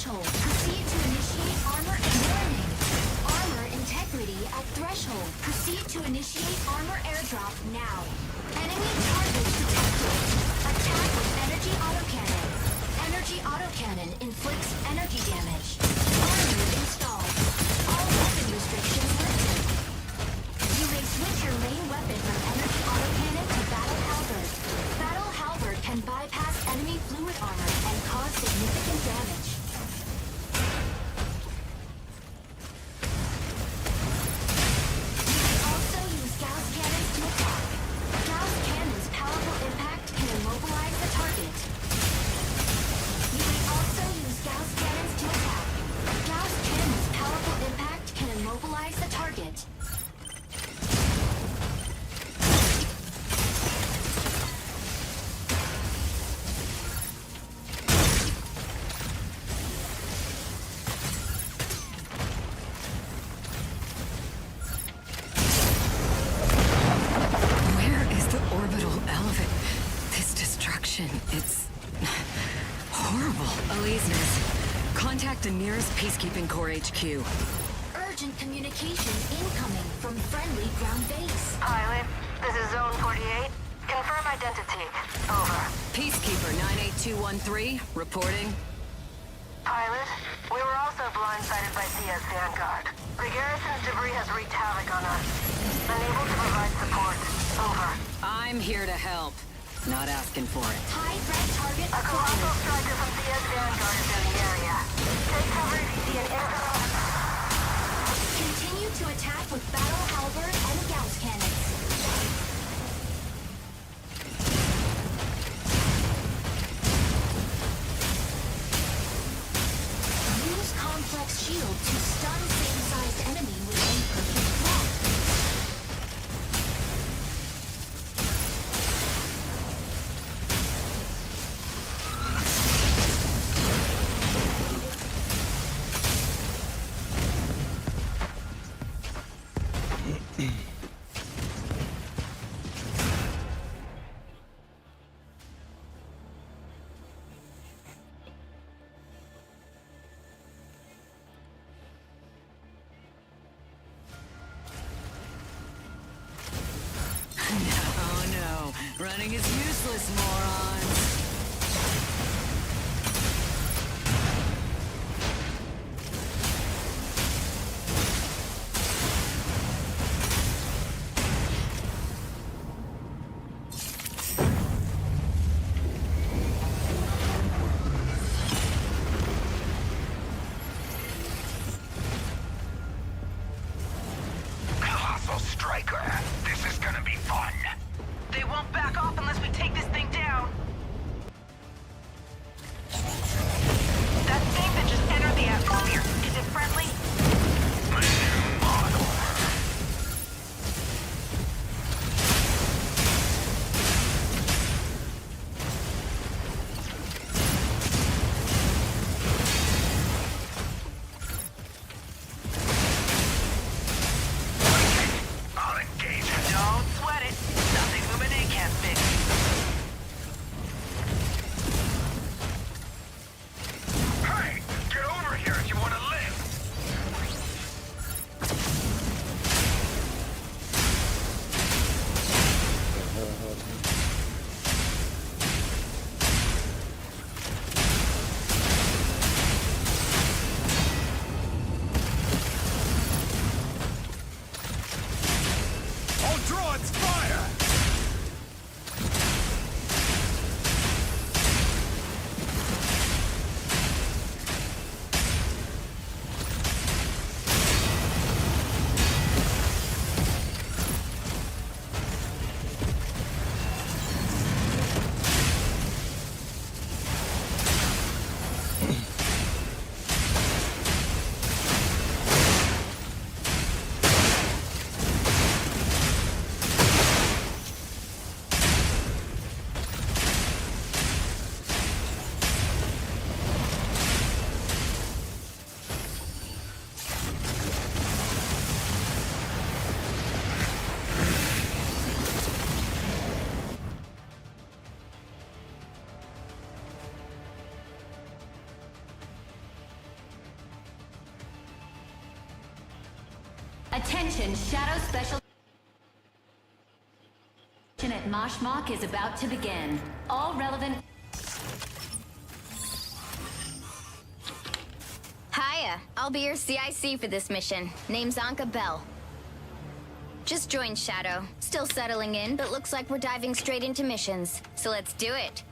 threshold. Proceed to initiate armor and warning. Armor integrity at threshold. Proceed to initiate armor airdrop now. Enemy targets detected. Attack with energy autocannon. Energy autocannon inflicts energy damage. Armor installed. All weapon restrictions lifted. You may switch your main weapon from energy autocannon to battle halberd. Battle halberd can bypass enemy fluid armor and cause significant damage. You may also use Gauss cannons to attack. Gauss cannons' powerful impact can immobilize the target. You may also use Gauss cannons to attack. Gauss cannons' powerful impact can immobilize the target. It's horrible. Elysius, contact the nearest peacekeeping corps HQ. Urgent communication incoming from friendly ground base. Pilot, this is Zone 48. Confirm identity. Over. Peacekeeper 98213, reporting. Pilot, we were also blindsided by CS Vanguard. The garrison's debris has wreaked havoc on us. Unable to provide support. Over. I'm here to help. Not asking for it. High threat target A colossal striker from CS Vanguard is in the area. Take cover if you see an incoming. Continue to attack with battle halberd and Gauss cannons. Use complex shield to stun same-sized enemy within perfect block. No. Running is useless, morons. Colossal Striker, this is gonna be fun. They won't back off unless we take this thing down. Attention, Shadow Special at Moshmok is about to begin. All relevant... Hiya, I'll be your CIC for this mission. Name's Anka Bell. Just joined Shadow. Still settling in, but looks like we're diving straight into missions. So let's do it.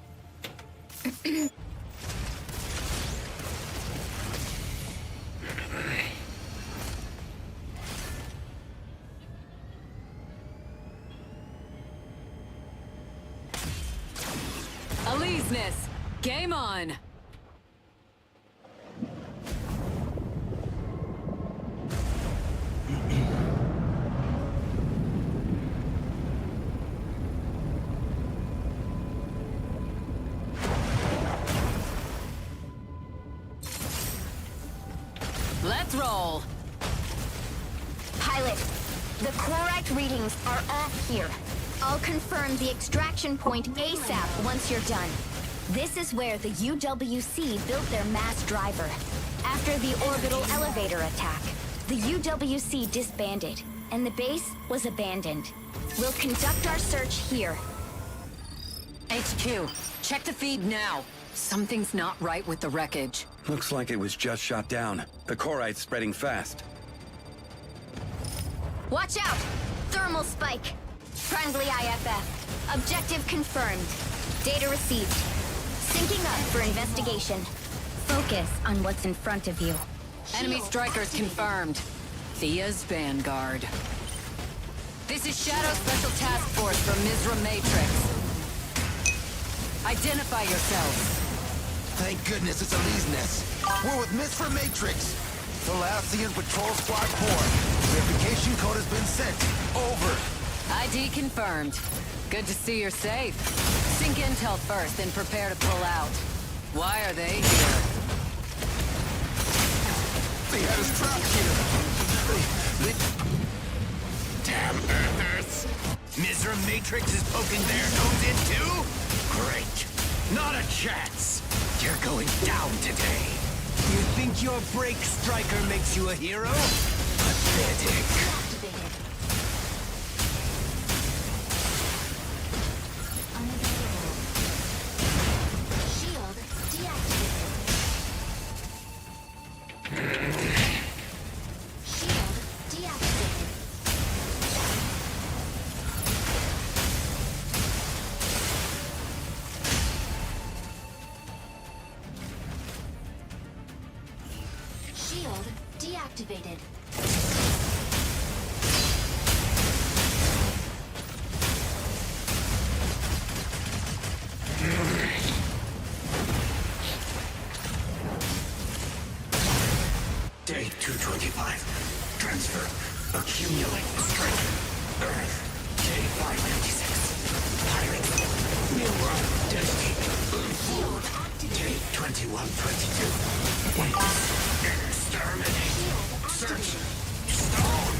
Aleseness, game on! Let's roll! Pilot, the correct readings are off here. I'll confirm the extraction point ASAP once you're done. This is where the UWC built their mass driver. After the orbital elevator attack, the UWC disbanded, and the base was abandoned. We'll conduct our search here. HQ, check the feed now. Something's not right with the wreckage. Looks like it was just shot down. The Korite's spreading fast. Watch out! Thermal spike. Friendly IFF. Objective confirmed. Data received. Syncing up for investigation. Focus on what's in front of you. Enemy strikers confirmed. Thea's Vanguard. This is Shadow Special Task Force from Misra Matrix. Identify yourselves. Thank goodness it's Aleseness. We're with Misra Matrix. Thalassian Patrol Squad 4. Verification code has been sent. Over. ID confirmed. Good to see you're safe. Sync intel first, then prepare to pull out. Why are they here? They had us trapped here. Damn Earthers! Misra Matrix is poking their nose in too? Great! Not a chance! You're going down today! You think your break striker makes you a hero? Pathetic! Shield deactivated. Shield deactivated. Shield deactivated. Day 225. Transfer. Accumulate strength. Earth. Day 596. Pilot. New world. Destiny. Food. Day 2122. Wait. Exterminate. Search. Stone.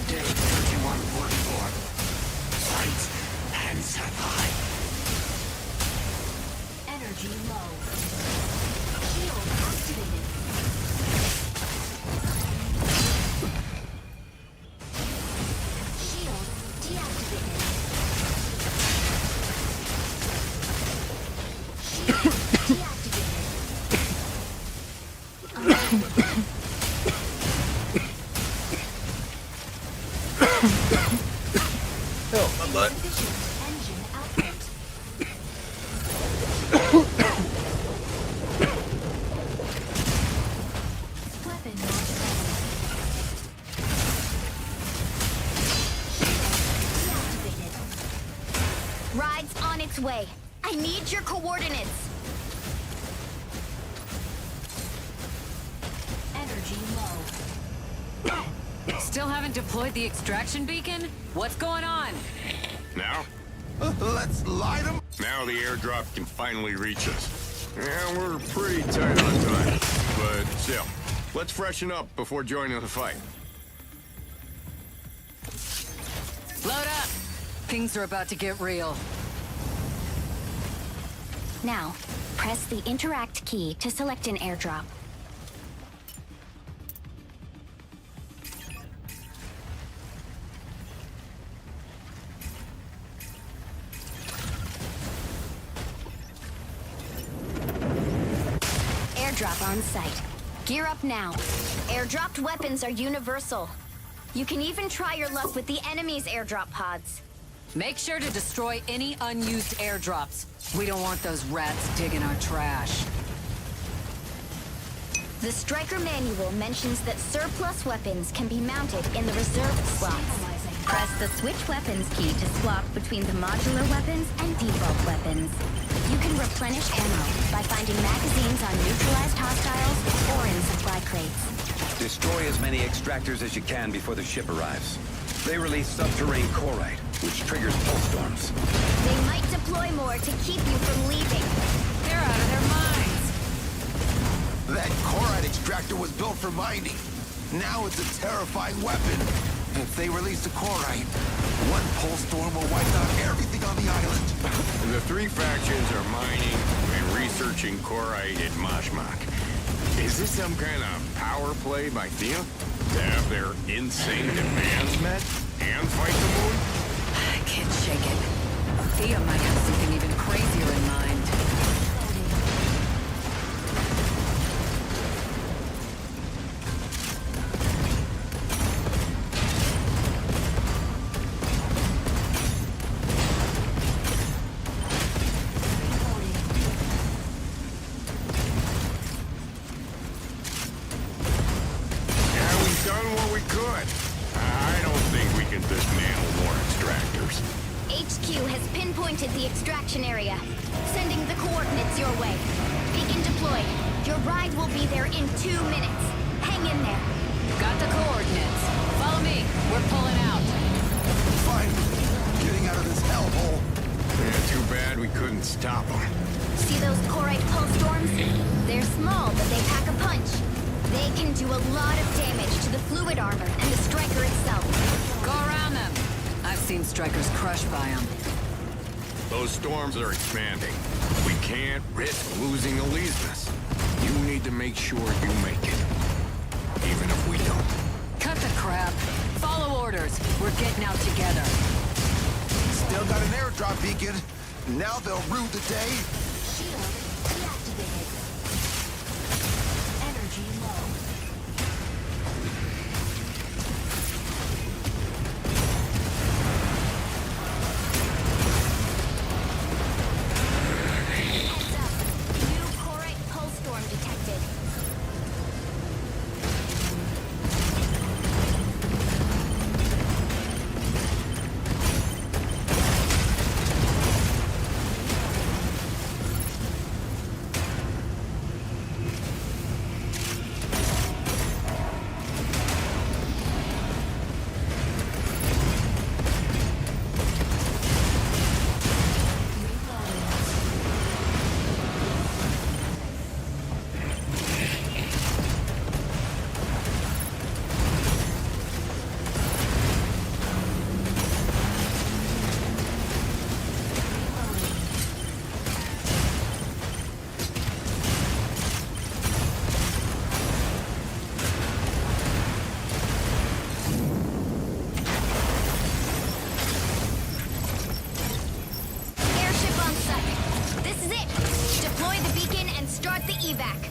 Day 2144. Fight and survive. Energy low. Shield activated. Shield deactivated. Shield deactivated. Oh, my butt. Insufficient engine output. Weapon not ready. Deactivated. Ride's on its way. I need your coordinates. Energy low. Still haven't deployed the extraction beacon? What's going on? Now? Let's light them. Now the airdrop can finally reach us. Yeah, we're pretty tight on time. But still, let's freshen up before joining the fight. Load up! Things are about to get real. Now, press the interact key to select an airdrop. airdrop on site. Gear up now. Airdropped weapons are universal. You can even try your luck with the enemy's airdrop pods. Make sure to destroy any unused airdrops. We don't want those rats digging our trash. The Striker manual mentions that surplus weapons can be mounted in the reserved slots. Press the switch weapons key to swap between the modular weapons and default weapons. You can replenish ammo by finding magazines on neutralized hostiles or in supply crates. Destroy as many extractors as you can before the ship arrives. They release subterranean corite, which triggers pulse storms. They might deploy more to keep you from leaving. They're out of their minds. That corite extractor was built for mining. Now it's a terrifying weapon. If they release the corite, one pulse storm will wipe out everything on the island. The three factions are mining and researching corite at Mashmak. Is this some kind of power play by Thea? To have their insane demands met and fight the moon? I can't shake it. Thea might have something even crazier in mind. The extraction area. Sending the coordinates your way. Beacon deployed. Your ride will be there in 2 minutes. Hang in there. Got the coordinates. Follow me. We're pulling out. Fine. Getting out of this hellhole. Yeah, too bad we couldn't stop them. See those corite pulse storms? They're small, but they pack a punch. They can do a lot of damage to the fluid armor and the Striker itself. Go around them. I've seen Strikers crushed by them. Those storms are expanding. We can't risk losing Elysius. You need to make sure you make it. Even if we don't. Cut the crap. Follow orders. We're getting out together. Still got an airdrop beacon. Now they'll rue the day. Shield deactivated. Energy low. Heads up. New corite pulse storm detected. Airship on site. This is it. Deploy the beacon and start the evac.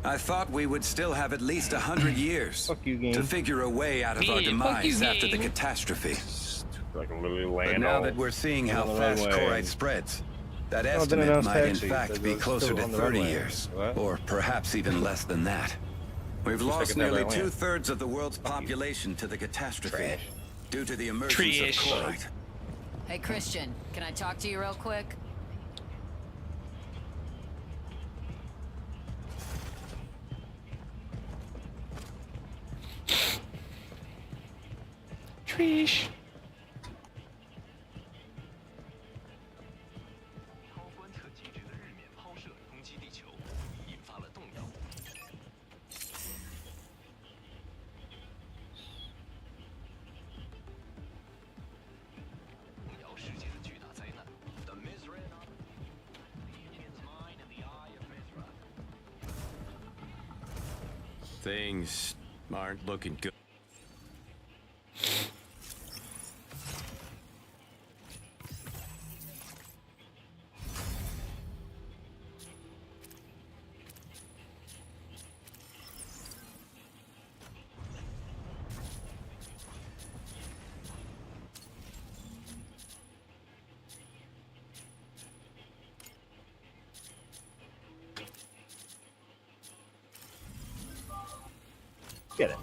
I thought we would still have at least 100 years Fuck you, game. to figure a way out of our Yeah, fuck you, demise after the game. catastrophe. Like literally But land now all that we're seeing how on the fast runway. corite spreads, that Oh, it didn't estimate announce might in taxi. fact It be was closer still to on the 30 runway. years, What? or perhaps even less than that. We've Wish I lost could never nearly land. 2/3 of the world's population to the catastrophe Trash. due to the emergence Trash. of corite. Hey, Christian, can I talk to you real quick? Fish. Things aren't looking good. Get it.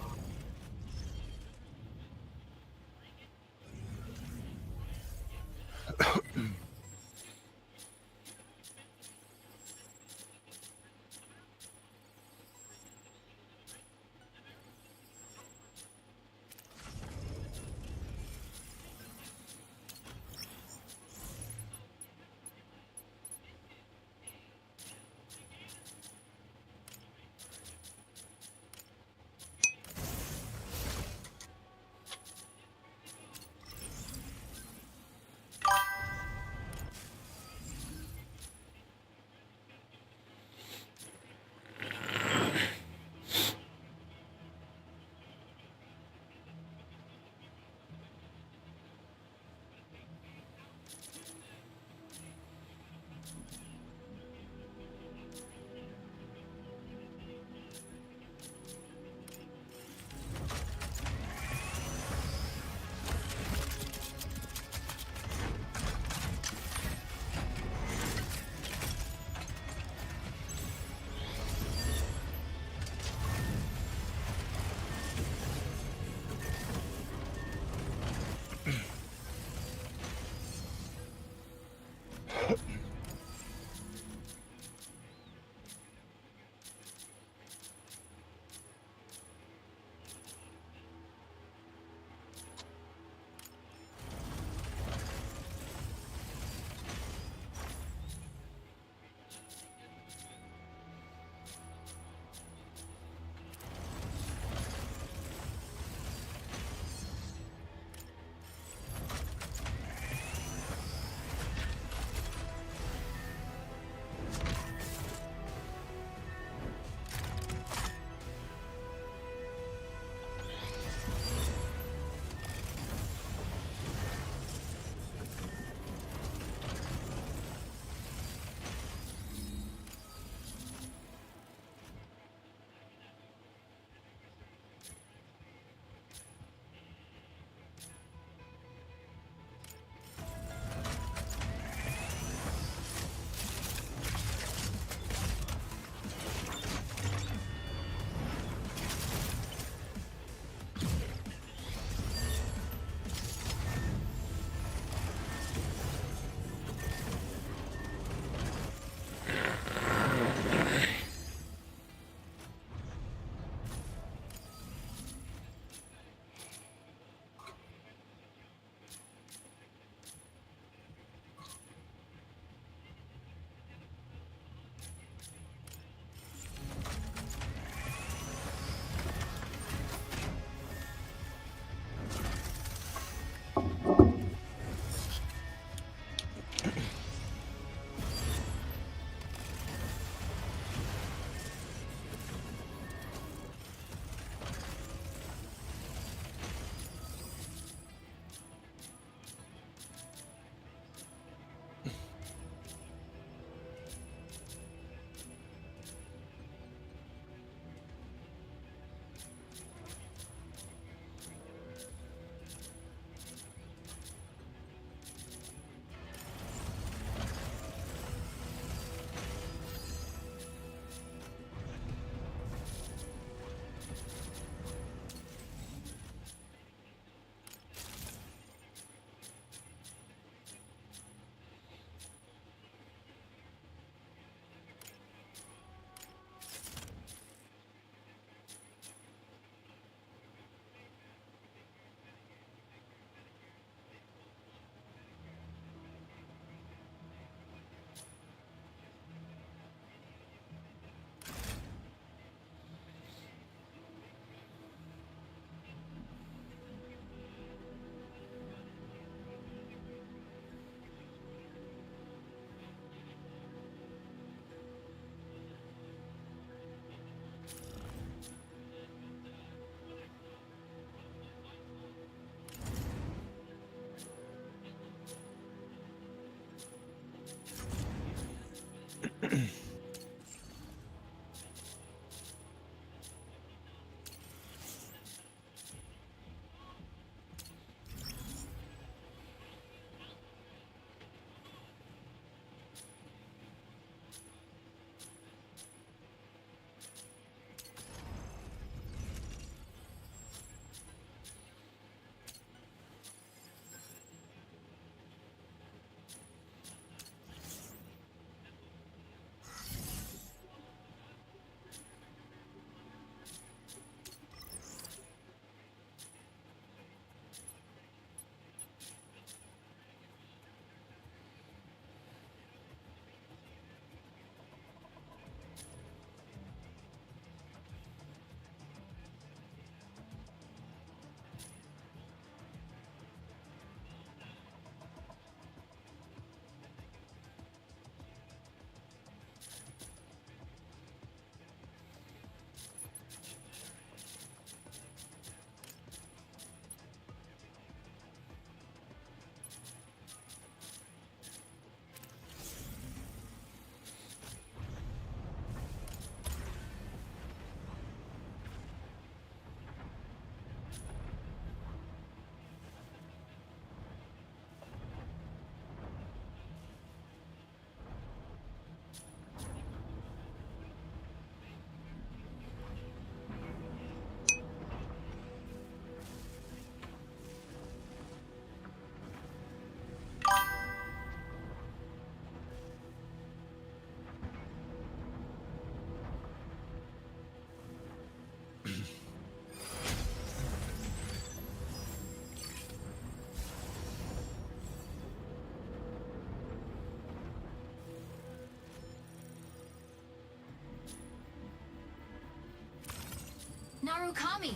Narukami,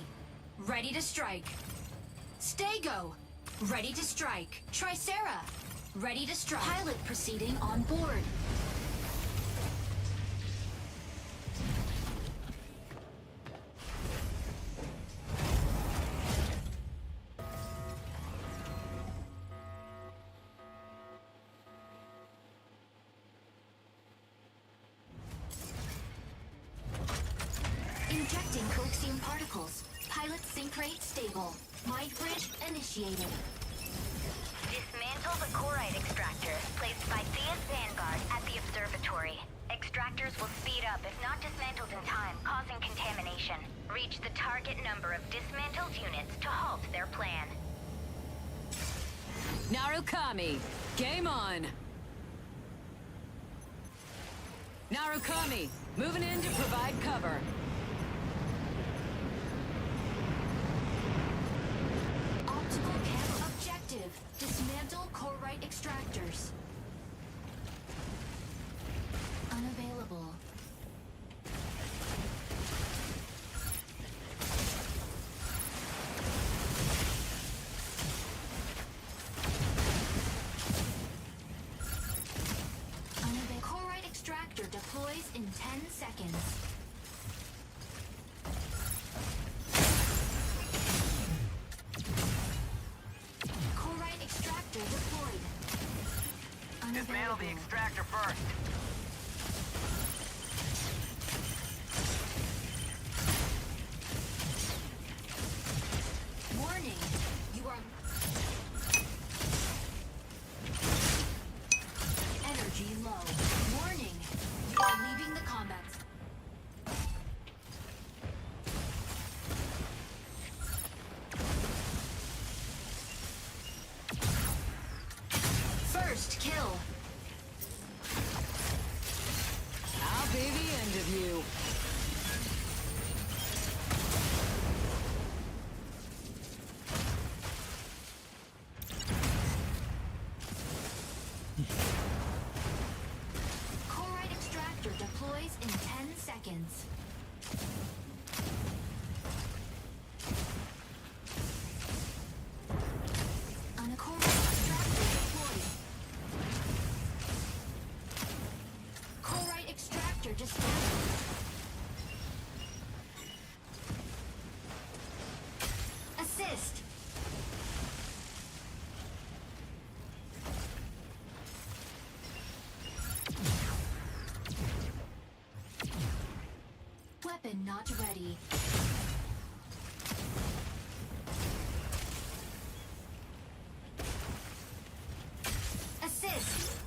ready to strike. Stego, ready to strike. Tricera, ready to strike. Pilot proceeding on board. Injecting coaxium particles. Pilot sync rate stable. Mind bridge initiated. Dismantle the Corite extractor placed by Thea's Vanguard at the observatory. Extractors will speed up if not dismantled in time, causing contamination. Reach the target number of dismantled units to halt their plan. Narukami, game on! Narukami, moving in to provide cover. Optical cam objective. Dismantle Corite extractors. Unavailable. Corite extractor deploys in 10 seconds. Corite extractor deployed. Dismantle the extractor first. Warning, you are... Energy low. Warning, you are leaving the combat. First kill. I'll be the end of you. Corite extractor deploys in 10 seconds. On a Corite extractor deployed. Corite extractor dismantled. Assist. Weapon not ready. Assist.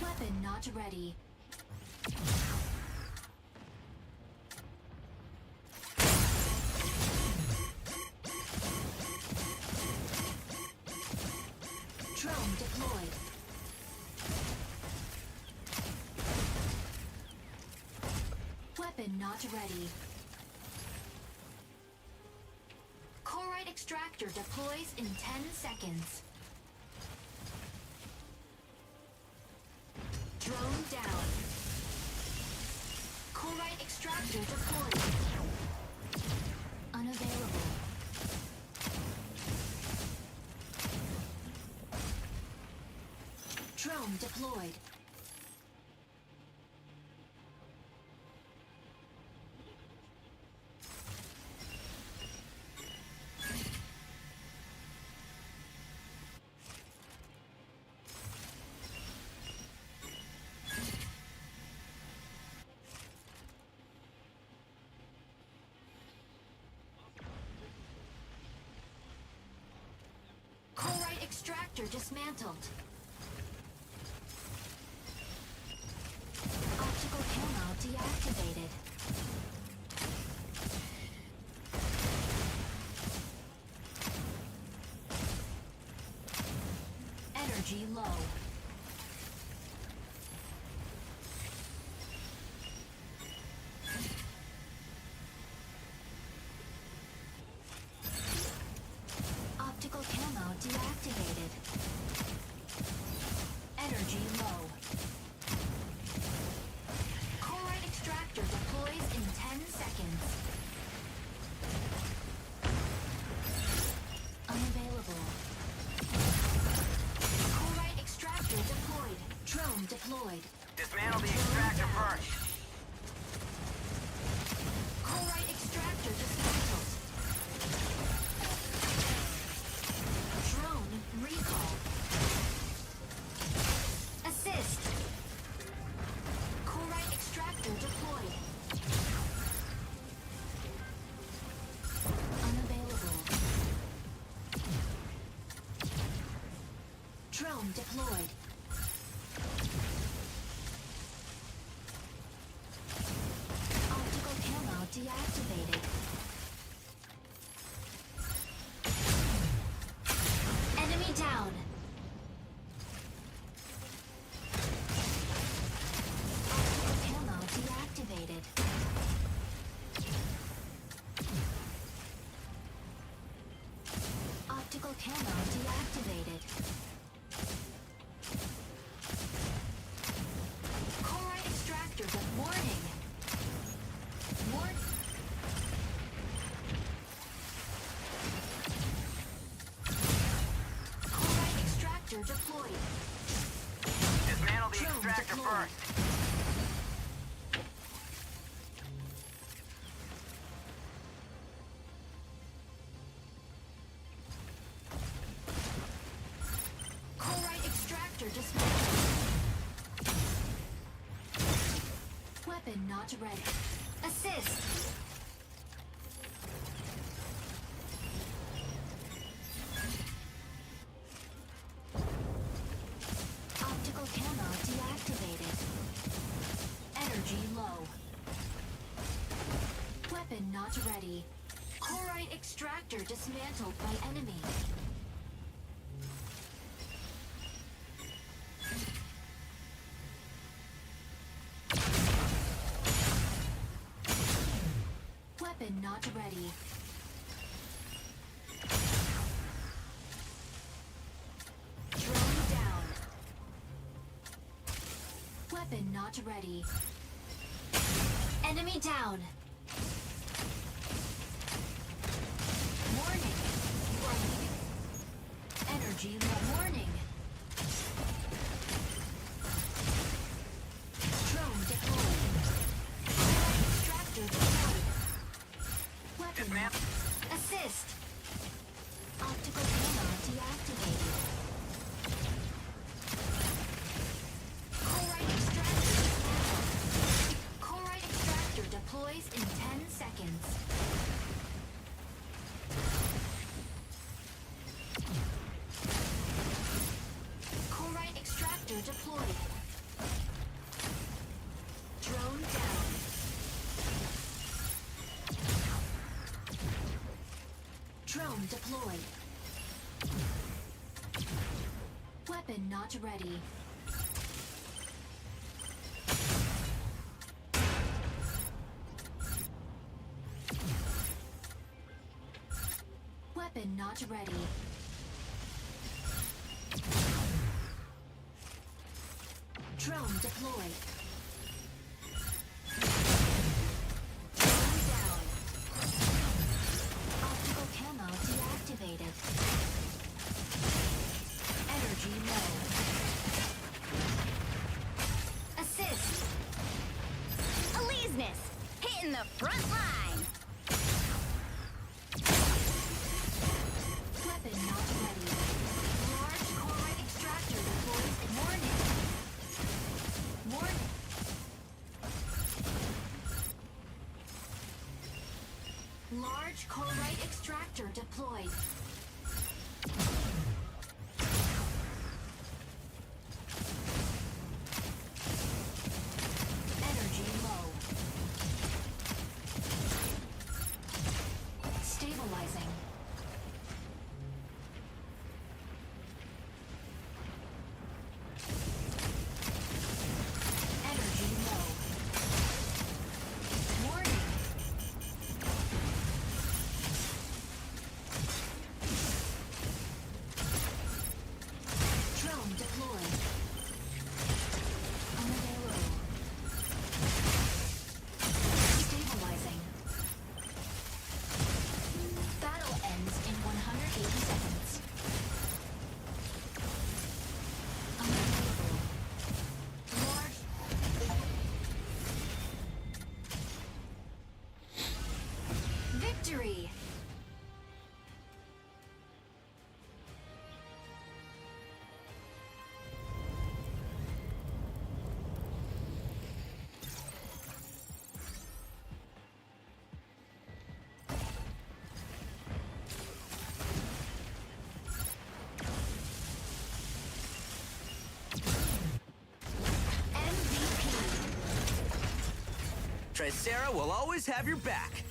Weapon not ready. Drone deployed. Weapon not ready. Corite extractor deploys in 10 seconds. Drone down. Corite extractor deployed. Unavailable. Drone deployed. Corite extractor dismantled. Optical camo deactivated. Energy low. Optical camo deactivated. Energy low. Corite Drone deployed. Dismantle the extractor first. Corite extractor dismantled. Drone recall. Assist. Corite extractor deployed. Unavailable. Drone deployed. Optical camo deactivated. Enemy down. Optical camo deactivated. Optical camo deactivated. Corite extractor warning. Warning. Corite extractor deployed. Dismantle the Drone extractor deployed. first. Corite extractor dismantled. Weapon not ready. Assist. Optical camo deactivated. Energy low. Weapon not ready. Corite extractor dismantled by enemy. Weapon not ready. Drone down. Weapon not ready. Enemy down. Warning. Warning. Energy low. Warning. Drone deployed. Extractor deployed. Weapon. Dismantle. Assist. Optical camo deactivated. Corite extractor dismantled. Corite extractor deploys in 10 seconds. Corite extractor deployed. Drone down. Drone deployed. Weapon not ready. Weapon not ready. Drone deployed. Drone down. Optical camo deactivated. Energy low. Assist. Aleseness, hitting the front line. Weapon not ready. Large corite extractor deploys. Warning. Warning. Large corite extractor deployed. Energy low. Stabilizing. Energy low. Warning. Tricera will always have your back.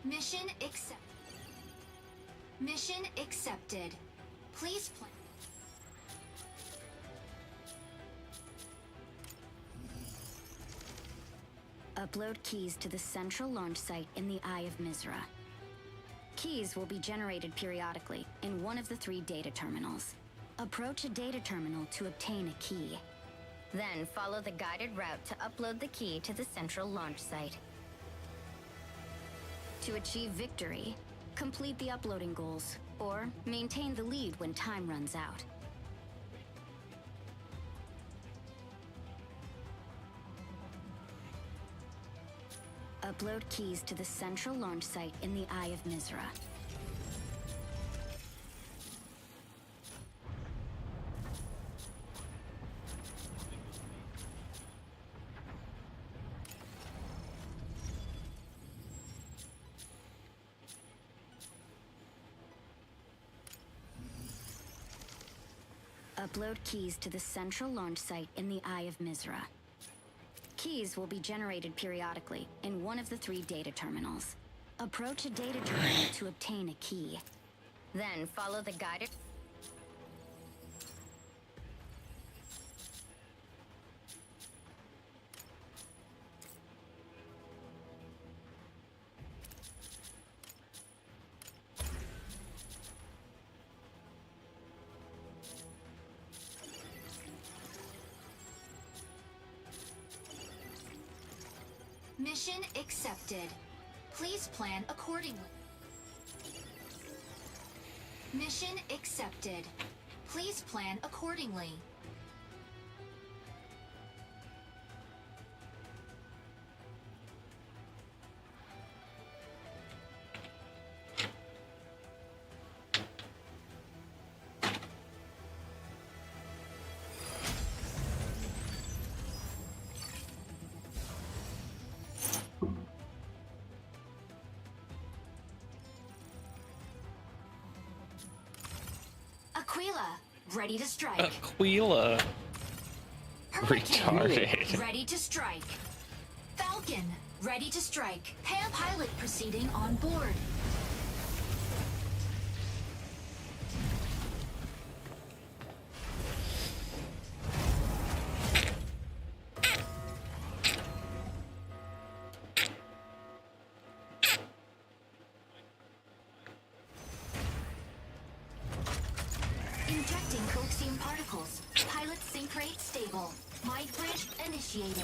Mission accept. Mission accepted. Please plan. Upload keys to the central launch site in the Eye of Mizra. Keys will be generated periodically in one of the 3 data terminals. Approach a data terminal to obtain a key. Then follow the guided route to upload the key to the central launch site. To achieve victory, complete the uploading goals, or maintain the lead when time runs out. Upload keys to the central launch site in the Eye of Mizra. Upload keys to the central launch site in the Eye of Mizra. Keys will be generated periodically in one of the 3 data terminals. Approach a data terminal to obtain a key. Then follow the guided... Mission accepted. Please plan accordingly. Mission accepted. Please plan accordingly. Aquila, ready to strike. Aquila. Retarded. Ready to strike. Falcon, ready to strike. Ham pilot proceeding on board. adamantium particles. Pilot sync rate stable. Mind bridge initiated.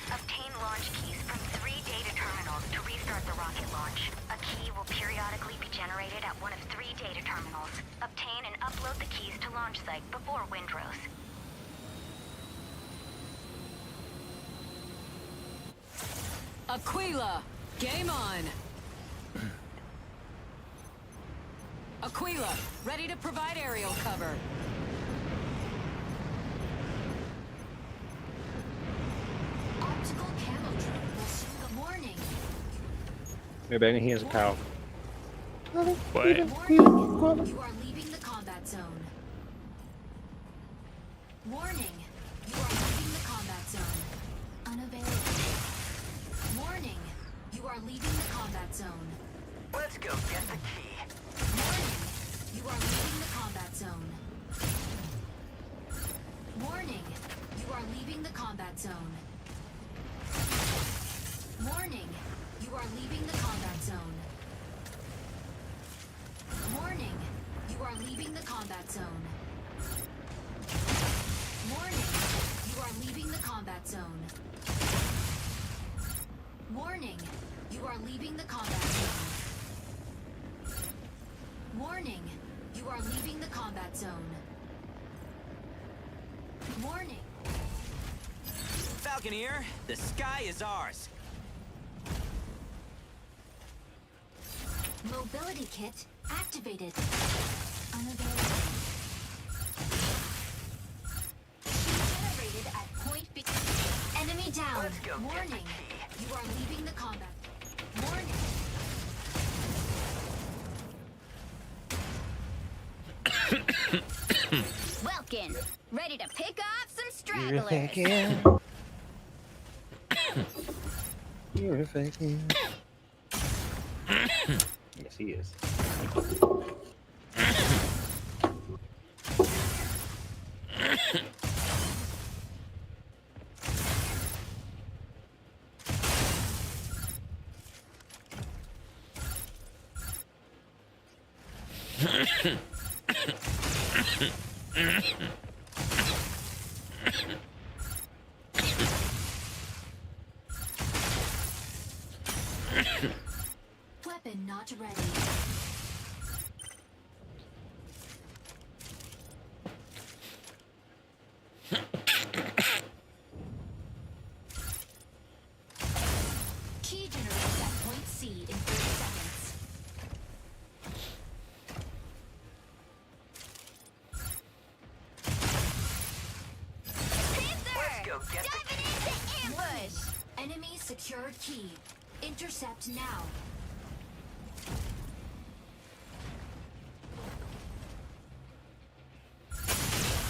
Obtain launch keys from 3 data terminals to restart the rocket launch. A key will periodically be generated at one of 3 data terminals. Obtain and upload the keys to launch site before Windrose. Aquila, game on! Aquila, ready to provide aerial cover. Optical camo drone will soon. Good morning. Maybe he has a cow. Warning. You are leaving the combat zone. Warning. You are leaving the combat zone. Unavailable. Warning. You are leaving the combat zone. Let's go get the key. Warning. You are leaving the combat zone. Warning. You are leaving the combat zone. Warning. You are leaving the combat zone. Warning. You are leaving the combat zone. Warning. You are leaving the combat zone. Warning. You are leaving the combat zone. Warning. You are leaving the combat zone. Warning. Falconeer, the sky is ours. Mobility kit activated. Unavailable. Generated at point B. Enemy down. Let's go get the Warning. key. You are leaving the combat. Warning. Welkin, ready to pick off some stragglers. You're faking. Yes, he is. Weapon not ready. Key generated at point C in 30 seconds. Let's go get the key. Diving into ambush. Enemy secured key. Intercept now.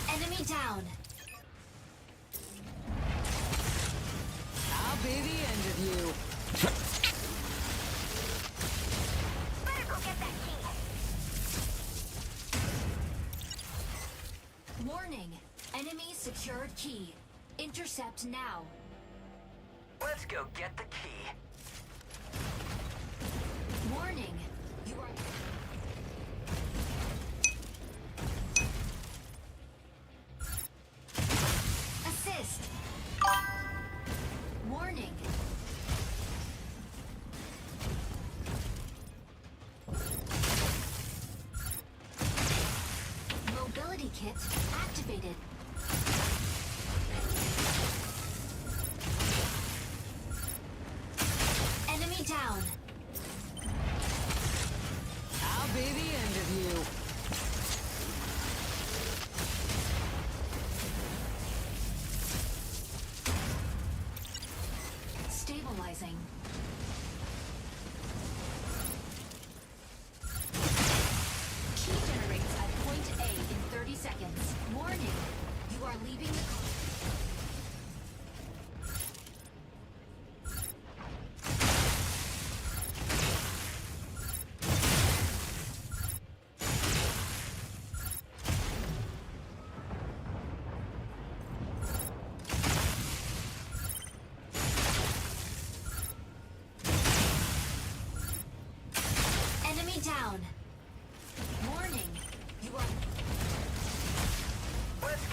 Enemy down. I'll be the end of you. Better go get that key. Warning. Enemy secured key. Intercept now. Let's go get the key. Warning. You are... Assist. Warning. Mobility kit activated. Enemy down. I'll be the end of you. Stabilizing. Key generates at point A in 30 seconds. Warning. You are leaving the...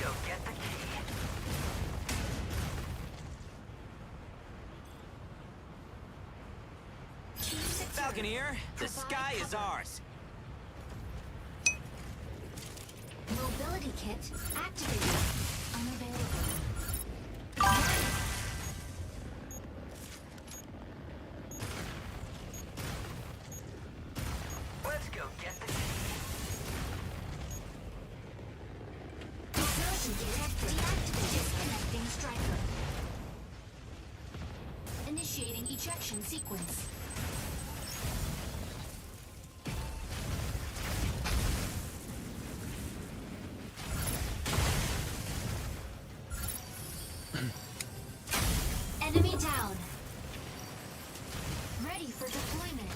go get the key. Key secured. Falconeer, the Provide sky is cover. ours. Mobility kit activated. Unavailable. Let's go get the key. Mobility kit deactivated. Disconnecting striker. Initiating ejection sequence. Enemy down. Ready for deployment.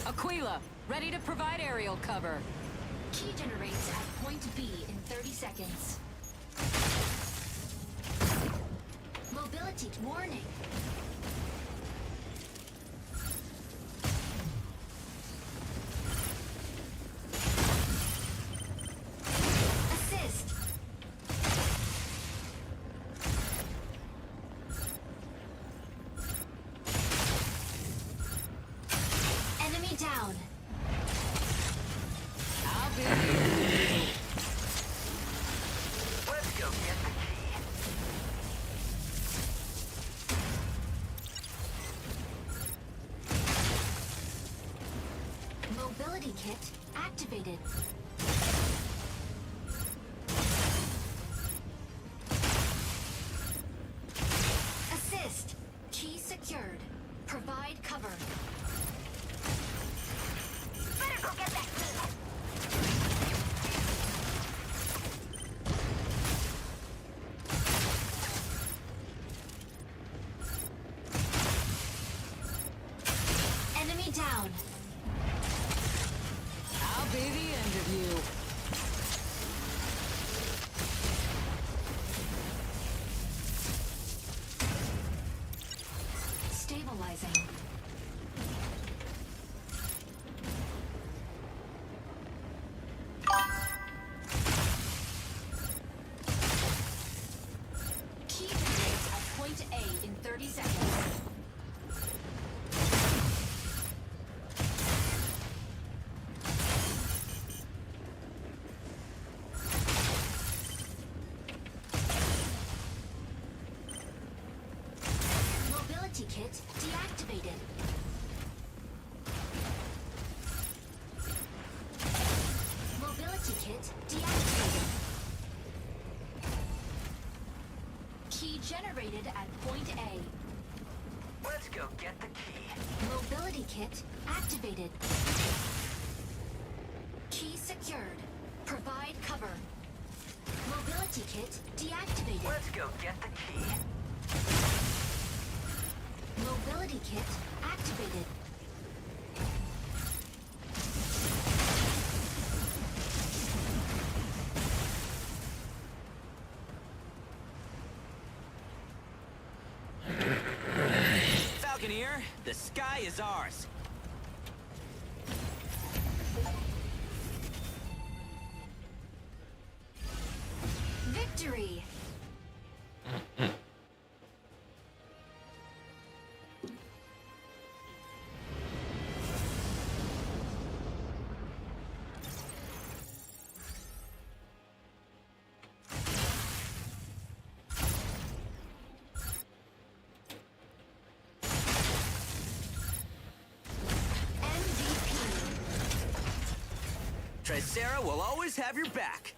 Aquila, ready to provide aerial cover. Key generates at point B in 30 seconds. Mobility warning. Assist. Enemy down. I'll be Let's go get the key. Mobility kit activated. Assist. Key secured. Provide cover. Better go get that key. Enemy down. I'll be the end of you. Stabilizing. Key generates at point A in 30 seconds. Mobility kit deactivated. Mobility kit deactivated. Key generated at point A. Let's go get the key. Mobility kit activated. Key secured. Provide cover. Mobility kit deactivated. Let's go get the key. Mobility kit activated. Falconeer, the sky is ours. Victory! Tricera will always have your back.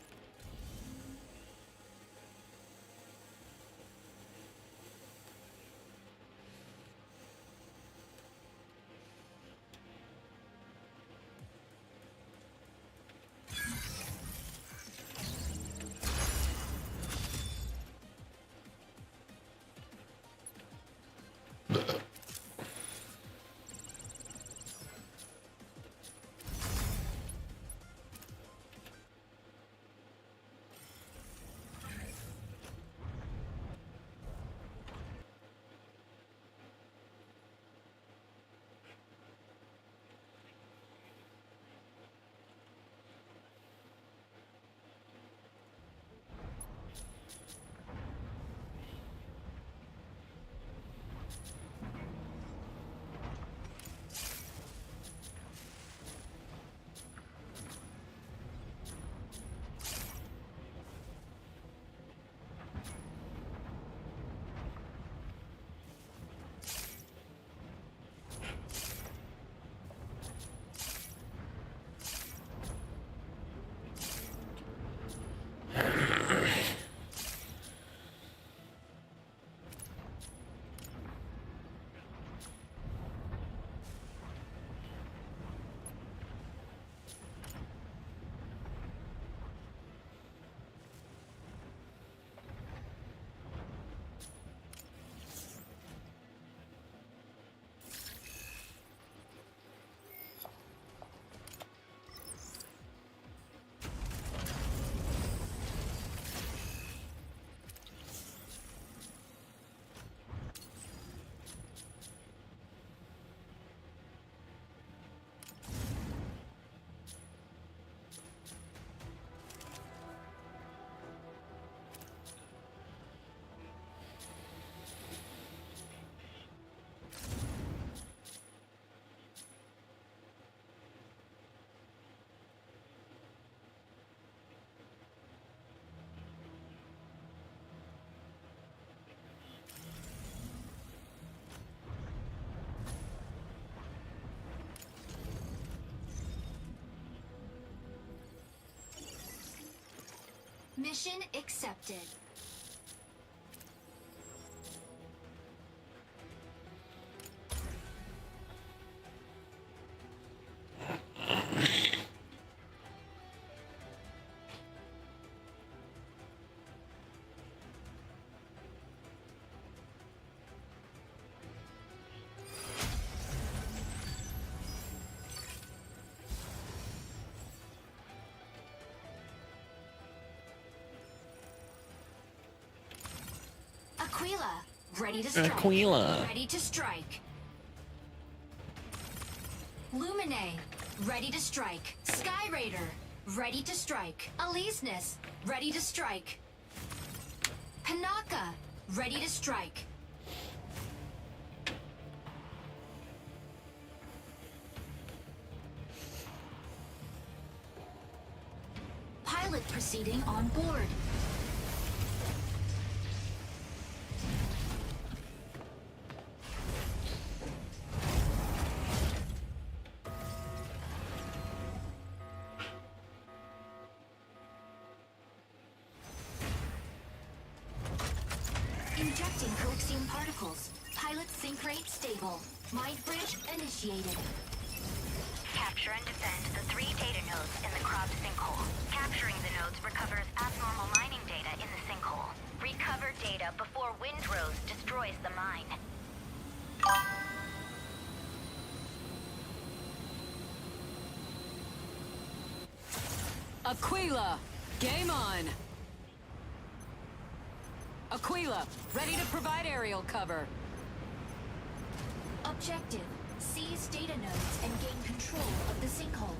Mission accepted. Aquila, ready to strike. Aquila. Ready to strike. Lumine, ready to strike. Sky Raider, ready to strike. Aleseness, ready to strike. Panaka, ready to strike. Pilot proceeding on board. Injecting coaxium particles. Pilot sync rate stable. Mind bridge initiated. Capture and defend the 3 data nodes in the crop sinkhole. Capturing the nodes recovers abnormal mining data in the sinkhole. Recover data before Windrose destroys the mine. Aquila, game on! Aquila, ready to provide aerial cover. Objective. Seize data nodes and gain control of the sinkhole.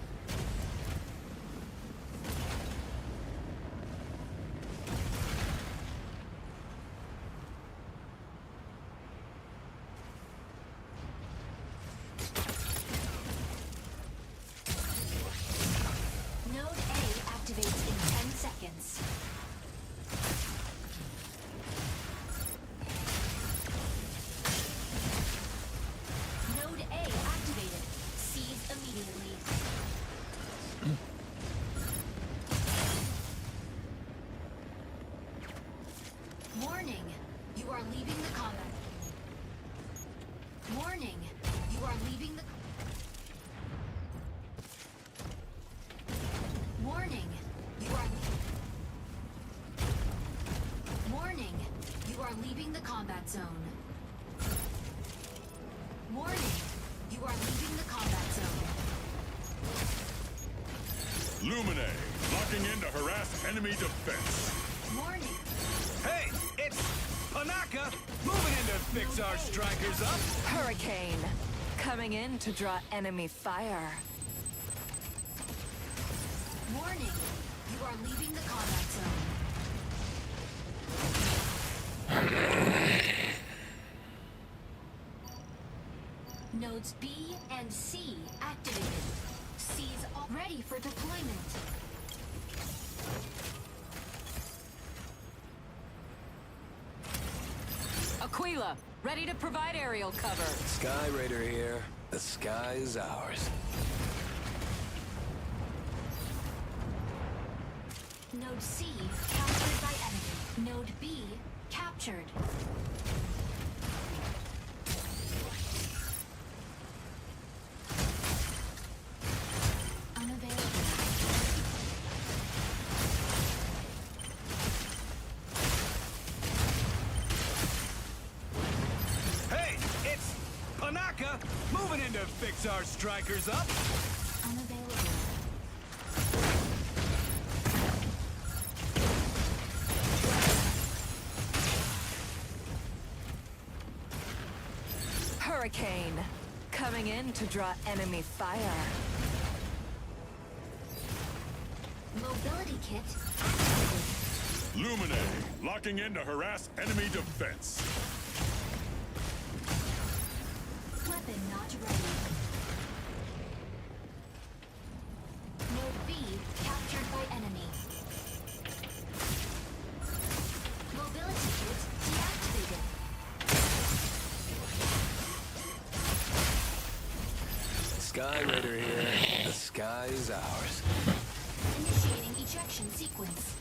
Node A activates in 10 seconds. Node A activated. Seize immediately. Warning. You are leaving the combat. Warning. You are leaving the... Warning. You are... Warning. You are leaving the combat zone. Warning. You are leaving the combat zone. Lumine, locking in to harass enemy defense. Warning. Hey, it's Panaka, moving in to fix our strikers up. Hurricane, coming in to draw enemy fire. Warning. You are leaving the combat zone. Nodes B and C activated. C's all ready for deployment. Aquila, ready to provide aerial cover. Sky Raider here. The sky is ours. Node C captured by enemy. Node B captured. Unavailable. Hey, it's Panaka, moving in to fix our strikers up. Unavailable. Hurricane, coming in to draw enemy fire. Mobility kit. Lumine, locking in to harass enemy defense. Weapon not ready. Node B captured by enemy. Mobility kit deactivated. Sky Raider here. The sky is ours. Initiating ejection sequence.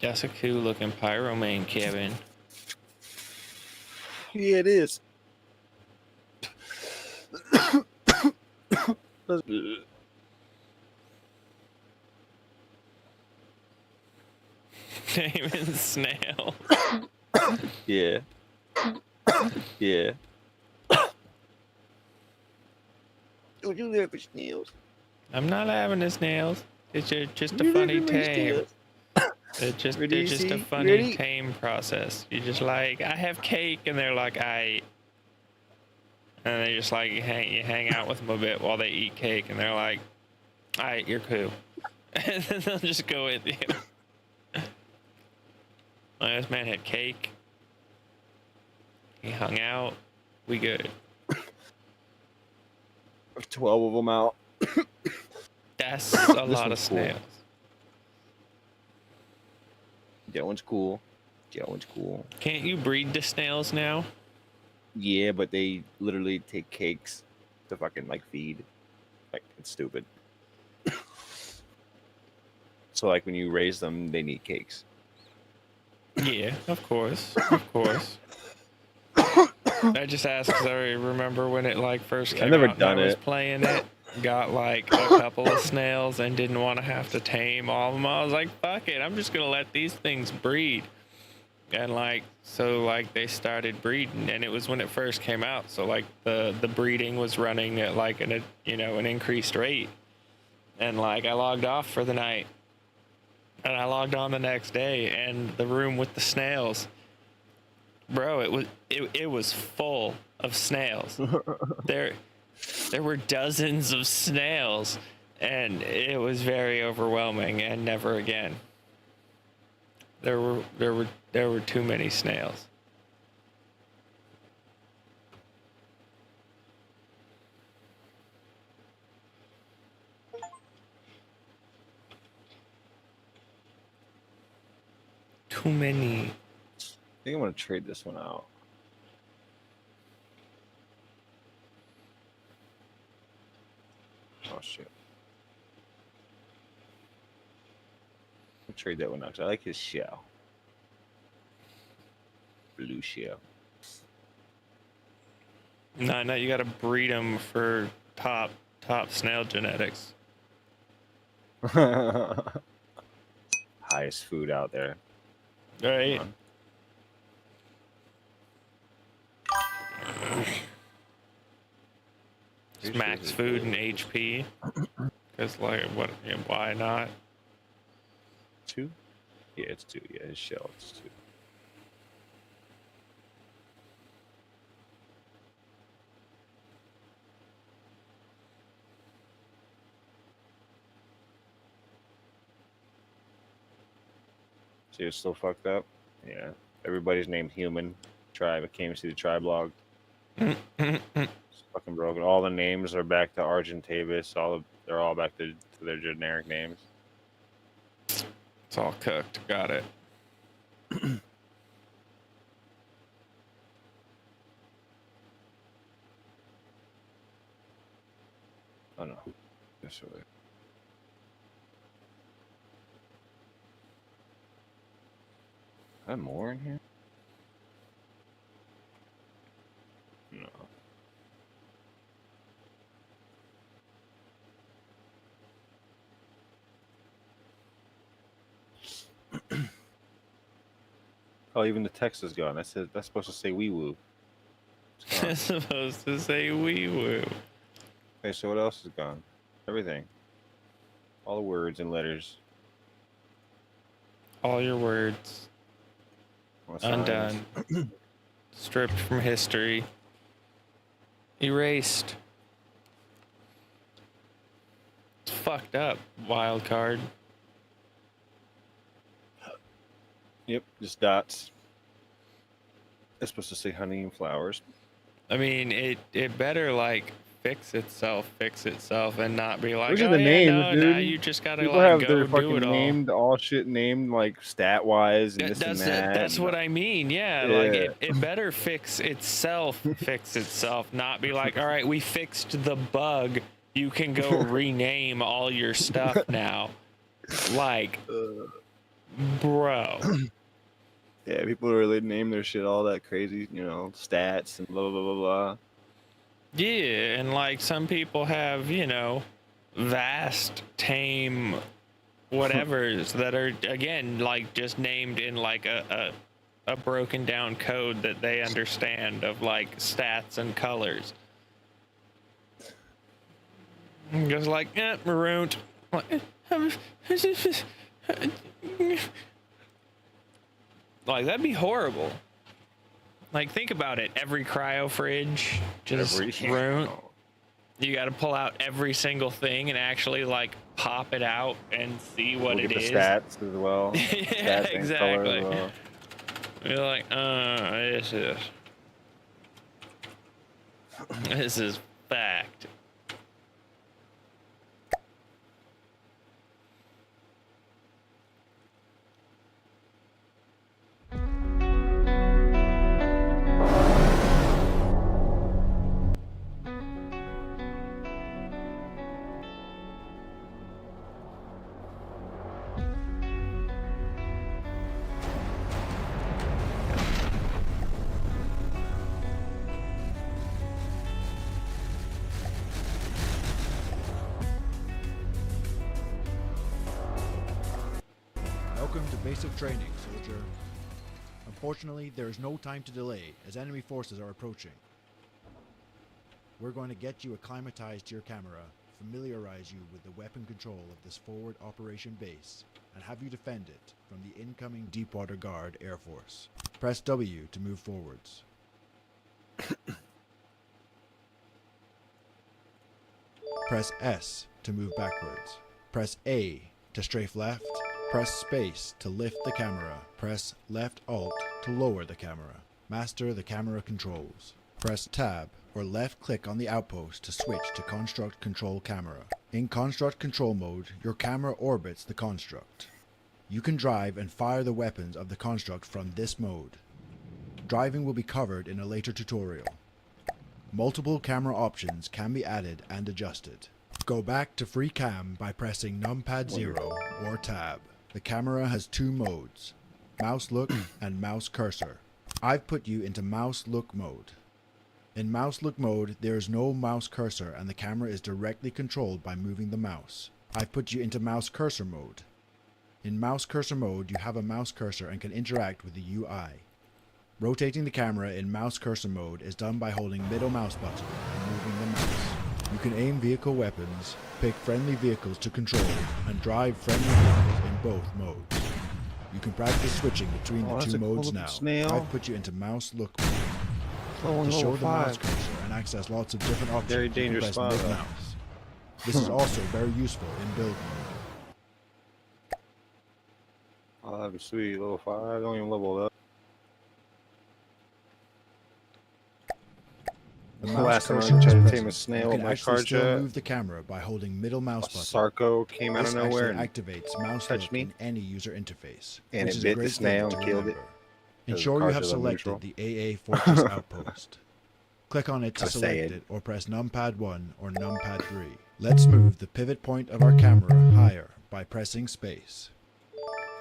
That's a cool looking pyromane cabin. Yeah, it is. Naming snail. Yeah. Yeah. Don't you live for snails? I'm not having the snails. It's just a funny tame. It's just a funny tame process. You just like, I have cake, and they're like, I. And they just like you hang out with them a bit while they eat cake, and they're like, alright, you're cool. And then they'll just go with you. Like, this man had cake. He hung out. We good. 12 of them out. That's a lot of snails. Cool. That one's cool. That one's cool. Can't you breed the snails now? Yeah, but they literally take cakes to fucking like feed. Like, it's stupid. So like when you raise them, they need cakes. Yeah, of course. Of course. I just asked because I remember when it like first came out and I was playing it, got like a couple of snails and didn't want to have to tame all of them. I was like, fuck it, I'm just gonna let these things breed. And like, so like they started breeding, and it was when it first came out, so like the breeding was running at like an increased rate. And like I logged off for the night, and I logged on the next day, and the room with the snails, bro, it was full of snails. There were dozens of snails, and it was very overwhelming. And never again. There were too many snails. Too many. I think I'm gonna trade this one out. Oh shit. I'll trade that one out. I like his shell. Blue shell. No, you gotta breed them for top snail genetics. Highest food out there. Right. It's max food and HP. Because like, what? Yeah, why not? 2? Yeah, it's 2. Yeah, his shell is 2. See, it's still fucked up. Yeah, everybody's named Human. Tribe. I came to see the tribe log. It's fucking broken. All the names are back to Argentavis. They're all back to their generic names. It's all cooked. Got it. Oh no. This way. Is there more in here? No. Oh, even the text is gone. That's supposed to say wee woo. It's supposed to say wee woo. Okay, so what else is gone? Everything. All the words and letters. All your words. Undone. Stripped from history. Erased. It's fucked up, wild card. Yep, just dots. It's supposed to say honey and flowers. I mean, it better like fix itself, and not be like, Those are oh the yeah, names, no, dude. now you just gotta People like have go their do fucking it all. named all shit named like stat wise and this and that. That's what I mean. Yeah, like it better fix itself, not be like, all right, we fixed the bug. You can go rename all your stuff now. Like, bro. Yeah, people really name their shit all that crazy, you know, stats and blah blah blah blah. Yeah, and like some people have, you know, vast, tame whatevers that are again like just named in like a broken down code that they understand of like stats and colors. Just like, marooned. Like, that'd be horrible. Like, think about it. Every cryo fridge just ruined. You got to pull out every single thing and actually, like, pop it out and see what it is. The stats as well. Yeah, exactly. Well. You're like, this is fact. Welcome to basic training, soldier. Unfortunately, there is no time to delay as enemy forces are approaching. We're going to get you acclimatized to your camera, familiarize you with the weapon control of this forward operation base, and have you defend it from the incoming Deepwater Guard Air Force. Press W to move forwards. Press S to move backwards. Press A to strafe left. Press space to lift the camera. Press left alt to lower the camera. Master the camera controls. Press tab or left click on the outpost to switch to construct control camera. In construct control mode, your camera orbits the construct. You can drive and fire the weapons of the construct from this mode. Driving will be covered in a later tutorial. Multiple camera options can be added and adjusted. Go back to free cam by pressing numpad 0 or tab. The camera has two modes, mouse look and mouse cursor. I've put you into mouse look mode. In mouse look mode, there is no mouse cursor and the camera is directly controlled by moving the mouse. I've put you into mouse cursor mode. In mouse cursor mode, you have a mouse cursor and can interact with the UI. Rotating the camera in mouse cursor mode is done by holding middle mouse button and moving the mouse. You can aim vehicle weapons, pick friendly vehicles to control, and drive friendly vehicles in both modes. You can practice switching between the two modes now. I've put you into mouse look mode. To show the mouse cursor and access lots of different options, very dangerous you can press mid-mouse. This is also very useful in build mode. Oh, that'd be sweet. Level 5. I don't even level up. The mouse cursor is present. You can actually still move the camera by holding middle mouse button. Sarco came out of nowhere and activates mouse look in any user interface, and which it is bit a great the snail thing and to killed it. remember. Ensure you have selected the AA Fortress Outpost. Click on it to select it, or press numpad 1 or numpad 3. Let's move the pivot point of our camera higher by pressing space.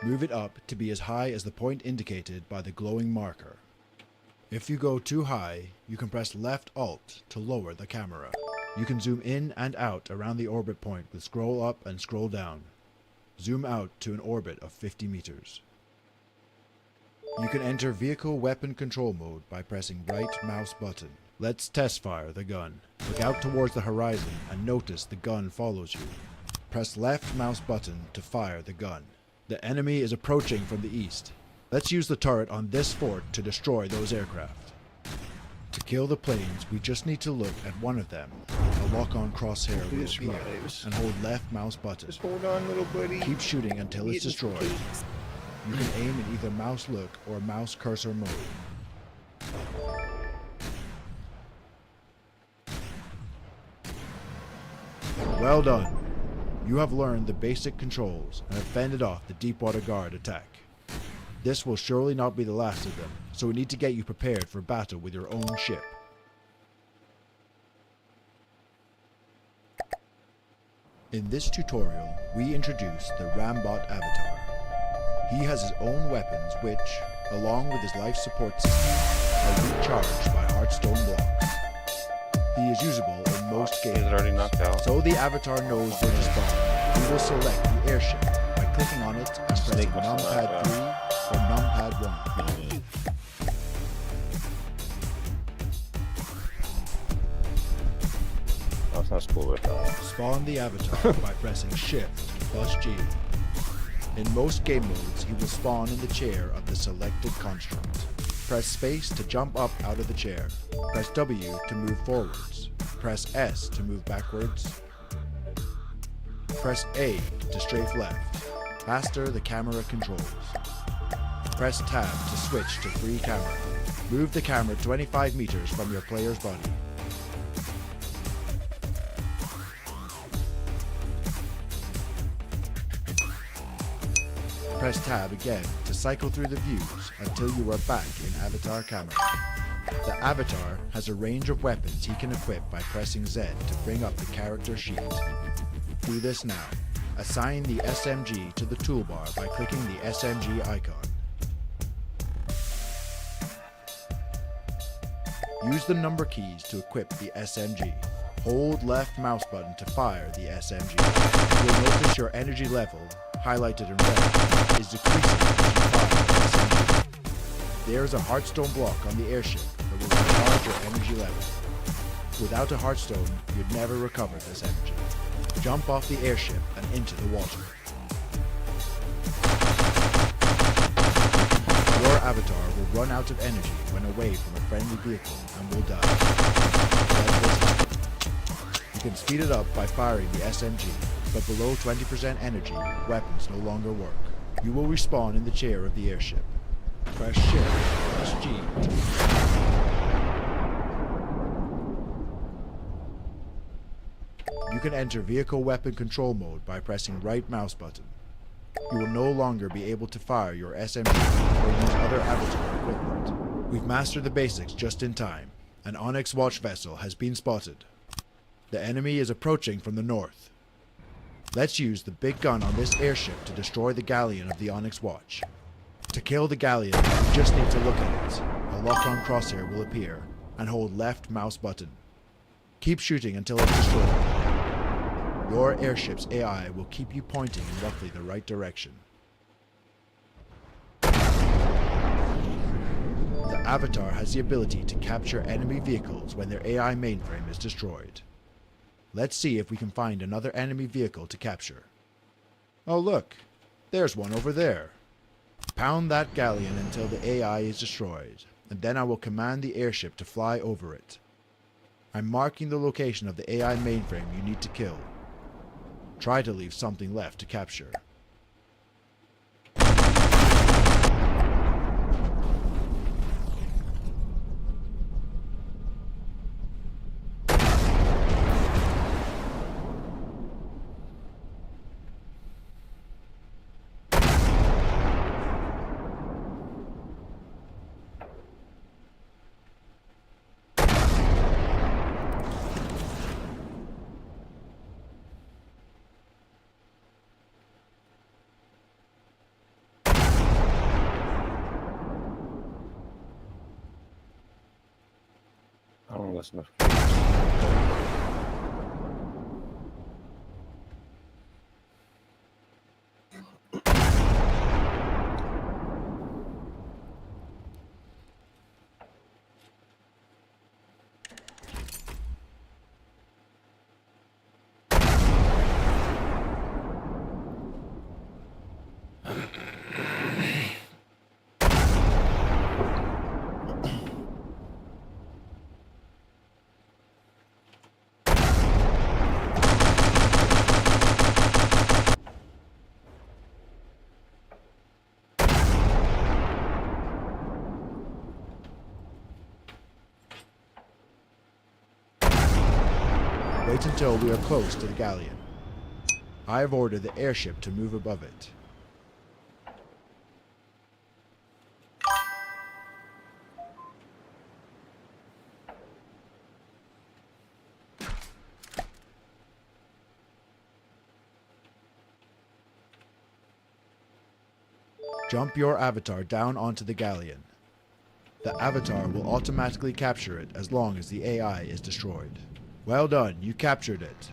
Move it up to be as high as the point indicated by the glowing marker. If you go too high, you can press left alt to lower the camera. You can zoom in and out around the orbit point with scroll up and scroll down. Zoom out to an orbit of 50 meters. You can enter vehicle weapon control mode by pressing right mouse button. Let's test fire the gun. Look out towards the horizon and notice the gun follows you. Press left mouse button to fire the gun. The enemy is approaching from the east. Let's use the turret on this fort to destroy those aircraft. To kill the planes, we just need to look at one of them. A lock-on crosshair will appear, and hold left mouse button. Just hold on, little buddy. Keep shooting until it's destroyed. You can aim in either mouse look or mouse cursor mode. Well done. You have learned the basic controls and have fended off the Deepwater Guard attack. This will surely not be the last of them, so we need to get you prepared for battle with your own ship. In this tutorial, we introduce the Rambot Avatar. He has his own weapons which, along with his life support system, are recharged by Hearthstone blocks. He is usable in most games, already knocked out. so the Avatar knows where to spawn. He will select the airship by clicking on it and pressing numpad 3 or numpad 1. That's not cool with that. Spawn the Avatar by pressing Shift plus G. In most game modes, he will spawn in the chair of the selected construct. Press space to jump up out of the chair. Press W to move forwards. Press S to move backwards. Press A to strafe left. Master the camera controls. Press Tab to switch to free camera. Move the camera 25 meters from your player's body. Press Tab again to cycle through the views until you are back in Avatar camera. The Avatar has a range of weapons he can equip by pressing Z to bring up the character sheet. Do this now. Assign the SMG to the toolbar by clicking the SMG icon. Use the number keys to equip the SMG. Hold left mouse button to fire the SMG. You'll notice your energy level, highlighted in red, is decreasing as you fire the SMG. There is a Hearthstone block on the airship that will recharge your energy level. Without a Hearthstone, you'd never recover this energy. Jump off the airship and into the water. Your avatar will run out of energy when away from a friendly vehicle and will die. You can speed it up by firing the SMG, but below 20% energy, weapons no longer work. You will respawn in the chair of the airship. Press Shift plus G. You can enter vehicle weapon control mode by pressing right mouse button. You will no longer be able to fire your SMG or use other avatar equipment. We've mastered the basics just in time. An Onyx Watch vessel has been spotted. The enemy is approaching from the north. Let's use the big gun on this airship to destroy the galleon of the Onyx Watch. To kill the galleon, you just need to look at it. A lock-on crosshair will appear, and hold left mouse button. Keep shooting until it's destroyed. Your airship's AI will keep you pointing in roughly the right direction. The Avatar has the ability to capture enemy vehicles when their AI mainframe is destroyed. Let's see if we can find another enemy vehicle to capture. Oh look, there's one over there. Pound that galleon until the AI is destroyed, and then I will command the airship to fly over it. I'm marking the location of the AI mainframe you need to kill. Try to leave something left to capture. I don't listen to. Wait until we are close to the galleon. I have ordered the airship to move above it. Jump your avatar down onto the galleon. The avatar will automatically capture it as long as the AI is destroyed. Well done, you captured it.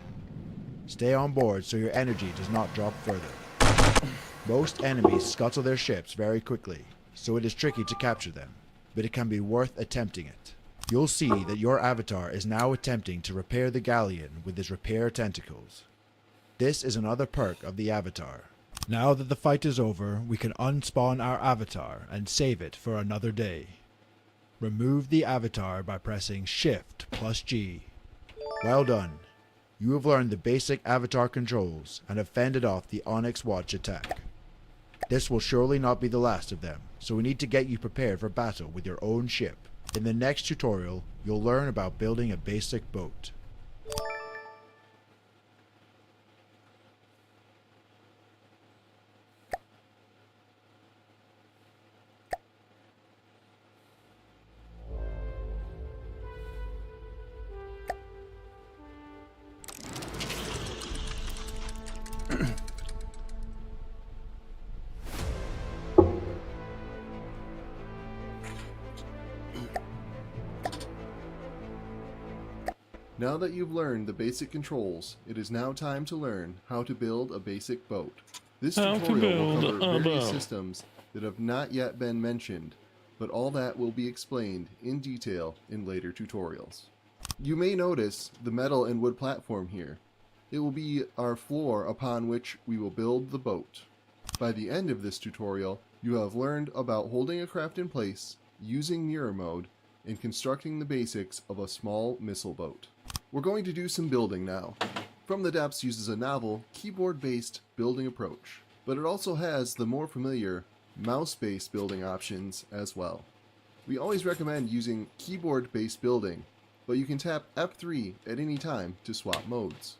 Stay on board so your energy does not drop further. Most enemies scuttle their ships very quickly, so it is tricky to capture them, but it can be worth attempting it. You'll see that your avatar is now attempting to repair the galleon with his repair tentacles. This is another perk of the avatar. Now that the fight is over, we can unspawn our avatar and save it for another day. Remove the avatar by pressing Shift plus G. Well done. You have learned the basic avatar controls and have fended off the Onyx Watch attack. This will surely not be the last of them, so we need to get you prepared for battle with your own ship. In the next tutorial, you'll learn about building a basic boat. Now that you've learned the basic controls, it is now time to learn how to build a basic boat. This tutorial will cover various systems that have not yet been mentioned, but all that will be explained in detail in later tutorials. You may notice the metal and wood platform here. It will be our floor upon which we will build the boat. By the end of this tutorial, you have learned about holding a craft in place, using mirror mode, and constructing the basics of a small missile boat. We're going to do some building now. From the Depths uses a novel, keyboard-based building approach, but it also has the more familiar mouse-based building options as well. We always recommend using keyboard-based building, but you can tap F3 at any time to swap modes.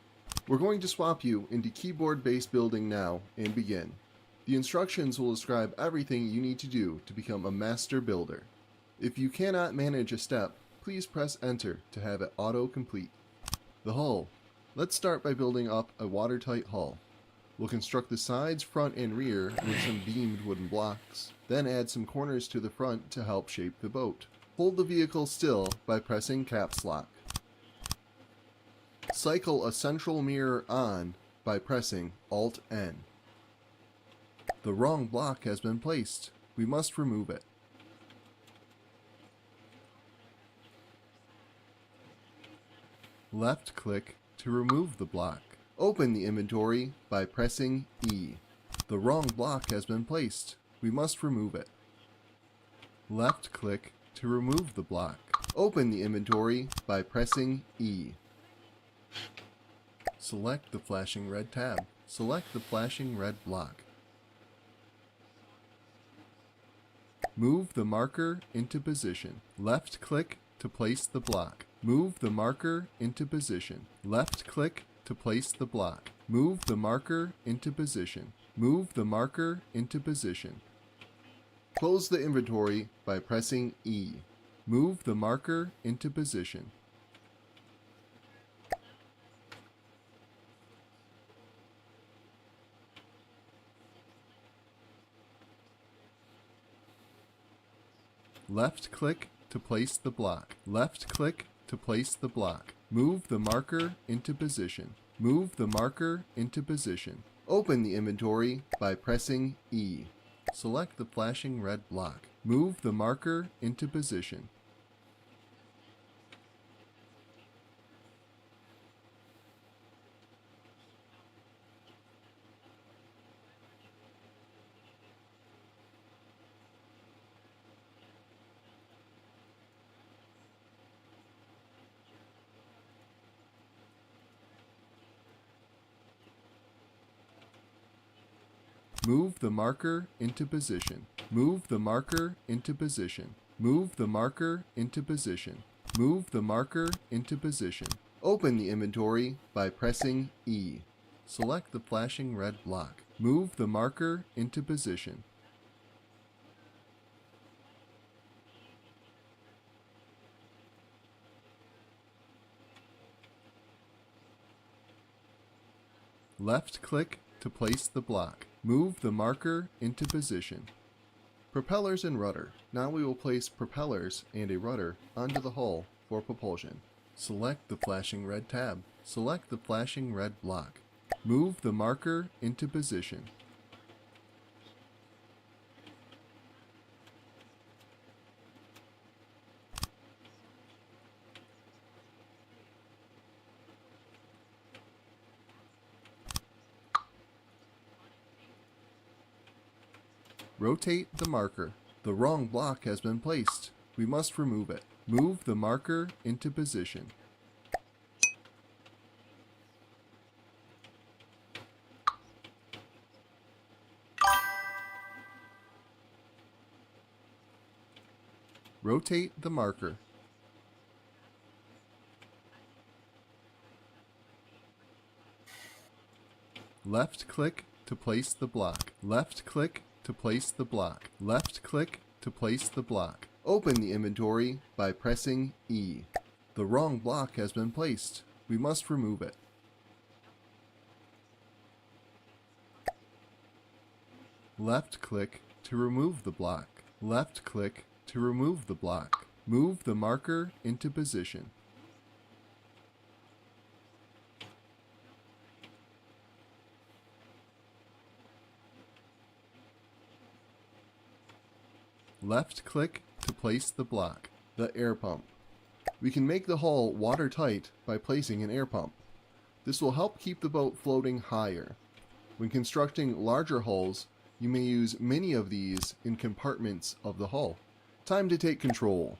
We're going to swap you into keyboard-based building now and begin. The instructions will describe everything you need to do to become a master builder. If you cannot manage a step, please press Enter to have it auto-complete. The hull. Let's start by building up a watertight hull. We'll construct the sides, front, and rear with some beamed wooden blocks, then add some corners to the front to help shape the boat. Hold the vehicle still by pressing caps lock. Cycle a central mirror on by pressing Alt-N. The wrong block has been placed. We must remove it. Left click to remove the block. Open the inventory by pressing E. The wrong block has been placed. We must remove it. Left click to remove the block. Open the inventory by pressing E. Select the flashing red tab. Select the flashing red block. Move the marker into position. Left click to place the block. Move the marker into position. Left click to place the block. Move the marker into position. Move the marker into position. Close the inventory by pressing E. Move the marker into position. Left click to place the block. Left click to place the block. Move the marker into position. Move the marker into position. Open the inventory by pressing E. Select the flashing red block. Move the marker into position. Move the marker into position. Move the marker into position. Move the marker into position. Move the marker into position. Open the inventory by pressing E. Select the flashing red block. Move the marker into position. Left click to place the block. Move the marker into position. Propellers and rudder. Now we will place propellers and a rudder onto the hull for propulsion. Select the flashing red tab. Select the flashing red block. Move the marker into position. Rotate the marker. The wrong block has been placed. We must remove it. Move the marker into position. Rotate the marker. Left click to place the block. Left click to place the block. Left click to place the block. Open the inventory by pressing E. The wrong block has been placed. We must remove it. Left click to remove the block. Left click to remove the block. Move the marker into position. Left click to place the block. The air pump. We can make the hull watertight by placing an air pump. This will help keep the boat floating higher. When constructing larger hulls, you may use many of these in compartments of the hull. Time to take control.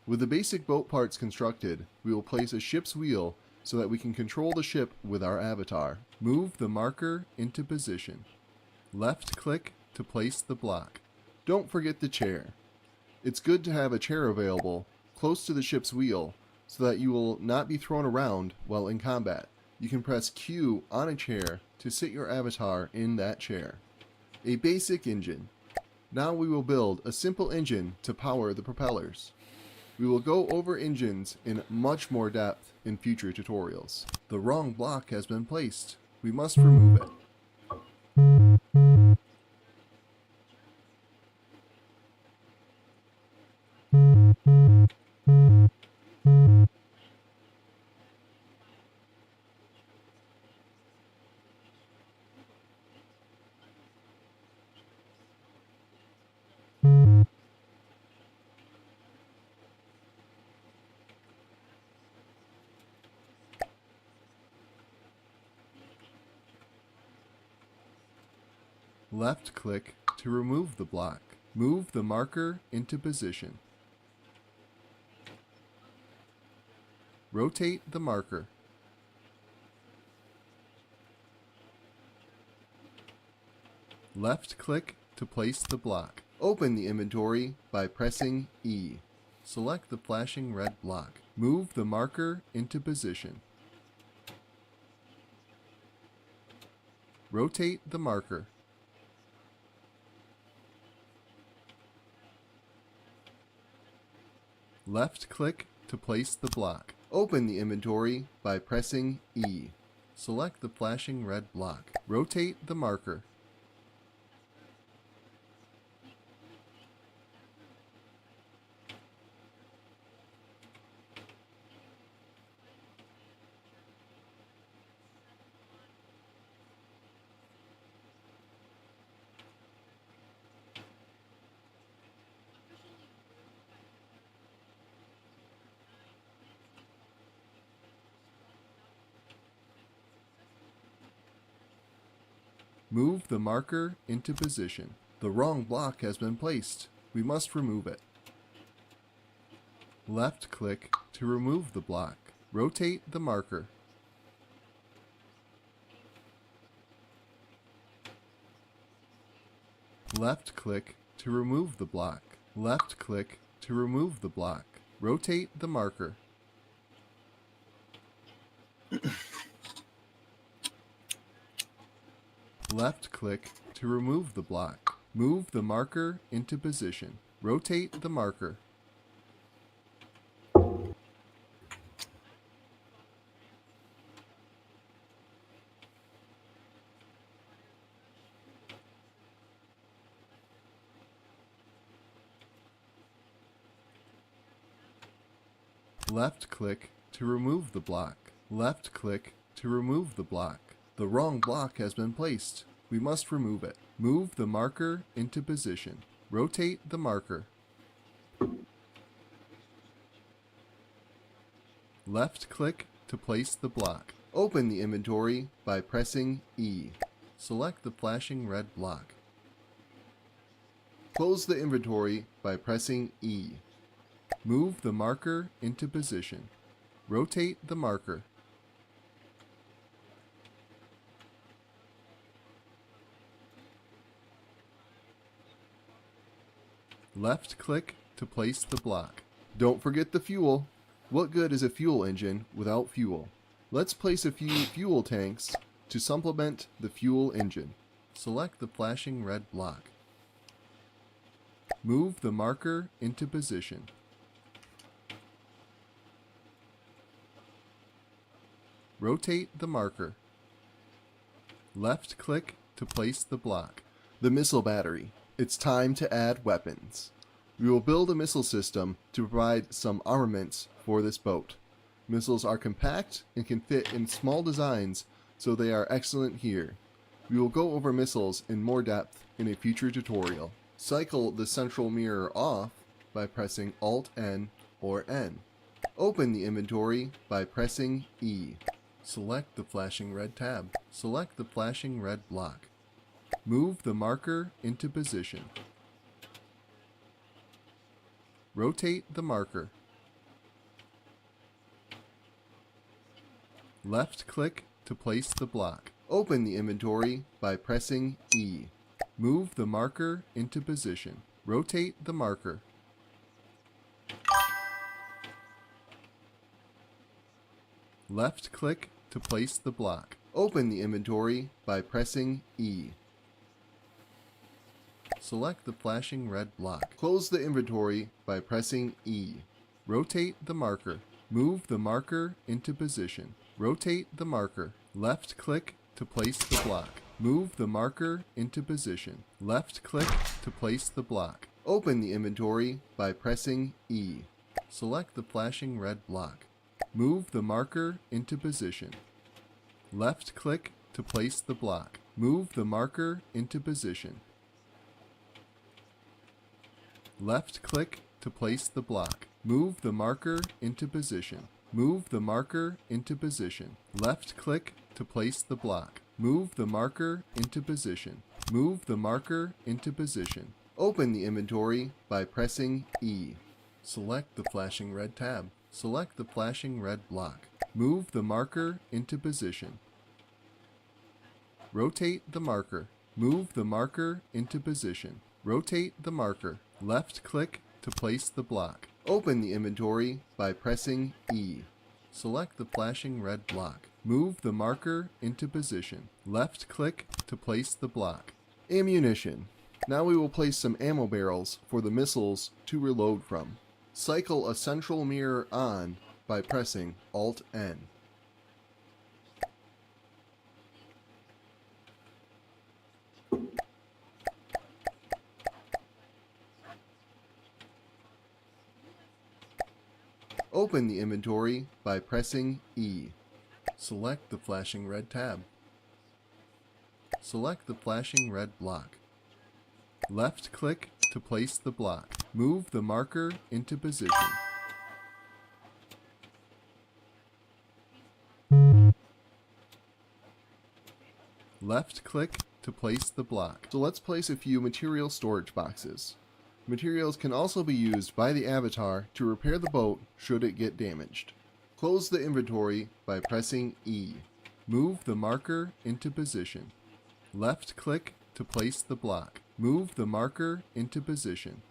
With the basic boat parts constructed, we will place a ship's wheel so that we can control the ship with our avatar. Move the marker into position. Left click to place the block. Don't forget the chair. It's good to have a chair available close to the ship's wheel so that you will not be thrown around while in combat. You can press Q on a chair to sit your avatar in that chair. A basic engine. Now we will build a simple engine to power the propellers. We will go over engines in much more depth in future tutorials. The wrong block has been placed. We must remove it. Left click to remove the block. Move the marker into position. Rotate the marker. Left click to place the block. Open the inventory by pressing E. Select the flashing red block. Move the marker into position. Rotate the marker. Left click to place the block. Open the inventory by pressing E. Select the flashing red block. Rotate the marker. Move the marker into position. The wrong block has been placed. We must remove it. Left click to remove the block. Rotate the marker. Left click to remove the block. Left click to remove the block. Rotate the marker. Left click to remove the block. Move the marker into position. Rotate the marker. Left click to remove the block. Left click to remove the block. The wrong block has been placed. We must remove it. Move the marker into position. Rotate the marker. Left click to place the block. Open the inventory by pressing E. Select the flashing red block. Close the inventory by pressing E. Move the marker into position. Rotate the marker. Left click to place the block. Don't forget the fuel. What good is a fuel engine without fuel? Let's place a few fuel tanks to supplement the fuel engine. Select the flashing red block. Move the marker into position. Rotate the marker. Left click to place the block. The missile battery. It's time to add weapons. We will build a missile system to provide some armaments for this boat. Missiles are compact and can fit in small designs, so they are excellent here. We will go over missiles in more depth in a future tutorial. Cycle the central mirror off by pressing Alt-N or N. Open the inventory by pressing E. Select the flashing red tab. Select the flashing red block. Move the marker into position. Rotate the marker. Left click to place the block. Open the inventory by pressing E. Move the marker into position. Rotate the marker. Left click to place the block. Open the inventory by pressing E. Select the flashing red block. Close the inventory by pressing E. Rotate the marker. Move the marker into position. Rotate the marker. Left click to place the block. Move the marker into position. Left click to place the block. Open the inventory by pressing E. Select the flashing red block. Move the marker into position. Left click to place the block. Move the marker into position. Left click to place the block. Move the marker into position. Move the marker into position. Left click to place the block. Move the marker into position. Move the marker into position. Open the inventory by pressing E. Select the flashing red tab. Select the flashing red block. Move the marker into position. Rotate the marker. Move the marker into position. Rotate the marker. Left click to place the block. Open the inventory by pressing E. Select the flashing red block. Move the marker into position. Left click to place the block. Ammunition. Now we will place some ammo barrels for the missiles to reload from. Cycle a central mirror on by pressing Alt-N. Open the inventory by pressing E. Select the flashing red tab. Select the flashing red block. Left click to place the block. Move the marker into position. Left click to place the block. So let's place a few material storage boxes. Materials can also be used by the avatar to repair the boat should it get damaged. Close the inventory by pressing E. Move the marker into position. Left click to place the block. Move the marker into position.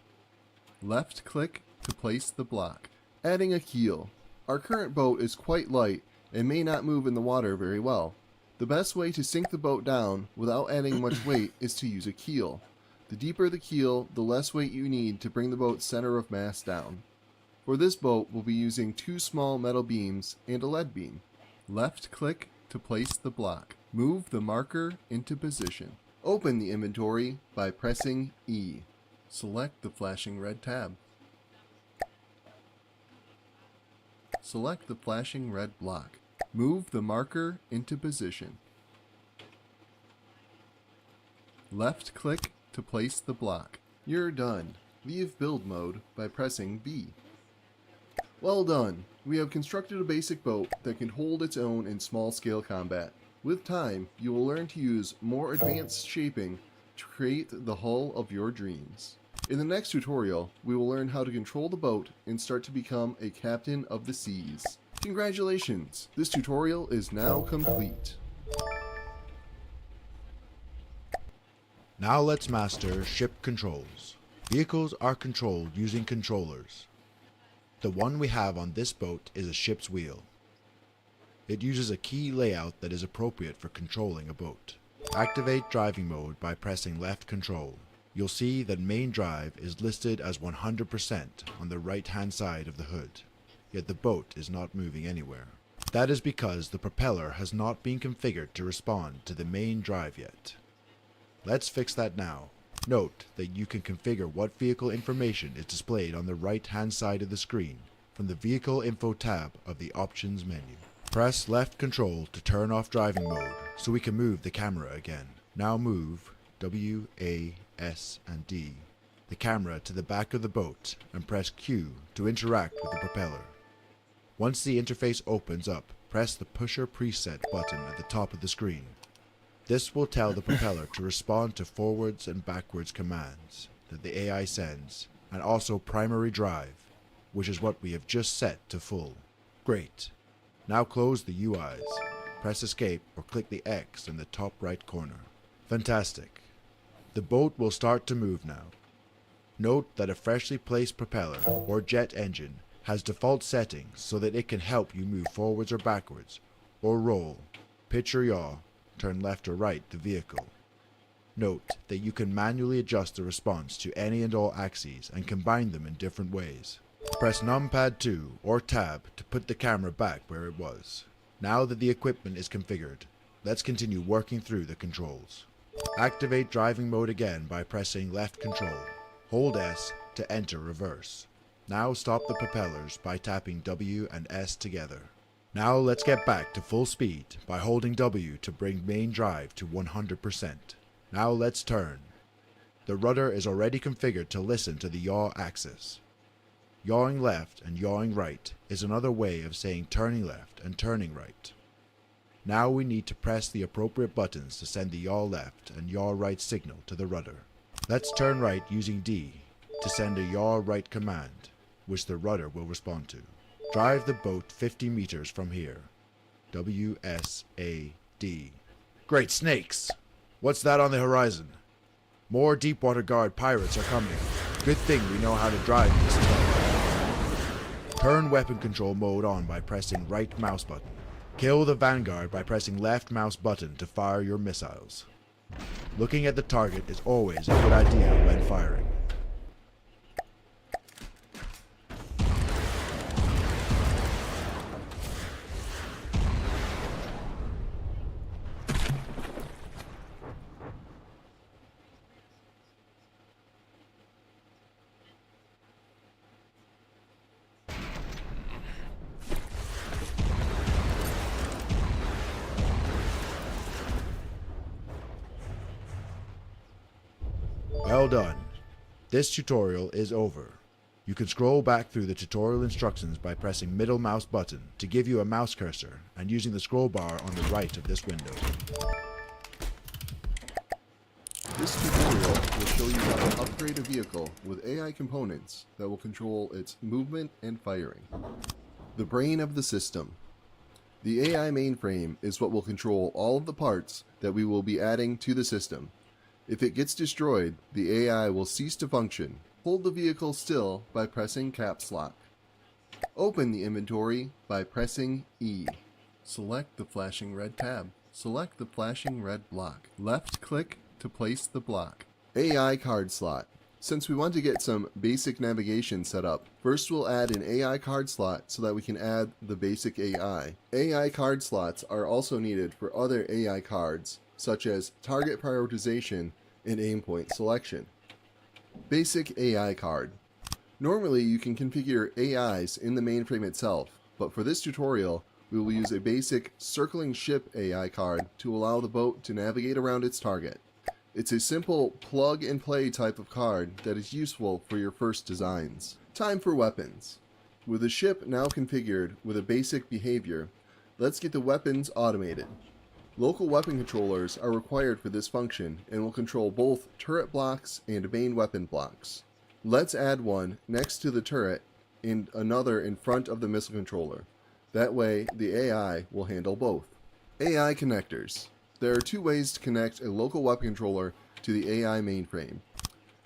Left click to place the block. Adding a keel. Our current boat is quite light and may not move in the water very well. The best way to sink the boat down without adding much weight is to use a keel. The deeper the keel, the less weight you need to bring the boat's center of mass down. For this boat, we'll be using 2 small metal beams and a lead beam. Left click to place the block. Move the marker into position. Open the inventory by pressing E. Select the flashing red tab. select the flashing red block. Move the marker into position. Left click to place the block. You're done. Leave build mode by pressing B. Well done! We have constructed a basic boat that can hold its own in small-scale combat. With time, you will learn to use more advanced shaping to create the hull of your dreams. In the next tutorial, we will learn how to control the boat and start to become a captain of the seas. Congratulations! This tutorial is now complete. Now let's master ship controls. Vehicles are controlled using controllers. The one we have on this boat is a ship's wheel. It uses a key layout that is appropriate for controlling a boat. Activate driving mode by pressing left control. You'll see that main drive is listed as 100% on the right hand side of the hood, yet the boat is not moving anywhere. That is because the propeller has not been configured to respond to the main drive yet. Let's fix that now. Note that you can configure what vehicle information is displayed on the right hand side of the screen from the Vehicle Info tab of the Options menu. Press left control to turn off driving mode so we can move the camera again. Now move W, A, S, and D the camera to the back of the boat and press Q to interact with the propeller. Once the interface opens up, press the Pusher Preset button at the top of the screen. This will tell the propeller to respond to forwards and backwards commands that the AI sends, and also primary drive, which is what we have just set to full. Great. Now close the UIs. Press escape or click the X in the top right corner. Fantastic. The boat will start to move now. Note that a freshly placed propeller or jet engine has default settings so that it can help you move forwards or backwards, or roll, pitch or yaw, turn left or right the vehicle. Note that you can manually adjust the response to any and all axes and combine them in different ways. Press numpad 2 or tab to put the camera back where it was. Now that the equipment is configured, let's continue working through the controls. Activate driving mode again by pressing left control. Hold S to enter reverse. Now stop the propellers by tapping W and S together. Now let's get back to full speed by holding W to bring main drive to 100%. Now let's turn. The rudder is already configured to listen to the yaw axis. Yawing left and yawing right is another way of saying turning left and turning right. Now we need to press the appropriate buttons to send the yaw left and yaw right signal to the rudder. Let's turn right using D to send a yaw right command, which the rudder will respond to. Drive the boat 50 meters from here. WSAD. Great snakes! What's that on the horizon? More Deepwater Guard pirates are coming. Good thing we know how to drive this tug. Turn weapon control mode on by pressing right mouse button. Kill the Vanguard by pressing left mouse button to fire your missiles. Looking at the target is always a good idea when firing. Well done. This tutorial is over. You can scroll back through the tutorial instructions by pressing middle mouse button to give you a mouse cursor and using the scroll bar on the right of this window. This tutorial will show you how to upgrade a vehicle with AI components that will control its movement and firing. The brain of the system. The AI mainframe is what will control all of the parts that we will be adding to the system. If it gets destroyed, the AI will cease to function. Hold the vehicle still by pressing caps lock. Open the inventory by pressing E. Select the flashing red tab. Select the flashing red block. Left click to place the block. AI card slot. Since we want to get some basic navigation set up, first we'll add an AI card slot so that we can add the basic AI. AI card slots are also needed for other AI cards, such as target prioritization and aim point selection. Basic AI card. Normally you can configure AIs in the mainframe itself, but for this tutorial, we will use a basic circling ship AI card to allow the boat to navigate around its target. It's a simple plug-and-play type of card that is useful for your first designs. Time for weapons. With the ship now configured with a basic behavior, let's get the weapons automated. Local weapon controllers are required for this function and will control both turret blocks and main weapon blocks. Let's add one next to the turret and another in front of the missile controller. That way, the AI will handle both. AI connectors. There are two ways to connect a local weapon controller to the AI mainframe.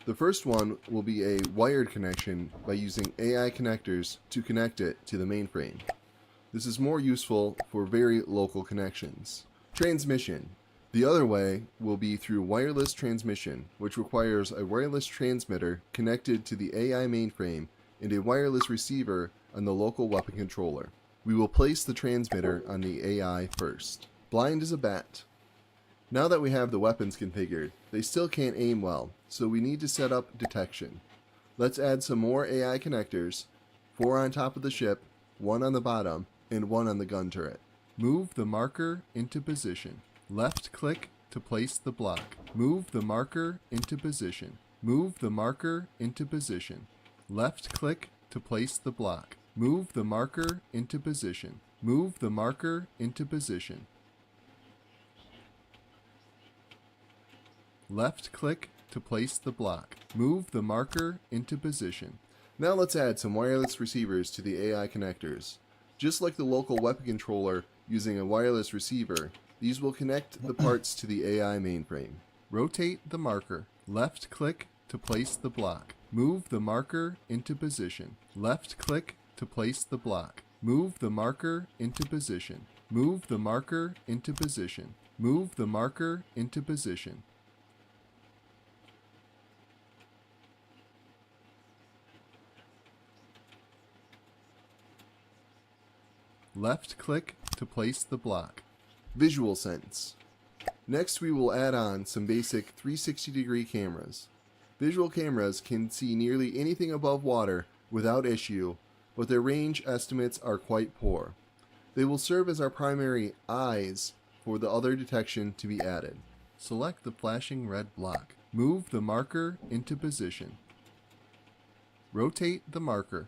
The first one will be a wired connection by using AI connectors to connect it to the mainframe. This is more useful for very local connections. Transmission. The other way will be through wireless transmission, which requires a wireless transmitter connected to the AI mainframe and a wireless receiver on the local weapon controller. We will place the transmitter on the AI first. Blind as a bat. Now that we have the weapons configured, they still can't aim well, so we need to set up detection. Let's add some more AI connectors, 4 on top of the ship, 1 on the bottom, and 1 on the gun turret. Move the marker into position. Left click to place the block. Move the marker into position. Move the marker into position. Left click to place the block. Move the marker into position. Move the marker into position. Left click to place the block. Move the marker into position. Now let's add some wireless receivers to the AI connectors. Just like the local weapon controller using a wireless receiver, these will connect the parts to the AI mainframe. Rotate the marker. Left click to place the block. Move the marker into position. Left click to place the block. Move the marker into position. Move the marker into position. Move the marker into position. Left click to place the block. Visual sense. Next we will add on some basic 360-degree cameras. Visual cameras can see nearly anything above water without issue, but their range estimates are quite poor. They will serve as our primary eyes for the other detection to be added. Select the flashing red block. Move the marker into position. Rotate the marker.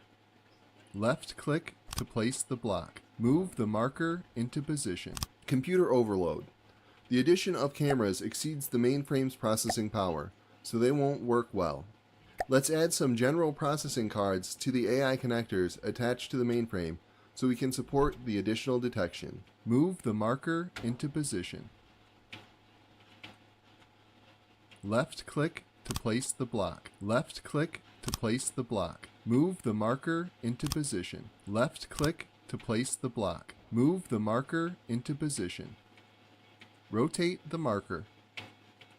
Left click to place the block. Move the marker into position. Computer overload. The addition of cameras exceeds the mainframe's processing power, so they won't work well. Let's add some general processing cards to the AI connectors attached to the mainframe so we can support the additional detection. Move the marker into position. Left click to place the block. Left click to place the block. Move the marker into position. Left click to place the block. Move the marker into position. Rotate the marker.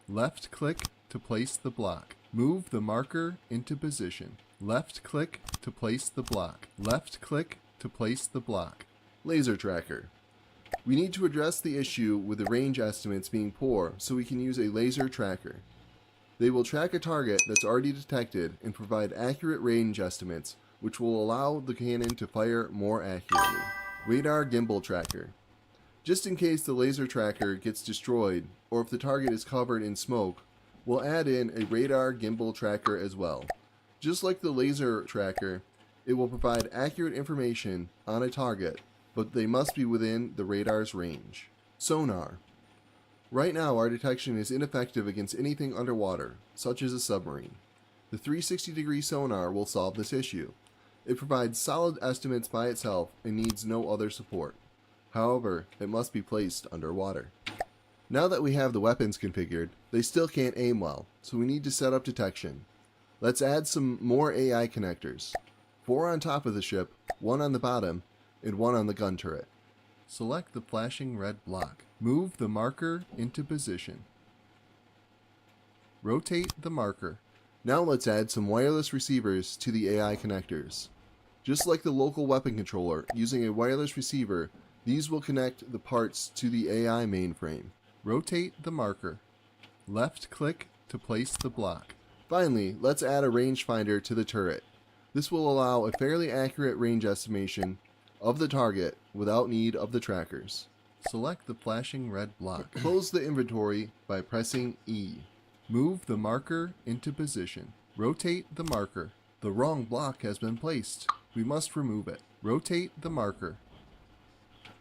Left click to place the block. Move the marker into position. Left click to place the block. Left click to place the block. Laser tracker. We need to address the issue with the range estimates being poor, so we can use a laser tracker. They will track a target that's already detected and provide accurate range estimates, which will allow the cannon to fire more accurately. Radar gimbal tracker. Just in case the laser tracker gets destroyed, or if the target is covered in smoke, we'll add in a radar gimbal tracker as well. Just like the laser tracker, it will provide accurate information on a target, but they must be within the radar's range. Sonar. Right now our detection is ineffective against anything underwater, such as a submarine. The 360-degree sonar will solve this issue. It provides solid estimates by itself and needs no other support. However, it must be placed underwater. Now that we have the weapons configured, they still can't aim well, so we need to set up detection. Let's add some more AI connectors. 4 on top of the ship, 1 on the bottom, and 1 on the gun turret. Select the flashing red block. Move the marker into position. Rotate the marker. Now let's add some wireless receivers to the AI connectors. Just like the local weapon controller, using a wireless receiver, these will connect the parts to the AI mainframe. Rotate the marker. Left click to place the block. Finally, let's add a rangefinder to the turret. This will allow a fairly accurate range estimation of the target without need of the trackers. Select the flashing red block. Close the inventory by pressing E. Move the marker into position. Rotate the marker. The wrong block has been placed. We must remove it. Rotate the marker.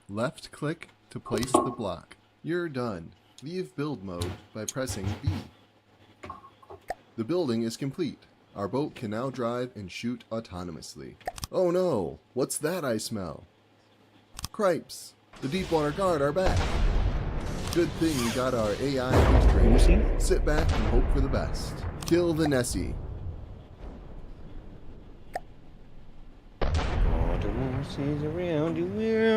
Left click to place the block. You're done. Leave build mode by pressing B. The building is complete. Our boat can now drive and shoot autonomously. Oh no! What's that I smell? Cripes! The Deepwater Guard are back! Good thing we got our AI integrated. Sit back and hope for the best. Kill the Nessie. All the Nessies around the world.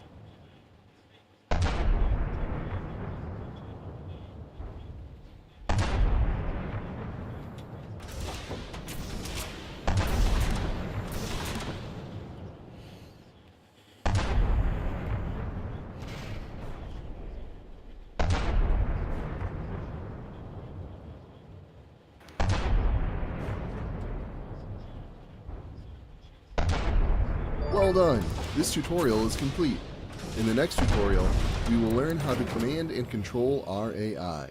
Well done! This tutorial is complete. In the next tutorial, we will learn how to command and control our AI.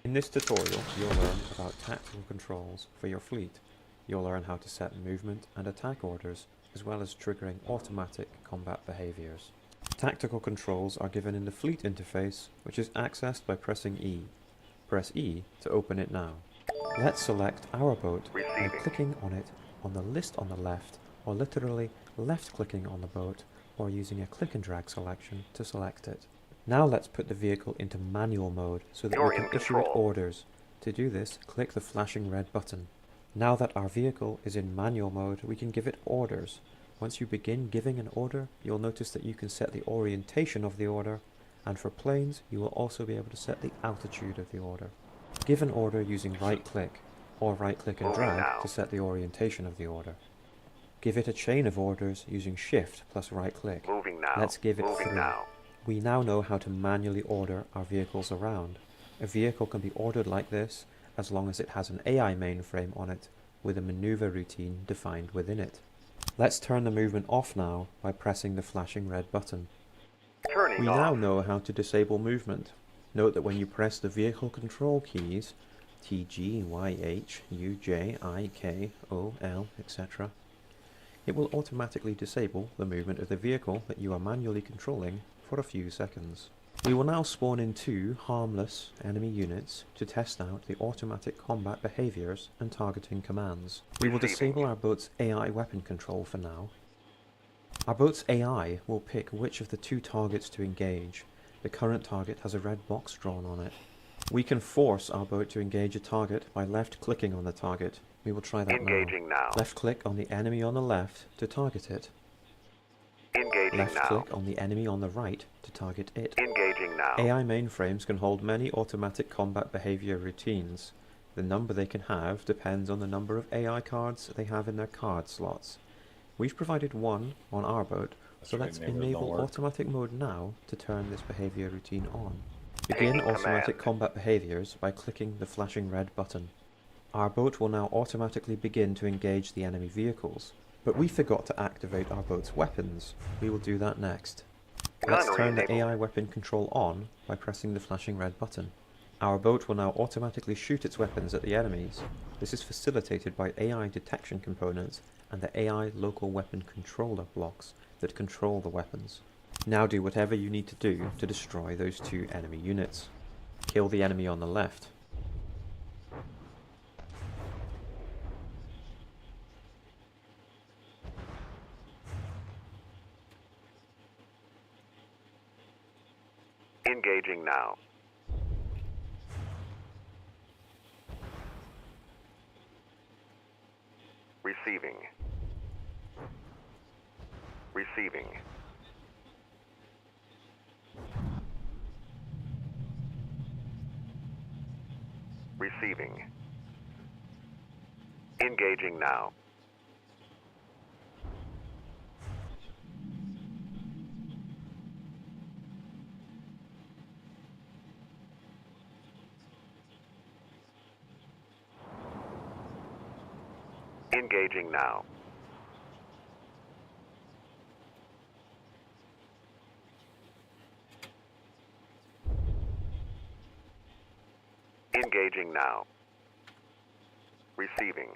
In this tutorial, you'll learn about tactical controls for your fleet. You'll learn how to set movement and attack orders, as well as triggering automatic combat behaviors. Tactical controls are given in the fleet interface, which is accessed by pressing E. Press E to open it now. Let's select our boat by clicking on it on the list on the left, or literally left-clicking on the boat, or using a click and drag selection to select it. Now let's put the vehicle into manual mode so that we can issue it orders. To do this, click the flashing red button. Now that our vehicle is in manual mode, we can give it orders. Once you begin giving an order, you'll notice that you can set the orientation of the order, and for planes, you will also be able to set the altitude of the order. Give an order using right-click, or right-click and drag to set the orientation of the order. Give it a chain of orders using Shift plus right-click. Let's give it 3. We now know how to manually order our vehicles around. A vehicle can be ordered like this as long as it has an AI mainframe on it with a maneuver routine defined within it. Let's turn the movement off now by pressing the flashing red button. We now know how to disable movement. Note that when you press the vehicle control keys, T, G, Y, H, U, J, I, K, O, L, etc., it will automatically disable the movement of the vehicle that you are manually controlling for a few seconds. We will now spawn in 2 harmless enemy units to test out the automatic combat behaviors and targeting commands. We will disable our boat's AI weapon control for now. Our boat's AI will pick which of the 2 targets to engage. The current target has a red box drawn on it. We can force our boat to engage a target by left-clicking on the target. We will try that now. Left-click on the enemy on the left to target it. Left-click on the enemy on the right to target it. AI mainframes can hold many automatic combat behavior routines. The number they can have depends on the number of AI cards they have in their card slots. We've provided 1 on our boat, so let's enable automatic mode now to turn this behavior routine on. Begin automatic combat behaviors by clicking the flashing red button. Our boat will now automatically begin to engage the enemy vehicles, but we forgot to activate our boat's weapons. We will do that next. Let's turn the AI weapon control on by pressing the flashing red button. Our boat will now automatically shoot its weapons at the enemies. This is facilitated by AI detection components and the AI local weapon controller blocks that control the weapons. Now do whatever you need to do to destroy those 2 enemy units. Kill the enemy on the left. Engaging now. Receiving. Receiving. Receiving. Engaging now. Engaging now. Engaging now. Receiving.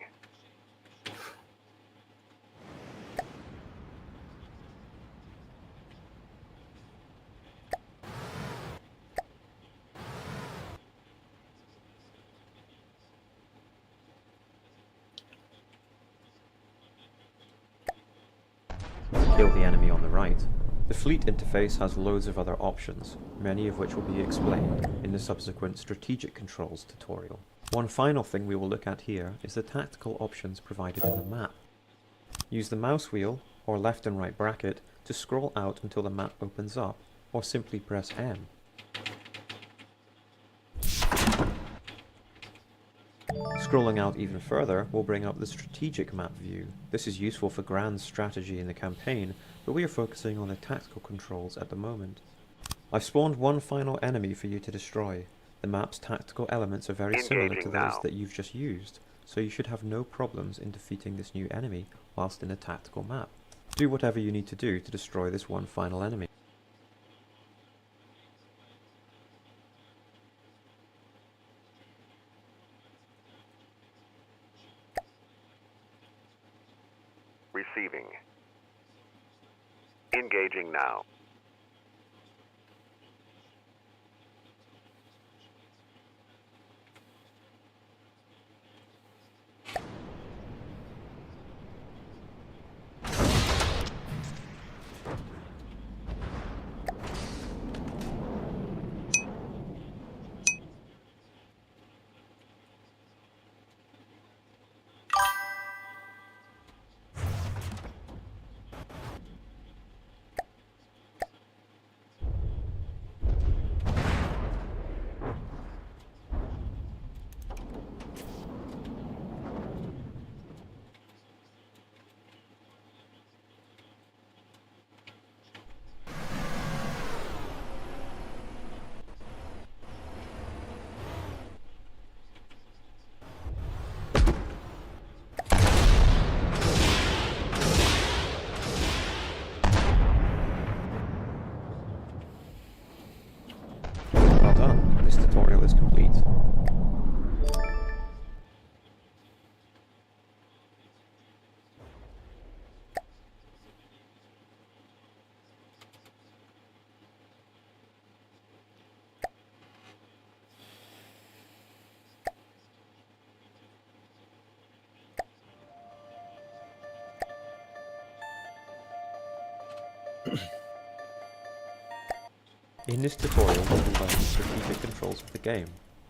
Kill the enemy on the right. The fleet interface has loads of other options, many of which will be explained in the subsequent strategic controls tutorial. One final thing we will look at here is the tactical options provided in the map. Use the mouse wheel or left and right bracket to scroll out until the map opens up, or simply press M. Scrolling out even further will bring up the strategic map view. This is useful for grand strategy in the campaign, but we are focusing on the tactical controls at the moment. I've spawned one final enemy for you to destroy. The map's tactical elements are very similar to those that you've just used, so you should have no problems in defeating this new enemy whilst in a tactical map. Do whatever you need to do to destroy this one final enemy. Receiving. Engaging now. Well done, this tutorial is complete. In this tutorial we will learn the strategic controls of the game,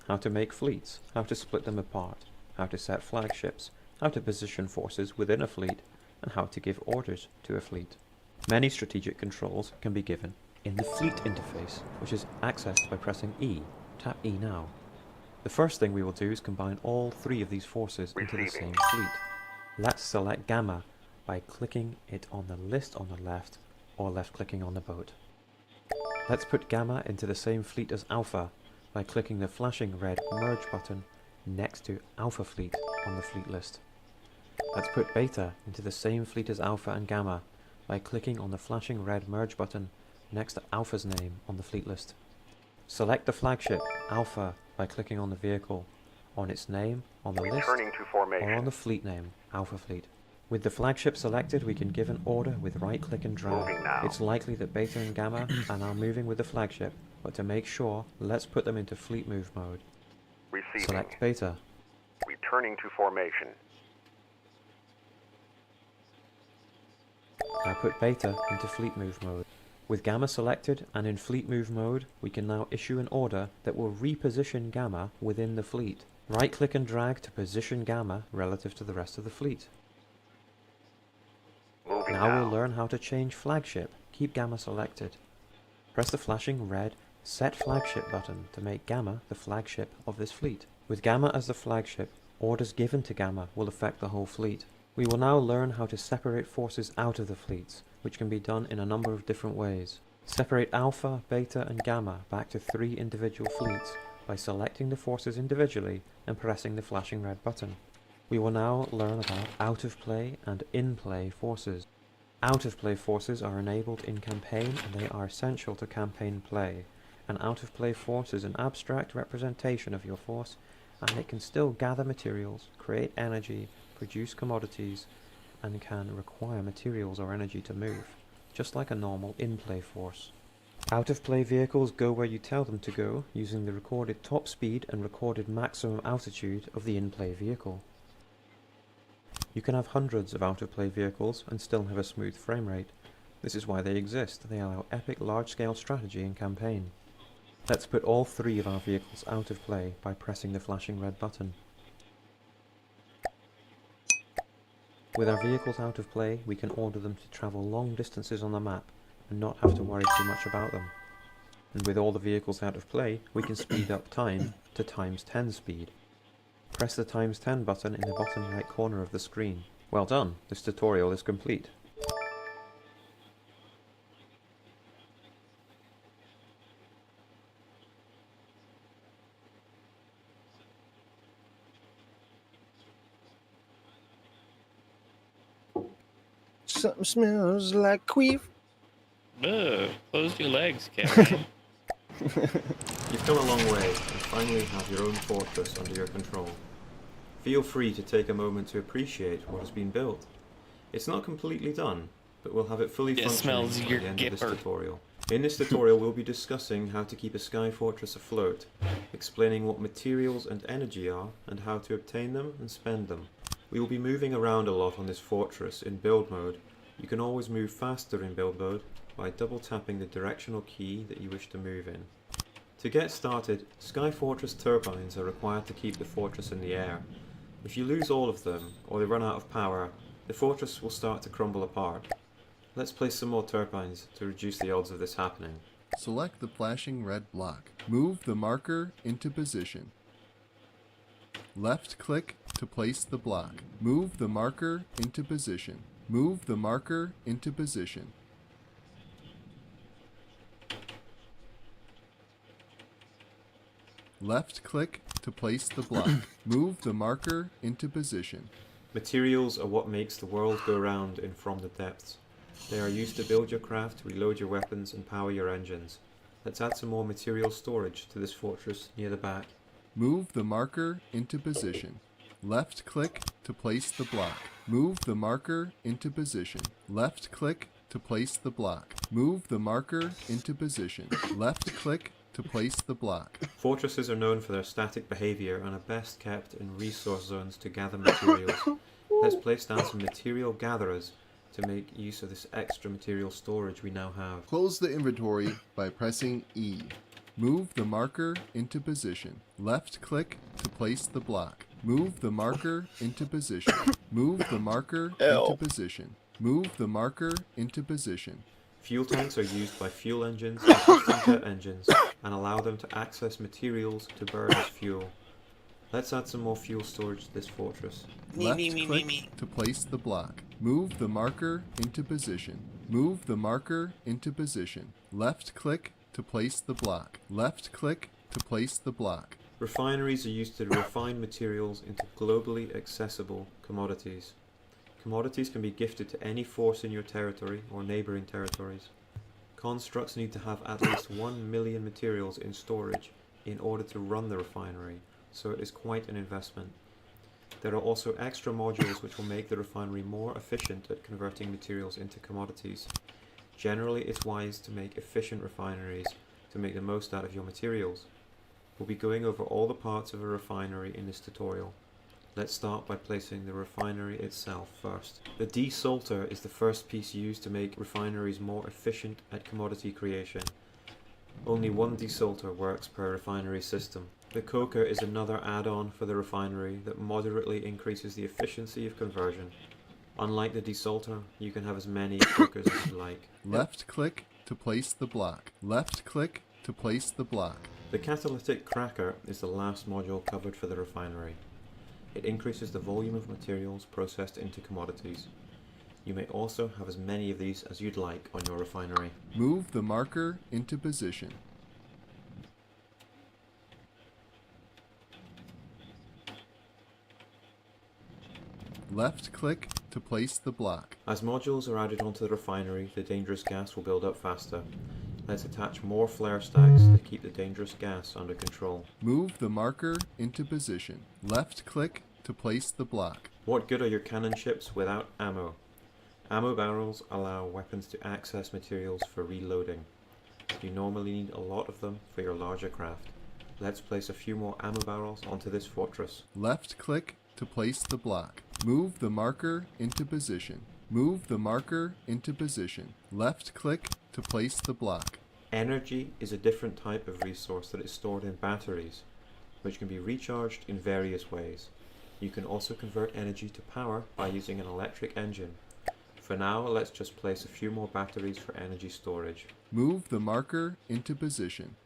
how to make fleets, how to split them apart, how to set flagships, how to position forces within a fleet, and how to give orders to a fleet. Many strategic controls can be given in the fleet interface, which is accessed by pressing E. Tap E now. The first thing we will do is combine all three of these forces into the same fleet. Let's select Gamma by clicking it on the list on the left, or left clicking on the boat. Let's put Gamma into the same fleet as Alpha by clicking the flashing red merge button next to Alpha Fleet on the fleet list. Let's put Beta into the same fleet as Alpha and Gamma by clicking on the flashing red merge button next to Alpha's name on the fleet list. Select the flagship Alpha by clicking on the vehicle, on its name on the list, or on the fleet name, Alpha Fleet. With the flagship selected, we can give an order with right click and drag. It's likely that Beta and Gamma are now moving with the flagship, but to make sure, let's put them into fleet move mode. Receiving. Select Beta. Returning to formation. Now put Beta into fleet move mode. With Gamma selected and in fleet move mode, we can now issue an order that will reposition Gamma within the fleet. Right click and drag to position Gamma relative to the rest of the fleet. Now we'll learn how to change flagship. Keep Gamma selected. Press the flashing red Set Flagship button to make Gamma the flagship of this fleet. With Gamma as the flagship, orders given to Gamma will affect the whole fleet. We will now learn how to separate forces out of the fleets, which can be done in a number of different ways. Separate Alpha, Beta and Gamma back to 3 individual fleets by selecting the forces individually and pressing the flashing red button. We will now learn about out-of-play and in-play forces. Out-of-play forces are enabled in campaign and they are essential to campaign play. An out-of-play force is an abstract representation of your force, and it can still gather materials, create energy, produce commodities, and can require materials or energy to move, just like a normal in-play force. Out-of-play vehicles go where you tell them to go, using the recorded top speed and recorded maximum altitude of the in-play vehicle. You can have hundreds of out-of-play vehicles and still have a smooth frame rate. This is why they exist. They allow epic large-scale strategy in campaign. Let's put all 3 of our vehicles out of play by pressing the flashing red button. With our vehicles out of play, we can order them to travel long distances on the map and not have to worry too much about them. And with all the vehicles out of play, we can speed up time to ×10 speed. Press the ×10 button in the bottom right corner of the screen. Well done, this tutorial is complete. Something smells like queef. Ugh, close your legs, Kevin. You've come a long way and finally have your own fortress under your control. Feel free to take a moment to appreciate what has been built. It's not completely done, but we'll have it fully functioning by the end of this tutorial. In this tutorial we'll be discussing how to keep a sky fortress afloat, explaining what materials and energy are and how to obtain them and spend them. We will be moving around a lot on this fortress in build mode. You can always move faster in build mode by double tapping the directional key that you wish to move in. To get started, Sky Fortress turbines are required to keep the fortress in the air. If you lose all of them, or they run out of power, the fortress will start to crumble apart. Let's place some more turbines to reduce the odds of this happening. Select the flashing red block. Move the marker into position. Left click to place the block. Move the marker into position. Move the marker into position. Left click to place the block. Move the marker into position. Materials are what makes the world go round in From the Depths. They are used to build your craft, reload your weapons and power your engines. Let's add some more material storage to this fortress near the back. Move the marker into position. Left click to place the block. Move the marker into position. Left click to place the block. Move the marker into position. Left click to place the block. Fortresses are known for their static behavior and are best kept in resource zones to gather materials. Let's place down some material gatherers to make use of this extra material storage we now have. Close the inventory by pressing E. Move the marker into position. Left click to place the block. Move the marker into position. Move the marker into position. Move the marker into position. Fuel tanks are used by fuel engines and piston jet engines and allow them to access materials to burn as fuel. Let's add some more fuel storage to this fortress. Left click to place the block. Move the marker into position. Move the marker into position. Left click to place the block. Left click to place the block. Refineries are used to refine materials into globally accessible commodities. Commodities can be gifted to any force in your territory or neighboring territories. Constructs need to have at least 1 million materials in storage in order to run the refinery, so it is quite an investment. There are also extra modules which will make the refinery more efficient at converting materials into commodities. Generally, it's wise to make efficient refineries to make the most out of your materials. We'll be going over all the parts of a refinery in this tutorial. Let's start by placing the refinery itself first. The desalter is the first piece used to make refineries more efficient at commodity creation. Only one desalter works per refinery system. The coker is another add-on for the refinery that moderately increases the efficiency of conversion. Unlike the desalter, you can have as many cokers as you like. Left click to place the block. Left click to place the block. The catalytic cracker is the last module covered for the refinery. It increases the volume of materials processed into commodities. You may also have as many of these as you'd like on your refinery. Move the marker into position. Left-click to place the block. As modules are added onto the refinery, the dangerous gas will build up faster. Let's attach more flare stacks to keep the dangerous gas under control. Move the marker into position. Left-click to place the block. What good are your cannon ships without ammo? Ammo barrels allow weapons to access materials for reloading. You normally need a lot of them for your larger craft. Let's place a few more ammo barrels onto this fortress. Left-click to place the block. Move the marker into position. Move the marker into position. Left-click to place the block. Energy is a different type of resource that is stored in batteries, which can be recharged in various ways. You can also convert energy to power by using an electric engine. For now, let's just place a few more batteries for energy storage. Move the marker into position.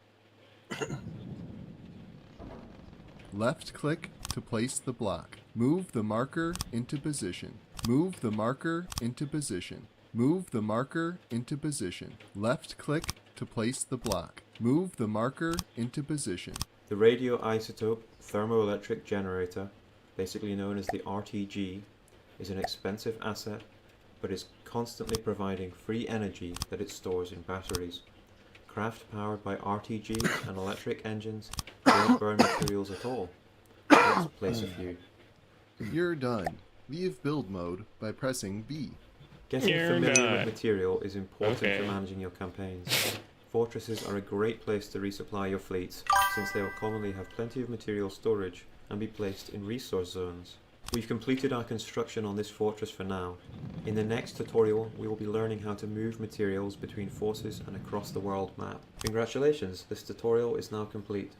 Left-click to place the block. Move the marker into position. Move the marker into position. Move the marker into position. Left-click to place the block. Move the marker into position. The radioisotope thermoelectric generator, basically known as the RTG, is an expensive asset, but is constantly providing free energy that it stores in batteries. Craft powered by RTGs and electric engines don't burn materials at all. Let's place a few. You're done. Leave build mode by pressing B. Getting familiar with material is important for managing your campaigns. Fortresses are a great place to resupply your fleets, since they will commonly have plenty of material storage and be placed in resource zones. We've completed our construction on this fortress for now. In the next tutorial, we will be learning how to move materials between forces and across the world map. Congratulations, this tutorial is now complete.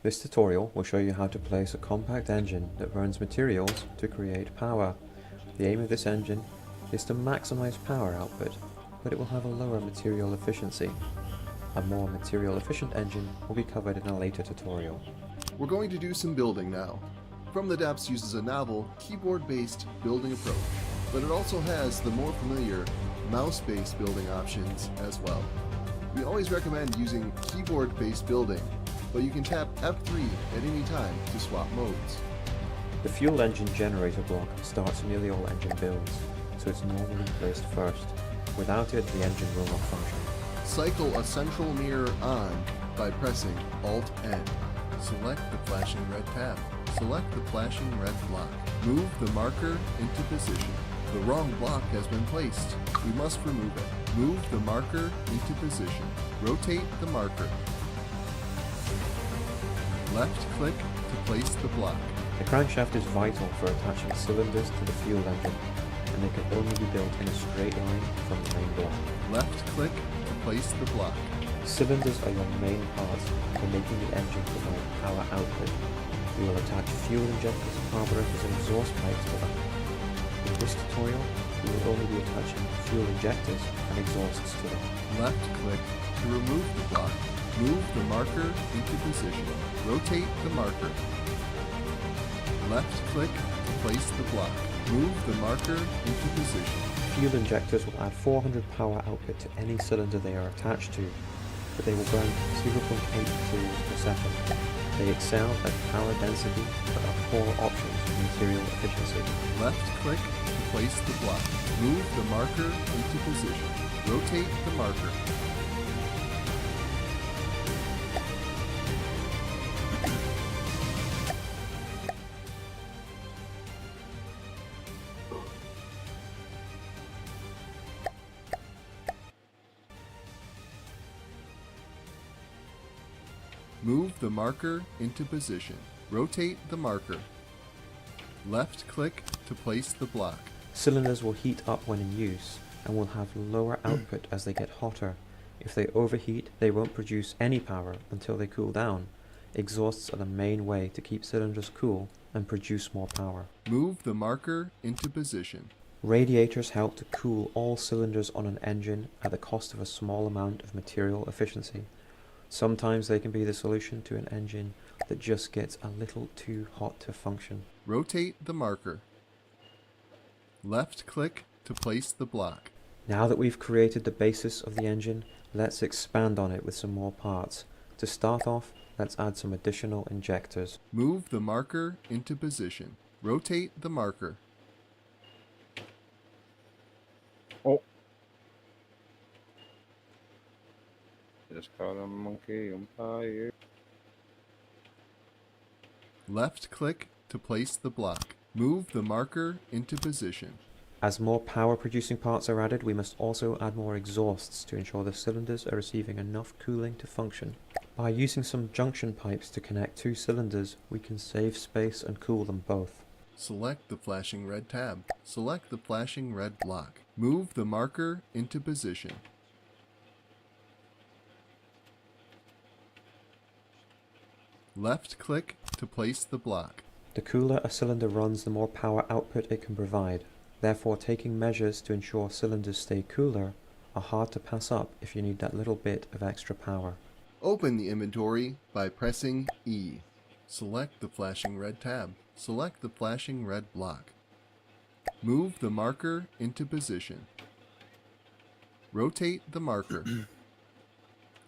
This tutorial will show you how to place a compact engine that burns materials to create power. The aim of this engine is to maximize power output, but it will have a lower material efficiency. A more material efficient engine will be covered in a later tutorial. We're going to do some building now. From the Depths uses a novel, keyboard-based building approach, but it also has the more familiar mouse-based building options as well. We always recommend using keyboard-based building, but you can tap F3 at any time to swap modes. The fuel engine generator block starts nearly all engine builds, so it's normally placed first. Without it, the engine will not function. Cycle a central mirror on by pressing Alt-N. Select the flashing red tab. Select the flashing red block. Move the marker into position. The wrong block has been placed. We must remove it. Move the marker into position. Rotate the marker. Left-click to place the block. The crankshaft is vital for attaching cylinders to the fuel engine, and they can only be built in a straight line from the main block. Left-click to place the block. Cylinders are your main part for making the engine provide power output. We will attach fuel injectors, carburetors and exhaust pipes to them. In this tutorial, we will only be attaching fuel injectors and exhausts to them. Left-click to remove the block. Move the marker into position. Rotate the marker. Left-click to place the block. Move the marker into position. Fuel injectors will add 400 power output to any cylinder they are attached to, but they will burn 0.8 joules per second. They excel at power density, but are poor options for material efficiency. Left-click to place the block. Move the marker into position. Rotate the marker. Move the marker into position. Rotate the marker. Left-click to place the block. Cylinders will heat up when in use, and will have lower output as they get hotter. If they overheat, they won't produce any power until they cool down. Exhausts are the main way to keep cylinders cool and produce more power. Move the marker into position. Radiators help to cool all cylinders on an engine at the cost of a small amount of material efficiency. Sometimes they can be the solution to an engine that just gets a little too hot to function. Rotate the marker. Left click to place the block. Now that we've created the basis of the engine, let's expand on it with some more parts. To start off, let's add some additional injectors. Move the marker into position. Rotate the marker. Oh. Just caught a monkey on fire. Left click to place the block. Move the marker into position. As more power producing parts are added, we must also add more exhausts to ensure the cylinders are receiving enough cooling to function. By using some junction pipes to connect two cylinders, we can save space and cool them both. Select the flashing red tab. Select the flashing red block. Move the marker into position. Left click to place the block. The cooler a cylinder runs, the more power output it can provide. Therefore, taking measures to ensure cylinders stay cooler are hard to pass up if you need that little bit of extra power. Open the inventory by pressing E. Select the flashing red tab. Select the flashing red block. Move the marker into position. Rotate the marker.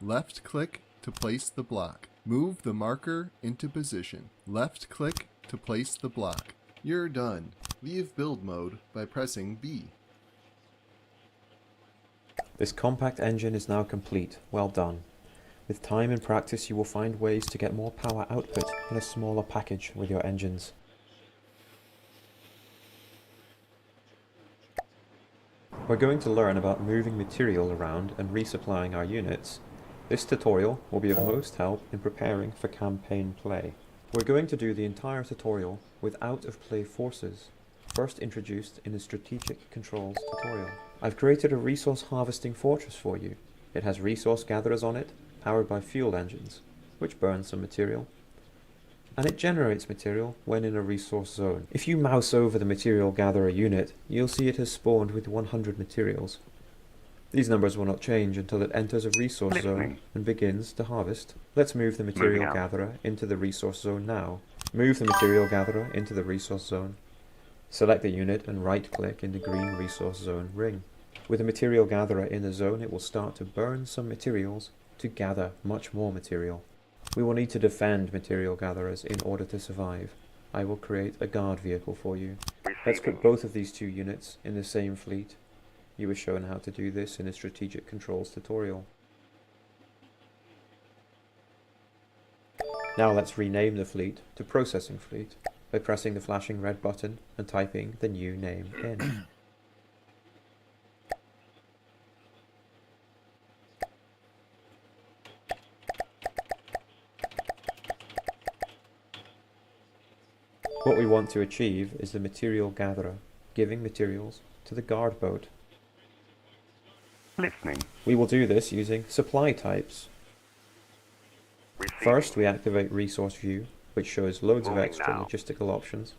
Left click to place the block. Move the marker into position. Left click to place the block. You're done. Leave build mode by pressing B. This compact engine is now complete. Well done. With time and practice, you will find ways to get more power output in a smaller package with your engines. We're going to learn about moving material around and resupplying our units. This tutorial will be of most help in preparing for campaign play. We're going to do the entire tutorial with out-of-play forces, first introduced in the Strategic Controls tutorial. I've created a resource harvesting fortress for you. It has resource gatherers on it, powered by fuel engines, which burn some material. And it generates material when in a resource zone. If you mouse over the material gatherer unit, you'll see it has spawned with 100 materials. These numbers will not change until it enters a resource zone and begins to harvest. Let's move the material gatherer into the resource zone now. Move the material gatherer into the resource zone. Select the unit and right-click in the green resource zone ring. With the material gatherer in the zone, it will start to burn some materials to gather much more material. We will need to defend material gatherers in order to survive. I will create a guard vehicle for you. Let's put both of these two units in the same fleet. You were shown how to do this in the Strategic Controls tutorial. Now let's rename the fleet to Processing Fleet by pressing the flashing red button and typing the new name in. What we want to achieve is the material gatherer, giving materials to the guard boat. Listening. We will do this using supply types. First, we activate Resource View, which shows loads of extra logistical options.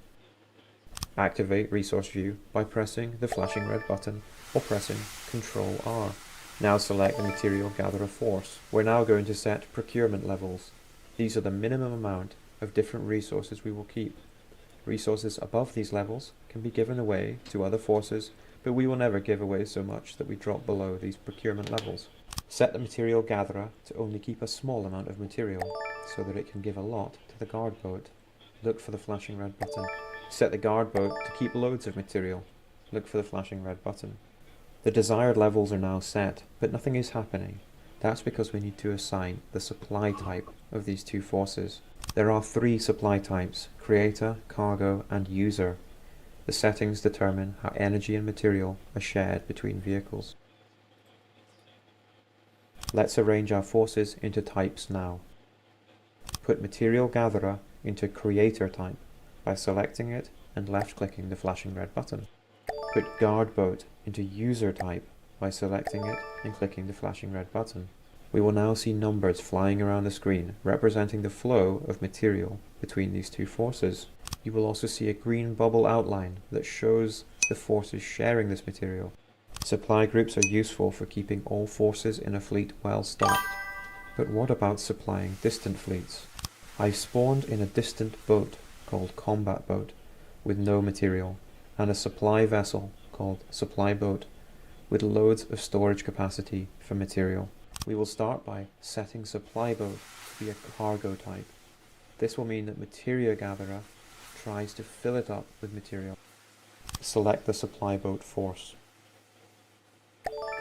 Activate Resource View by pressing the flashing red button or pressing Ctrl R. Now select the Material Gatherer Force. We're now going to set procurement levels. These are the minimum amount of different resources we will keep. Resources above these levels can be given away to other forces, but we will never give away so much that we drop below these procurement levels. Set the material gatherer to only keep a small amount of material, so that it can give a lot to the guard boat. Look for the flashing red button. Set the guard boat to keep loads of material. Look for the flashing red button. The desired levels are now set, but nothing is happening. That's because we need to assign the supply type of these two forces. There are 3 supply types: Creator, Cargo, and User. The settings determine how energy and material are shared between vehicles. Let's arrange our forces into types now. Put Material Gatherer into Creator type by selecting it and left-clicking the flashing red button. Put Guard Boat into User type by selecting it and clicking the flashing red button. We will now see numbers flying around the screen representing the flow of material between these two forces. You will also see a green bubble outline that shows the forces sharing this material. Supply groups are useful for keeping all forces in a fleet well stocked. But what about supplying distant fleets? I've spawned in a distant boat called Combat Boat with no material, and a supply vessel called Supply Boat with loads of storage capacity for material. We will start by setting Supply Boat to be a cargo type. This will mean that Materia Gatherer tries to fill it up with material. Select the Supply Boat force.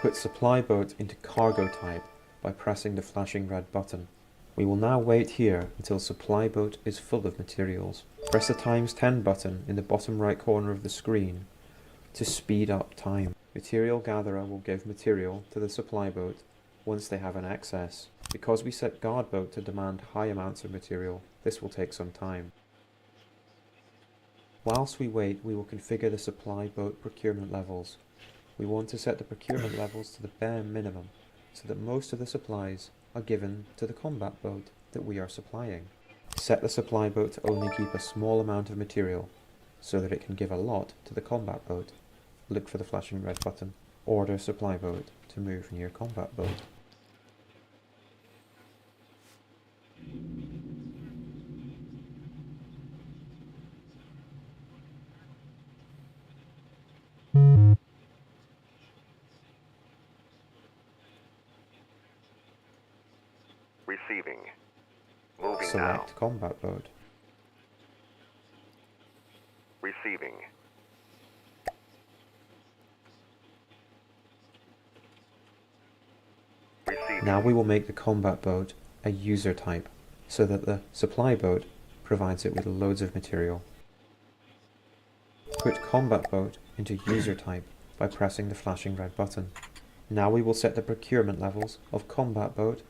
Put Supply Boat into cargo type by pressing the flashing red button. We will now wait here until Supply Boat is full of materials. Press the ×10 button in the bottom right corner of the screen to speed up time. Material Gatherer will give material to the Supply Boat once they have an excess. Because we set Guard Boat to demand high amounts of material, this will take some time. Whilst we wait, we will configure the Supply Boat procurement levels. We want to set the procurement levels to the bare minimum, so that most of the supplies are given to the Combat Boat that we are supplying. Set the Supply Boat to only keep a small amount of material, so that it can give a lot to the Combat Boat. Look for the flashing red button. Order Supply Boat to move near Combat Boat. Receiving. Moving Select now. Combat Boat. Receiving. Receiving. Now we will make the Combat Boat a user type, so that the Supply Boat provides it with loads of material. Put Combat Boat into user type by pressing the flashing red button. Now we will set the procurement levels of Combat Boat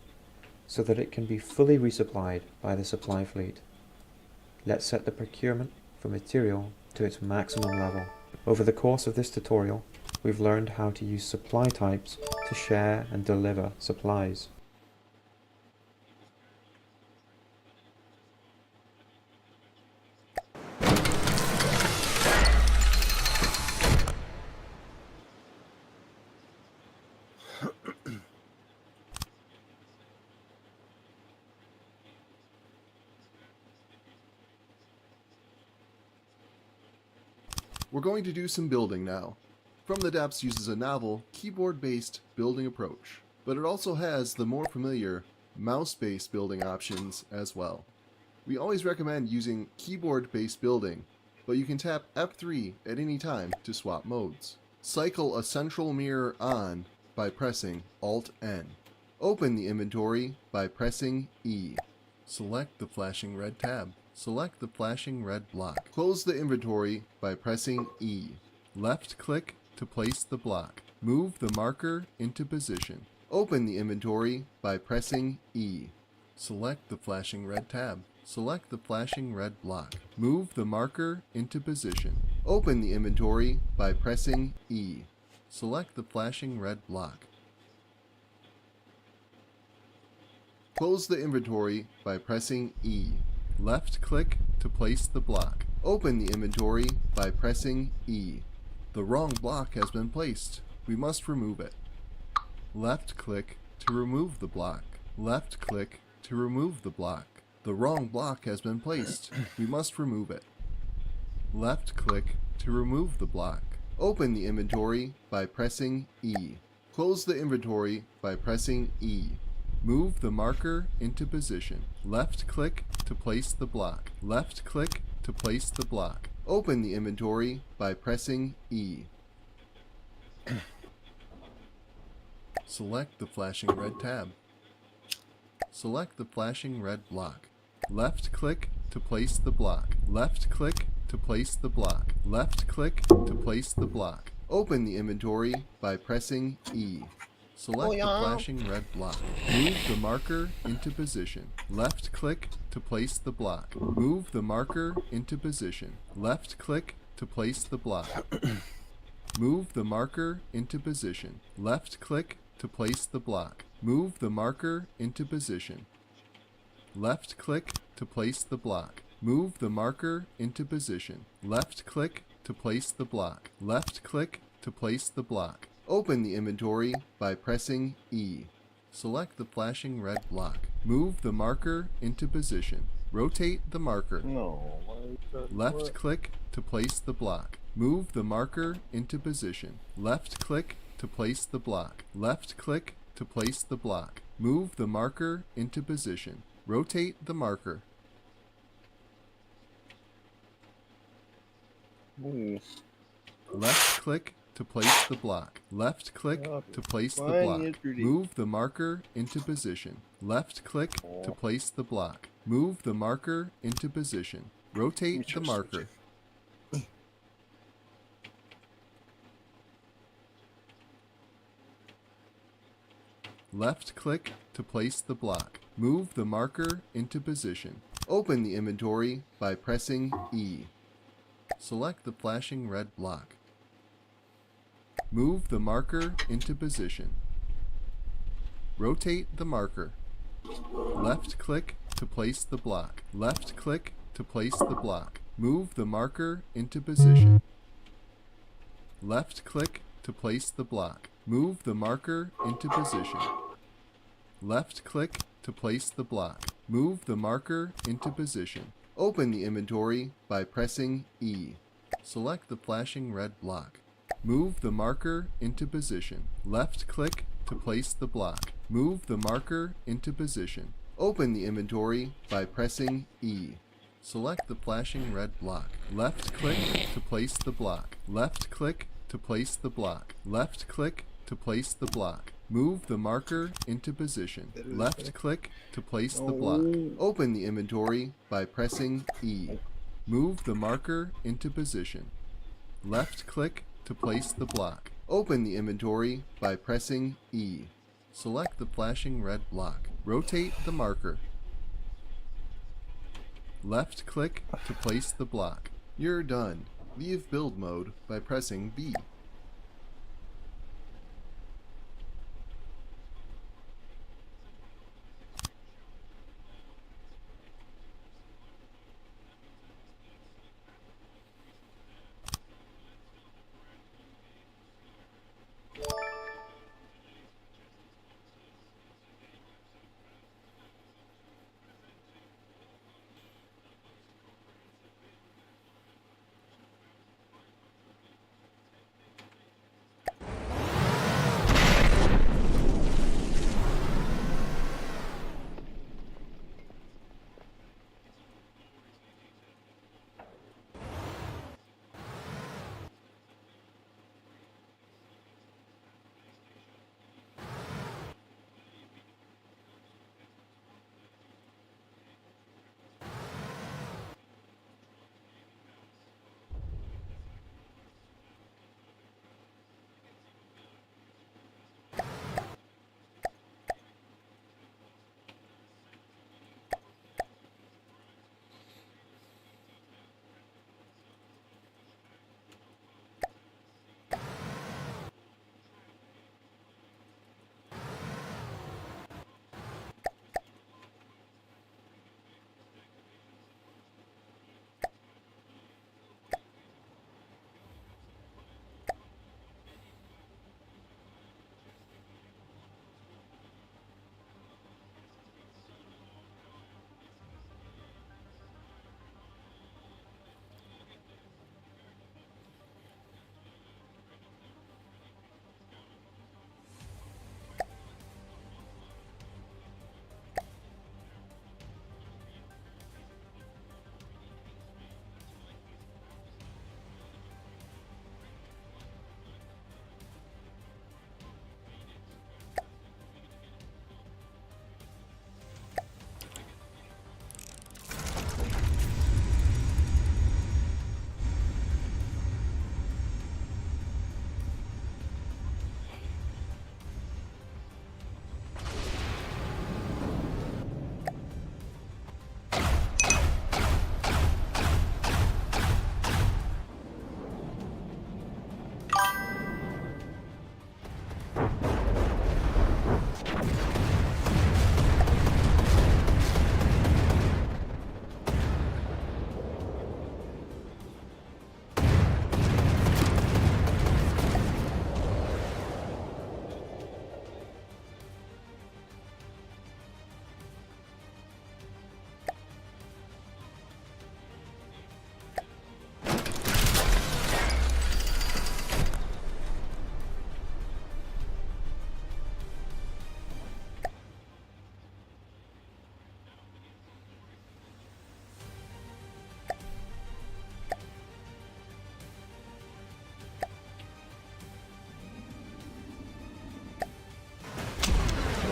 so that it can be fully resupplied by the supply fleet. Let's set the procurement for material to its maximum level. Over the course of this tutorial, we've learned how to use supply types to share and deliver supplies. We're going to do some building now. From the Depths uses a novel, keyboard-based building approach, but it also has the more familiar mouse-based building options as well. We always recommend using keyboard-based building, but you can tap F3 at any time to swap modes. Cycle a central mirror on by pressing Alt-N. Open the inventory by pressing E. Select the flashing red tab. Select the flashing red block. Close the inventory by pressing E. Left click to place the block. Move the marker into position. Open the inventory by pressing E. Select the flashing red tab. Select the flashing red block. Move the marker into position. Open the inventory by pressing E. Select the flashing red block. Close the inventory by pressing E. Left click to place the block. Open the inventory by pressing E. The wrong block has been placed. We must remove it. Left click to remove the block. Left click to remove the block. The wrong block has been placed. We must remove it. Left click to remove the block. Open the inventory by pressing E. Close the inventory by pressing E. Move the marker into position. Left click to place the block. Left click to place the block. Open the inventory by pressing E. Select the flashing red tab. Select the flashing red block. Left click to place the block. Left click to place the block. Left click to place the block. Open the inventory by pressing E. Select the flashing red block. Move the marker into position. Left click to place the block. Move the marker into position. Left click to place the block. Move the marker into position. Left click to place the block. Move the marker into position. Left click to place the block. Move the marker into position. Left click to place the block. Left click to place the block. Open the inventory by pressing E. Select the flashing red block. Move the marker into position. Rotate the marker. Left click to place the block. Move the marker into position. Left click to place the block. Left click to place the block. Move the marker into position. Rotate the marker. Left click to place the block. Left click to place the block. Move the marker into position. Left click to place the block. Move the marker into position. Rotate the marker. Left click to place the block. Move the marker into position. Open the inventory by pressing E. Select the flashing red block. Move the marker into position. Rotate the marker. Left click to place the block. Left click to place the block. Move the marker into position. Left click to place the block. Move the marker into position. Left click to place the block. Move the marker into position. Open the inventory by pressing E. Select the flashing red block. Move the marker into position. Left click to place the block. Move the marker into position. Open the inventory by pressing E. Select the flashing red block. Left click to place the block. Left click to place the block. Left click to place the block. Move the marker into position. Left click to place the block. Open the inventory by pressing E. Move the marker into position. Left click to place the block. Open the inventory by pressing E. Select the flashing red block. Rotate the marker. Left click to place the block. You're done. Leave build mode by pressing B.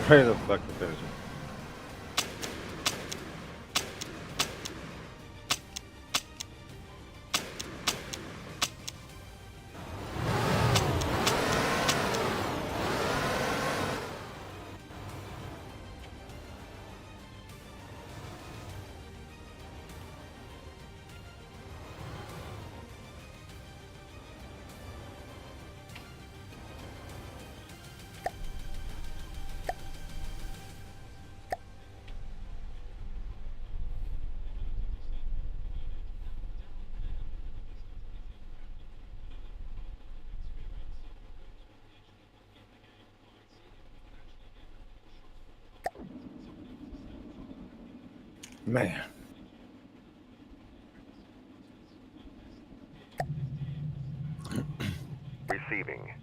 Where the fuck the finisher? Man. Receiving.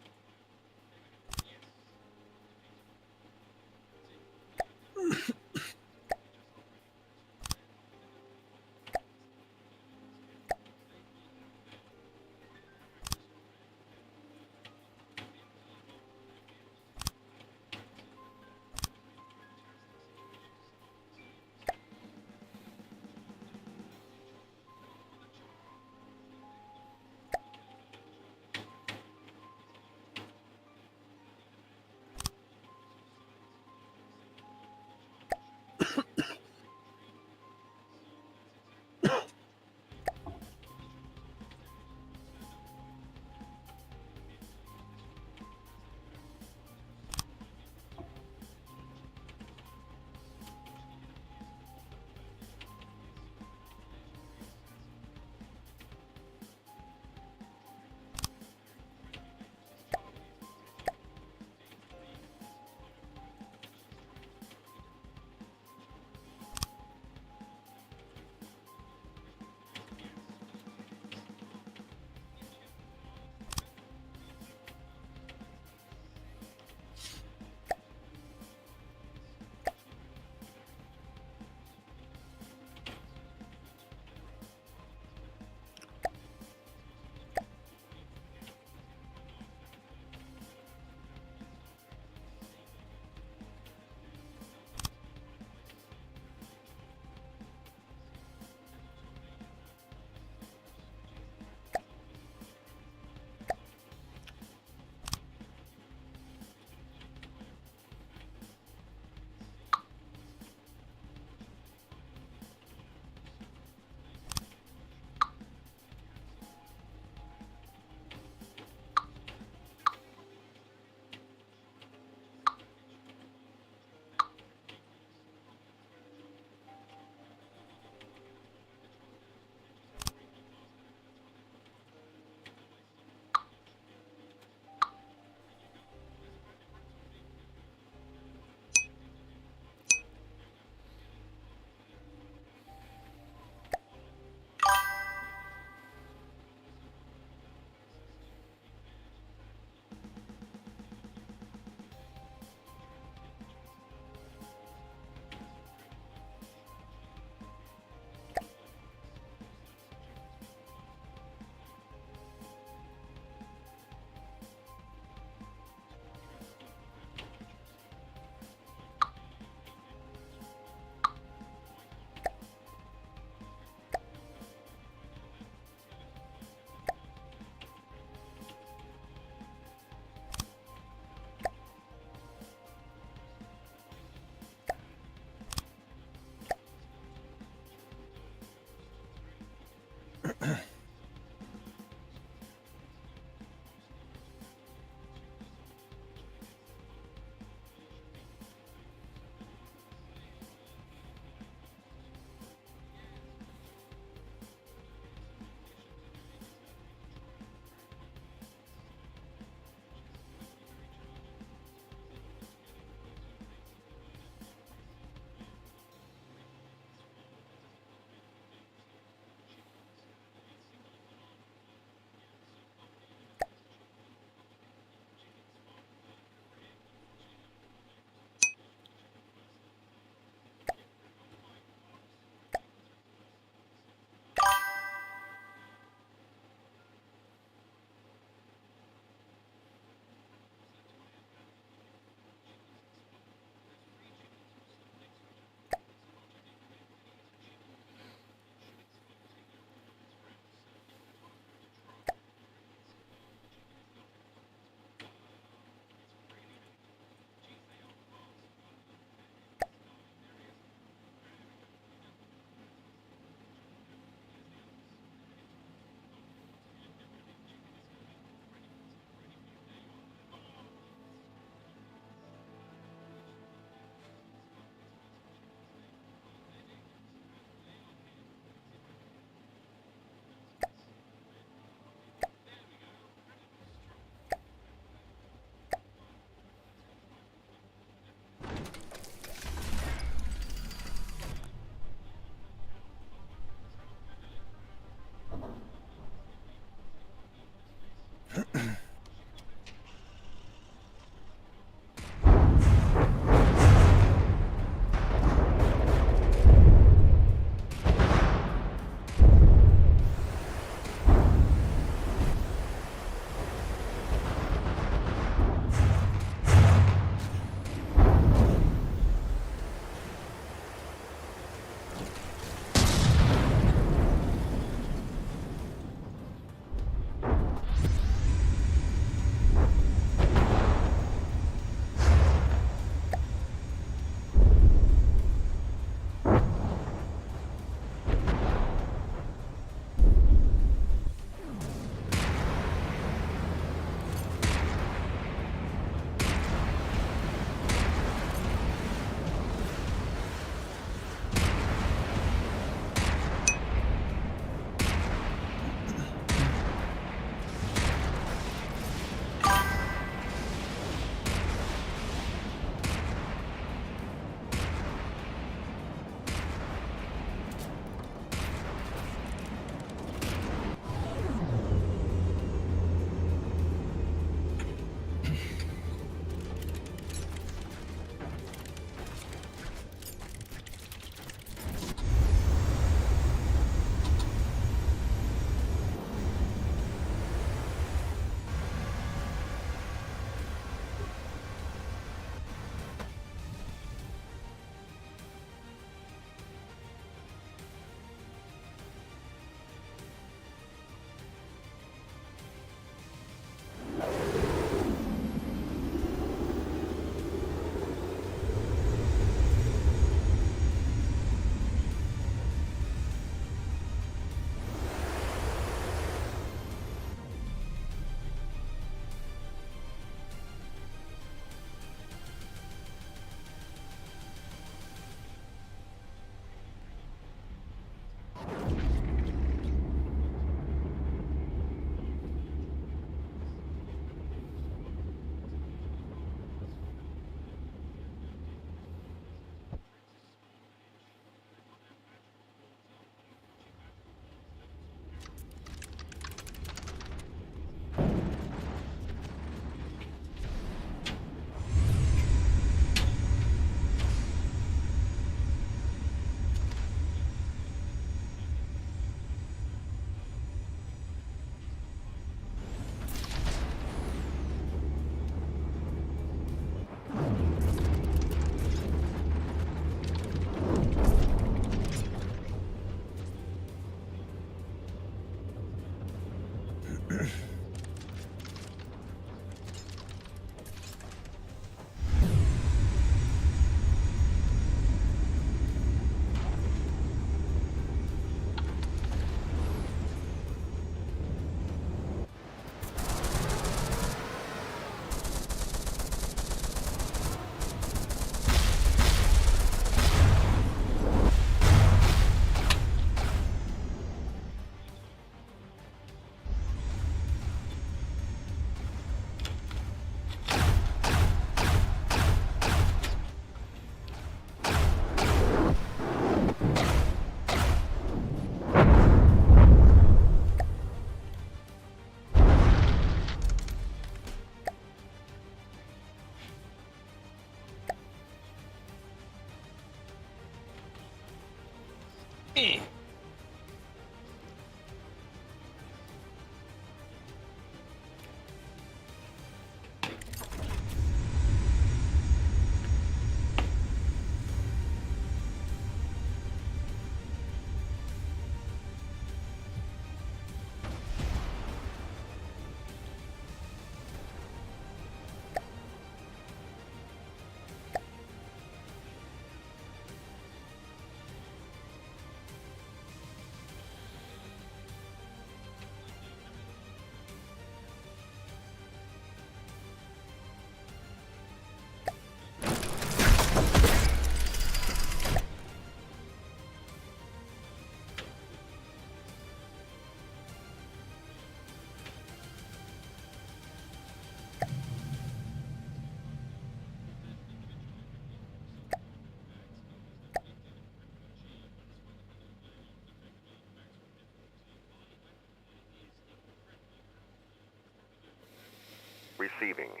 Receiving. Receiving.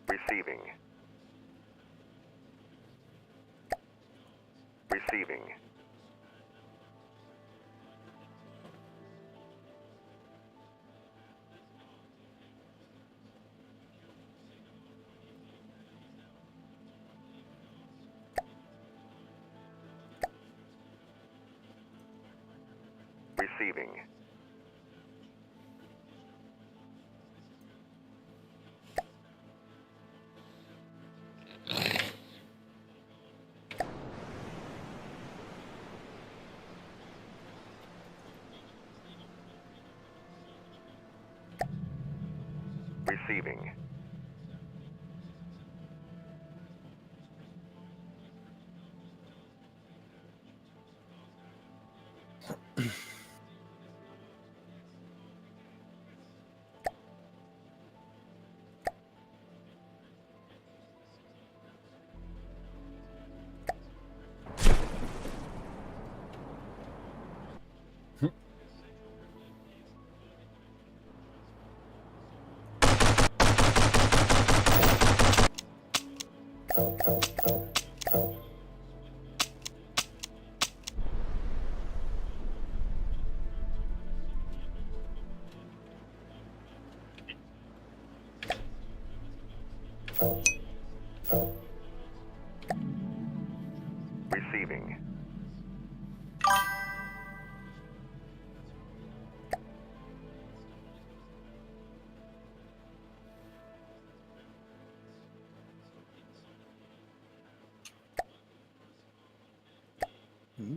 Receiving. Receiving. Receiving. Receiving. Receiving.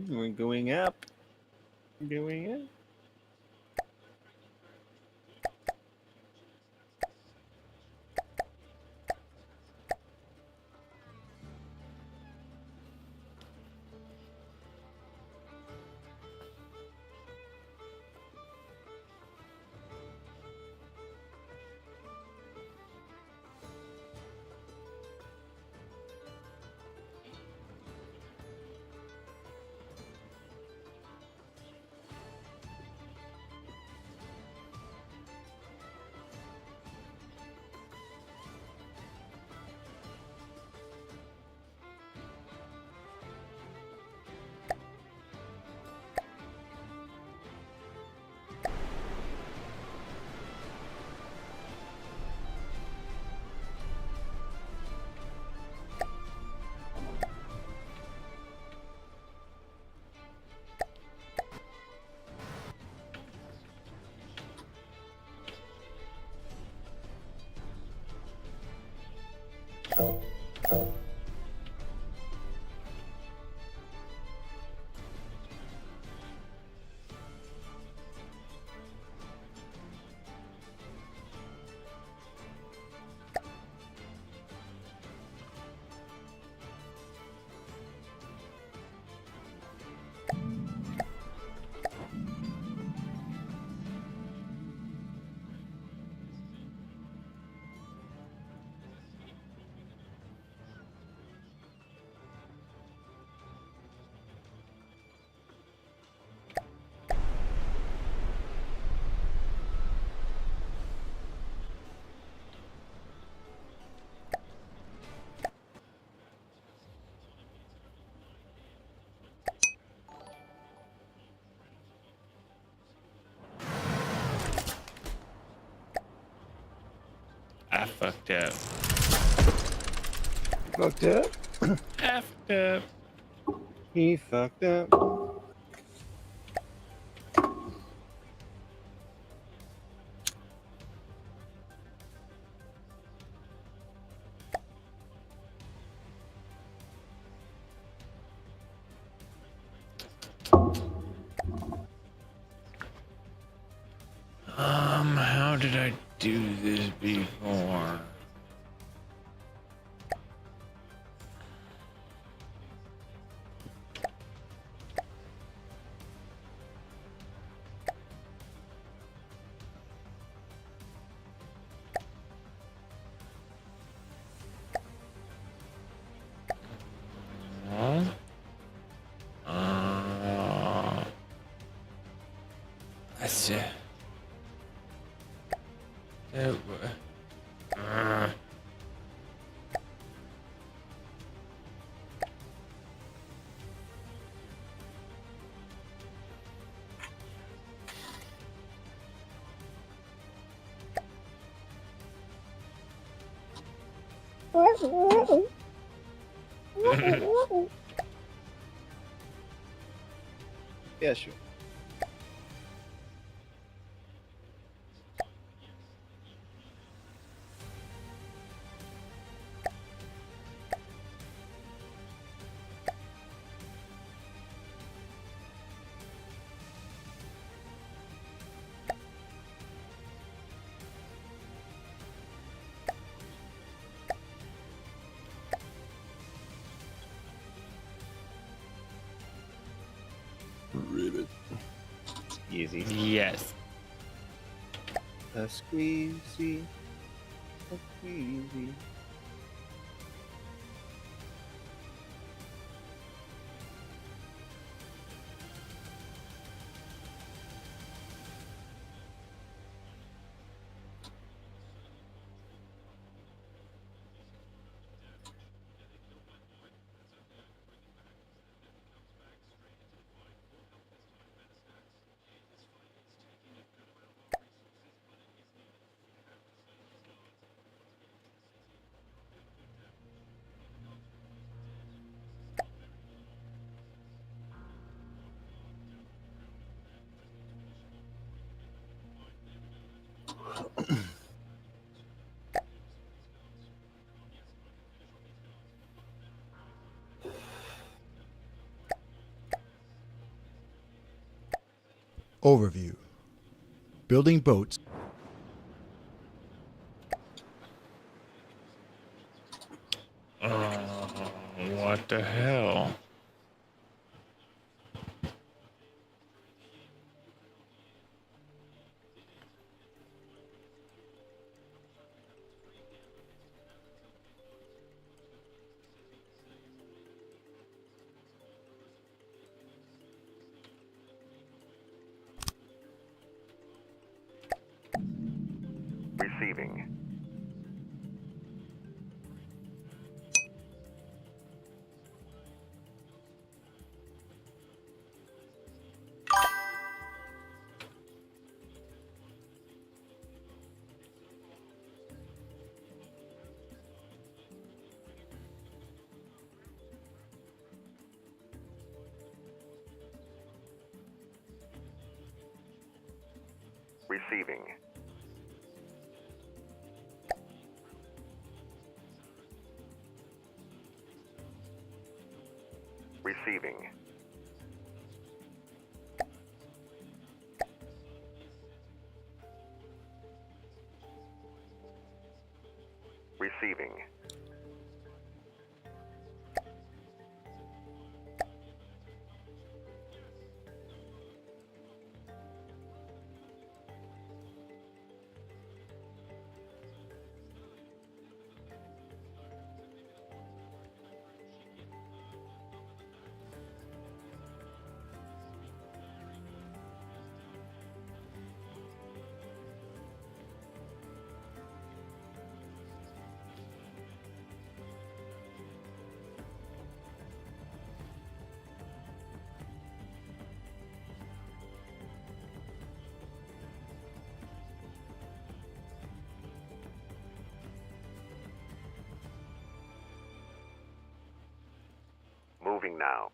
We're going up. Going up. I fucked up. Fucked up? I fucked up. He fucked up. How did I do this before? Let's see. Yeah, sure. Ribbit. Easy. Yes. A squeezy. A squeezy. Overview. Building boats. What the hell? Receiving. Receiving. Receiving. Receiving. Moving now.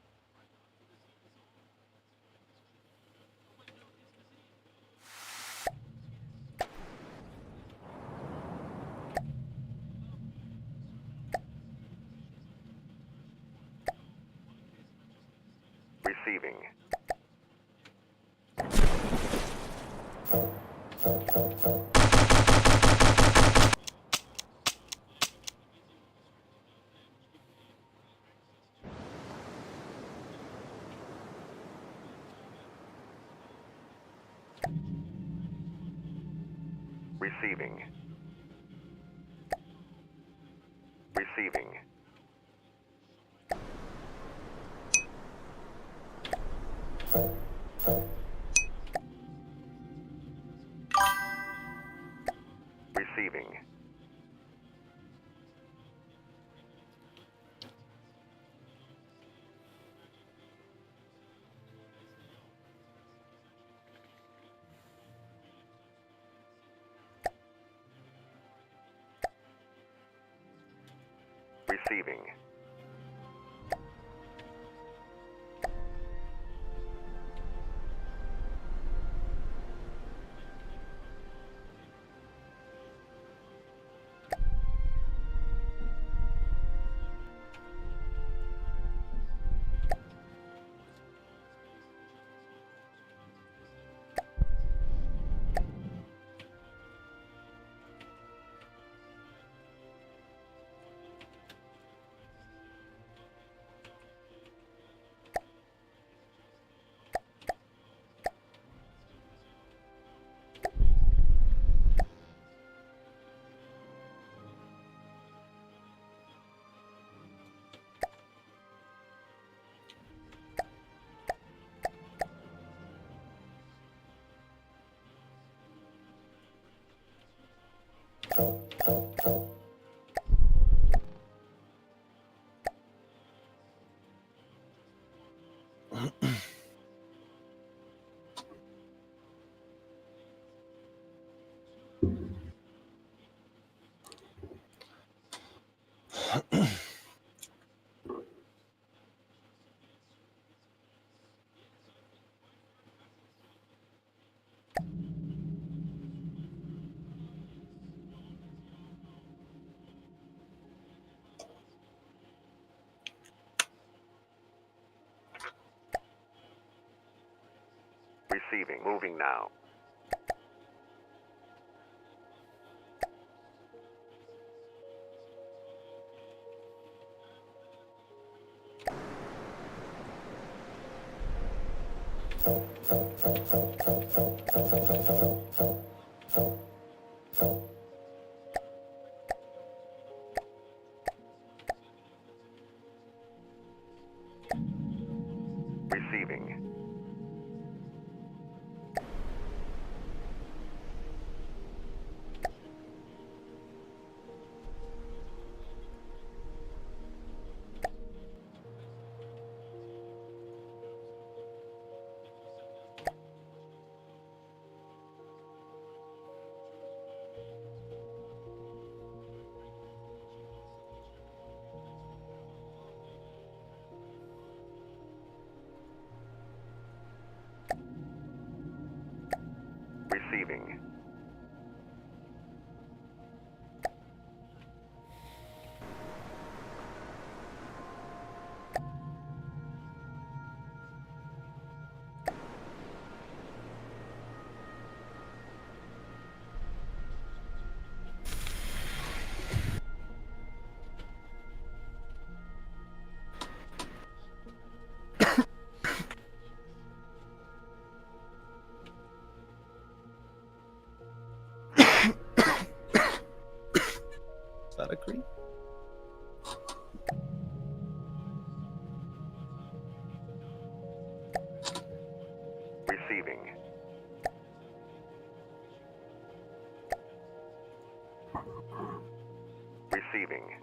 Receiving. Receiving. Receiving. Receiving. Receiving. Receiving. Moving now. Receiving.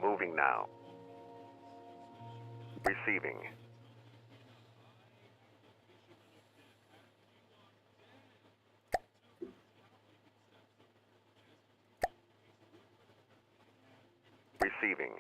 Moving now. Receiving. Receiving.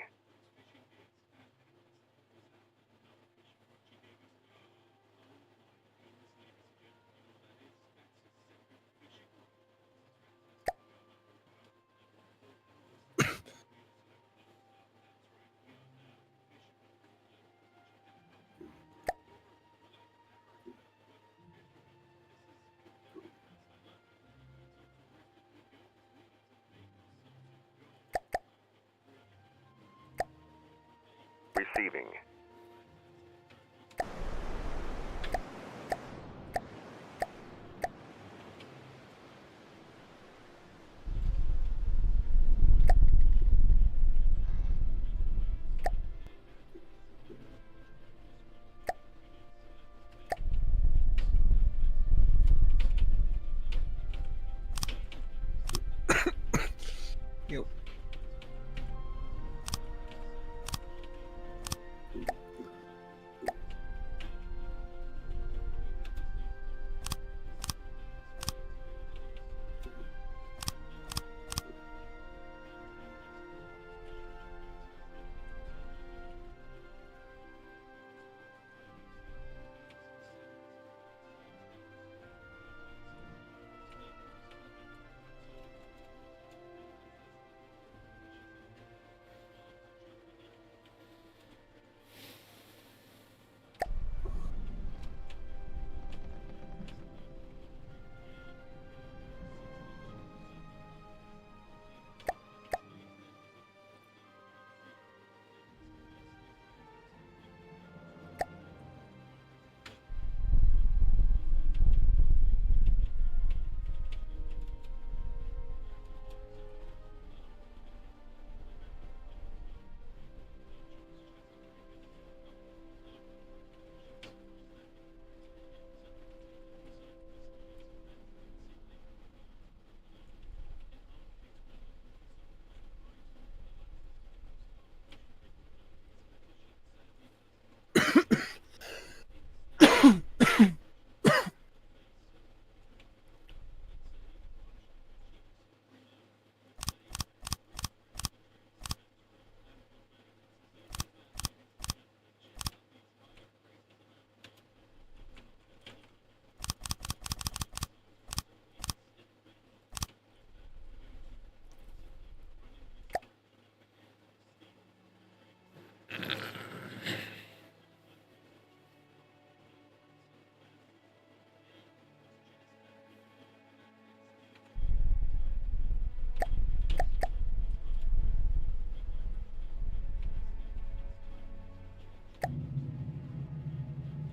Receiving. Yo.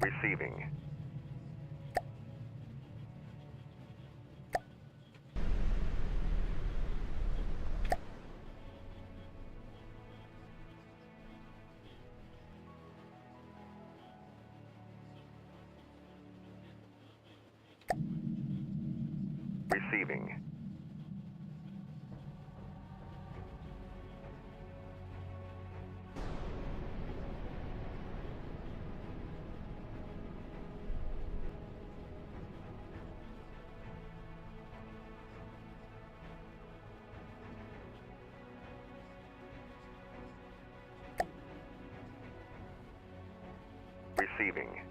Receiving. Receiving. Receiving.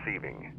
Receiving.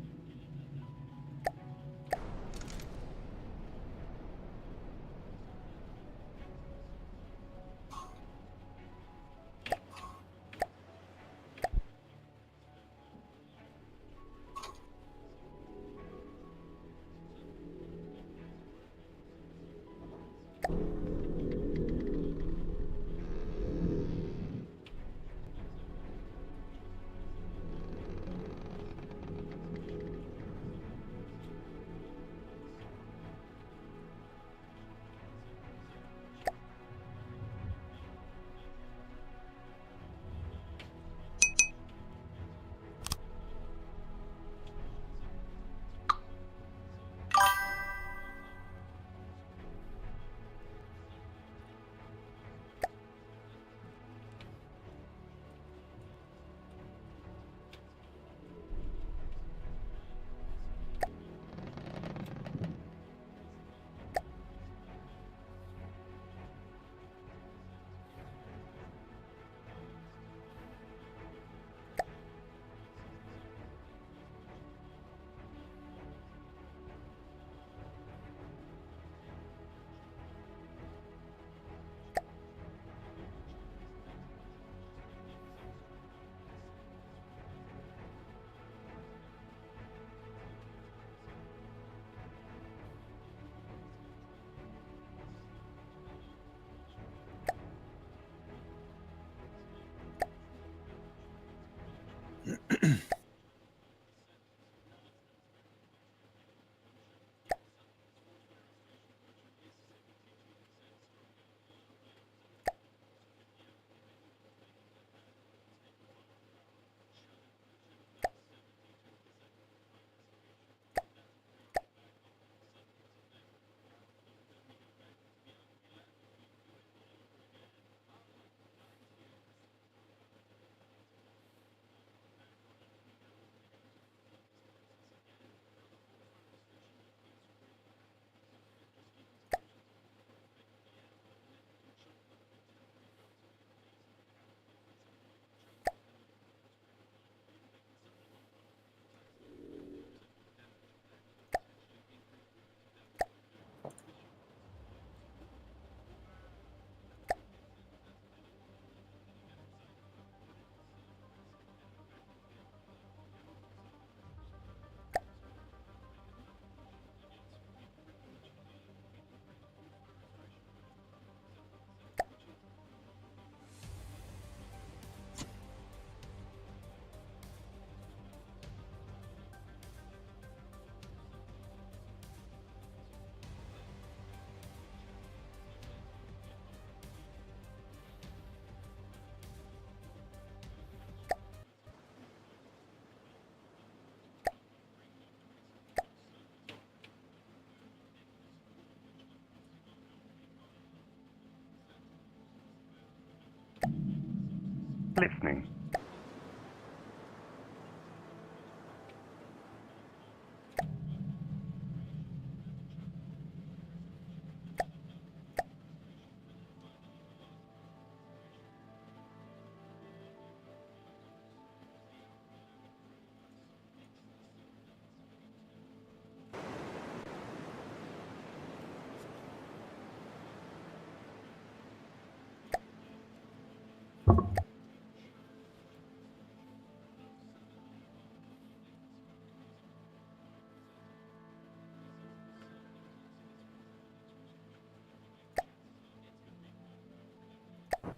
Listening.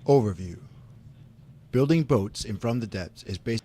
Overview. Building boats in From the Depths is based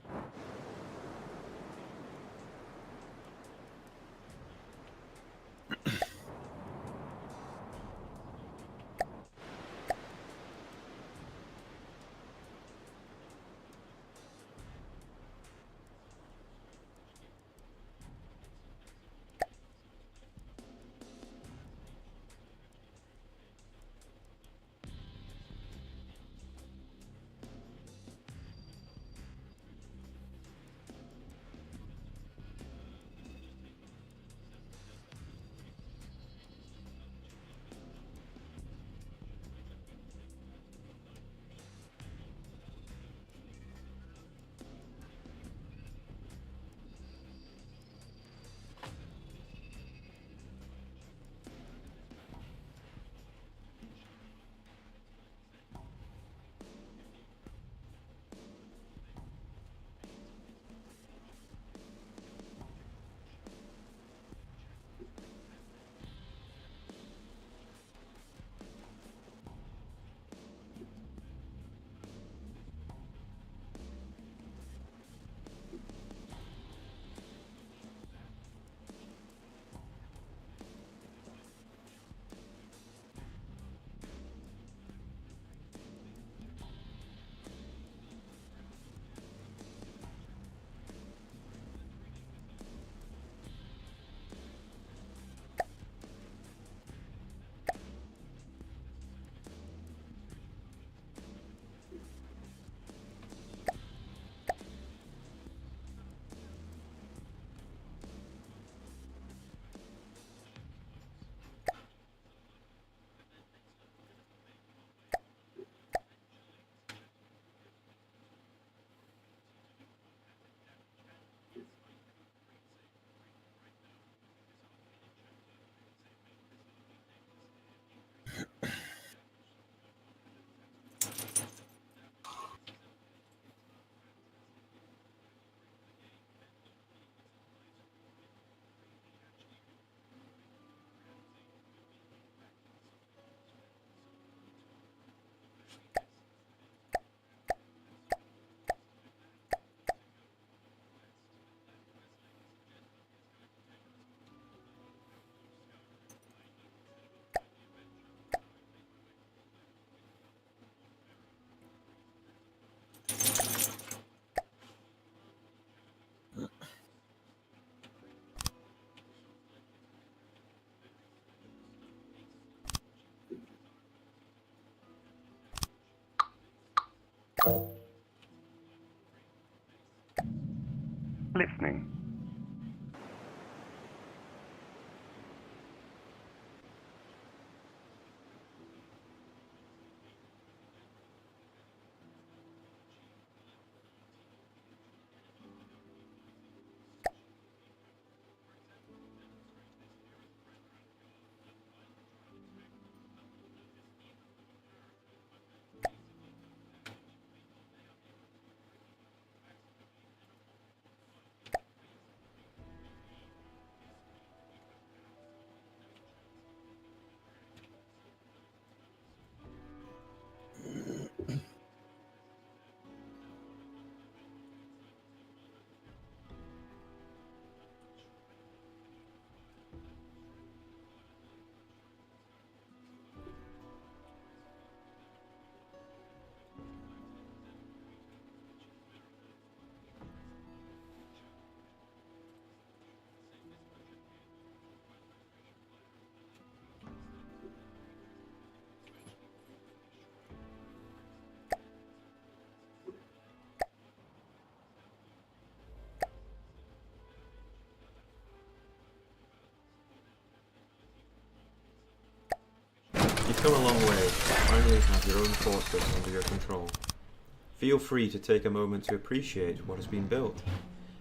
Listening. You've come a long way. Finally have your own fortress under your control. Feel free to take a moment to appreciate what has been built.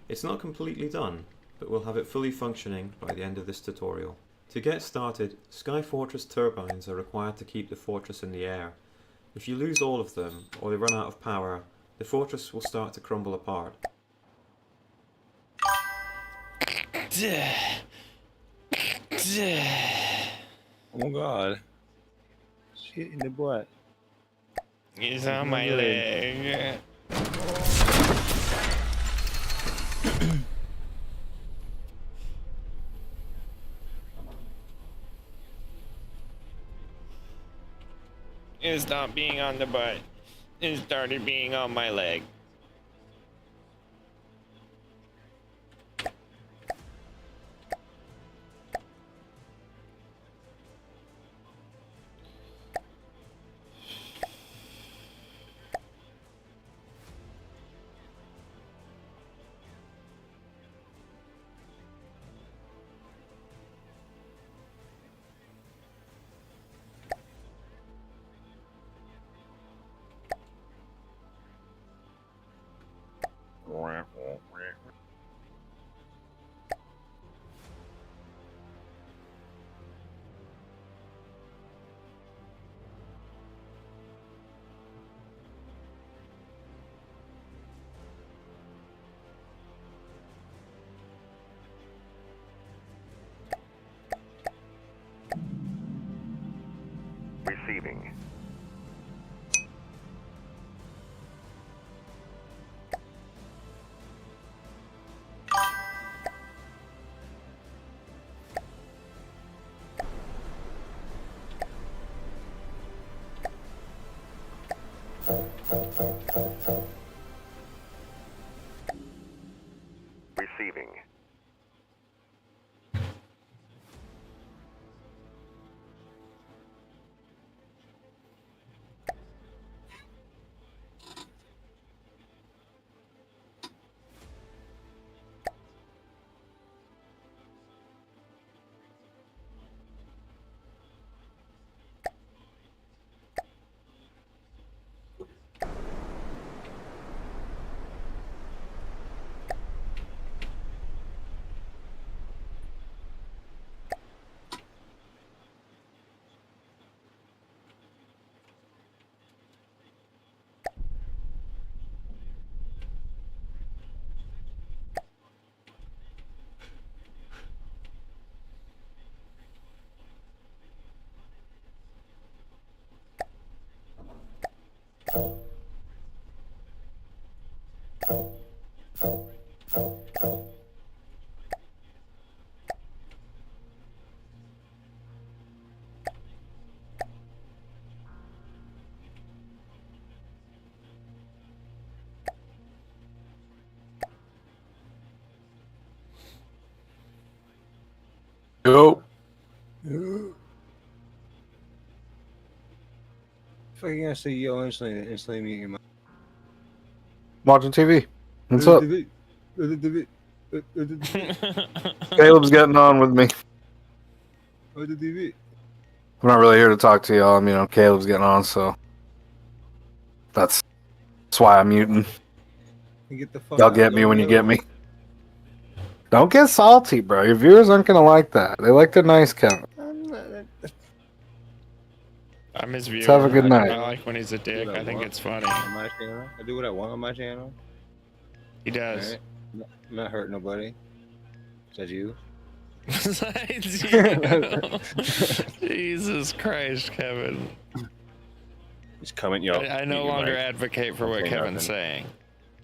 It's not completely done, but we'll have it fully functioning by the end of this tutorial. To get started, Sky Fortress turbines are required to keep the fortress in the air. If you lose all of them, or they run out of power, the fortress will start to crumble apart. Oh god. Shit in the butt. It's on my leg. It stopped being on the butt. It started being on my leg. Receiving. Receiving. Yo. If I gonna say yo instantly me in my Watching TV. What's up? Caleb's getting on with me. I'm not really here to talk to y'all. Caleb's getting on, so that's why I'm muting. Y'all get me when you get me. Don't get salty, bro. Your viewers aren't gonna like that. They like the nice Kevin. I'm his viewer. Have a good night. I like when he's a dick. I think it's funny. On my channel. I do what I want on my channel. He does. Right. I'm not hurting nobody. Is that you? Besides you. Jesus Christ, Kevin. Just comment, yo. I no longer advocate for what Kevin's saying.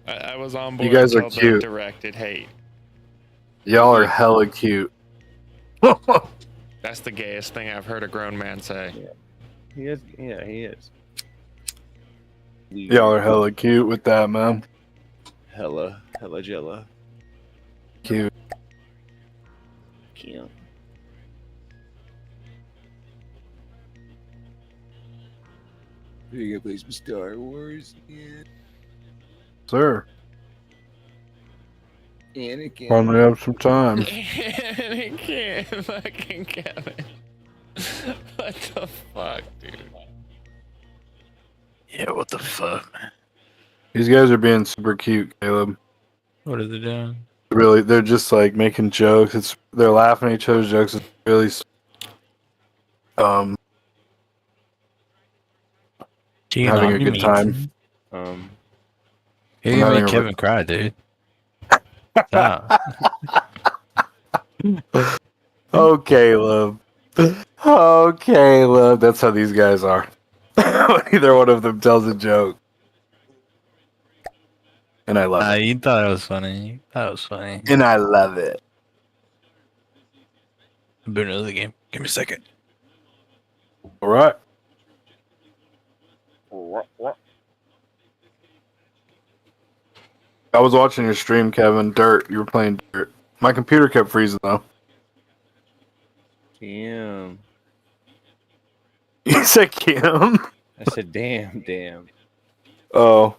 I was on board. You guys are until cute. the directed hate. Y'all are hella cute. That's the gayest thing I've heard a grown man say. Yeah. He is. Yeah, he is. Y'all are hella cute with that, man. Hella Jella. Cute. Cute. You gonna play some Star Wars? Yeah. Sir. Anakin. Finally have some time. Anakin, fucking Kevin. What the fuck, dude? Yeah, what the fuck, man? These guys are being super cute, Caleb. What are they doing? Really, they're just like making jokes. They're laughing at each other's jokes. It's really, having a good time. You're gonna make Kevin cry, dude. Oh, Caleb. Oh, Caleb. That's how these guys are. Either one of them tells a joke. And I love it. You thought it was funny. That was funny. And I love it. I'm booting another game. Give me a second. All right. I was watching your stream, Kevin. Dirt. You were playing Dirt. My computer kept freezing, though. Damn. You said Kim? I said damn. Oh.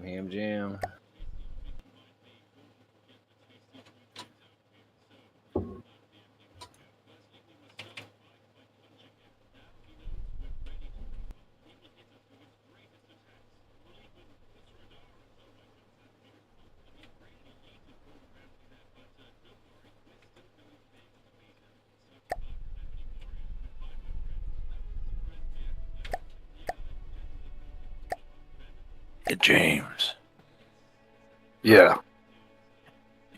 Ham jam. Hey, James. Yeah.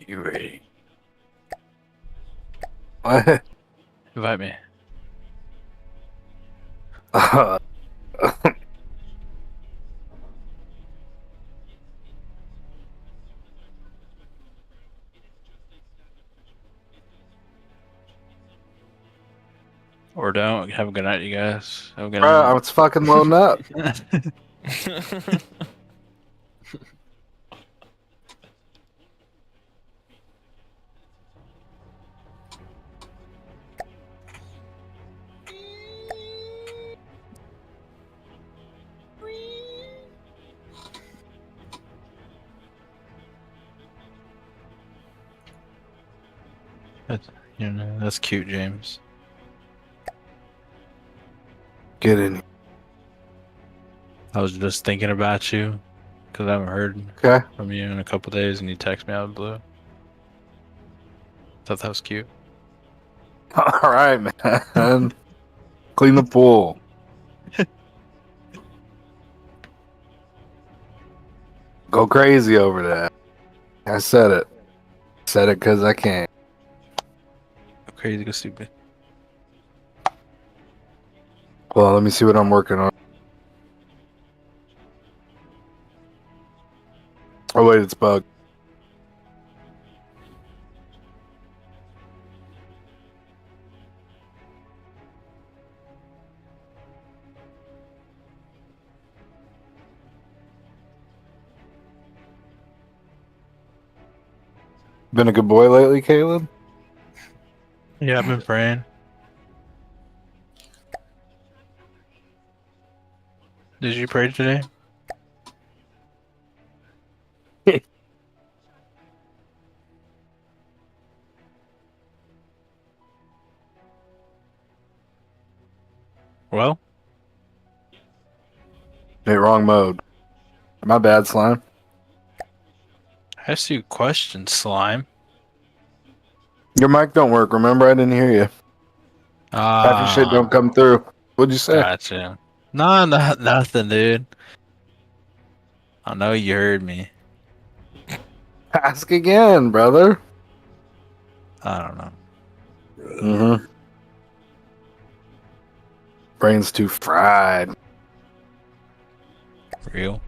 You ready? What? Invite me. Or don't. Have a good night, you guys. Have a good night. I was fucking loading up. That's cute, James. Get in. I was just thinking about you because I haven't heard from you in a couple days, and you text me out of the blue. Thought that was cute. All right, man. Clean the pool. Go crazy over that. I said it. Said it because I can't. Go crazy, go stupid. Well, let me see what I'm working on. Oh, wait, it's bugged. Been a good boy lately, Caleb? Yeah, I've been praying. Did you pray today? Well? Hey, wrong mode. My bad, Slime. I asked you a question, Slime. Your mic don't work, remember? I didn't hear you. Half your shit don't come through. What'd you say? Gotcha. No, nothing, dude. I know you heard me. Ask again, brother. I don't know. Mm-hmm. Brain's too fried. Real.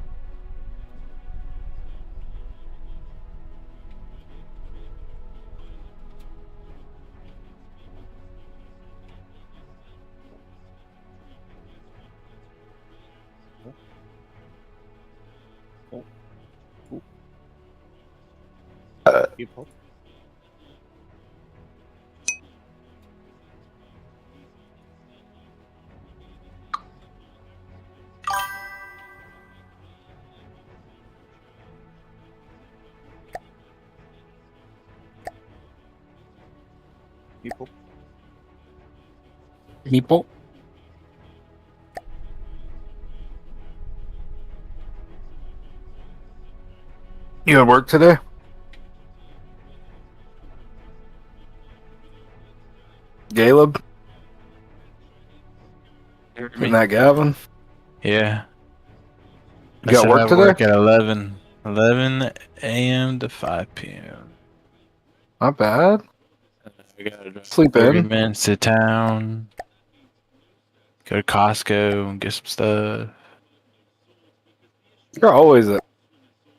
People. Meeple. You at work today? Caleb? Isn't that Gavin? Yeah. You got work today? Work at 11 a.m. to 5 p.m. Not bad. I gotta drive Sleep 30 in. minutes to town. Go to Costco and get some stuff. You're always at the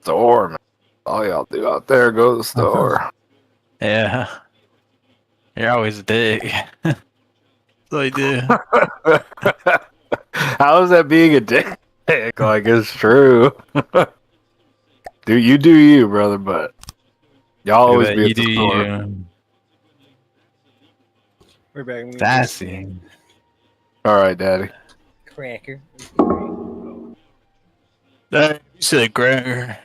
store, man. All y'all do out there, go to the store. Yeah. You're always a dick. That's what I do. How is that being a dick? Like, it's true. You do you, brother, but y'all always be at the store. You. We're back. Sassy. All right, Daddy. Cracker. You said Gregor.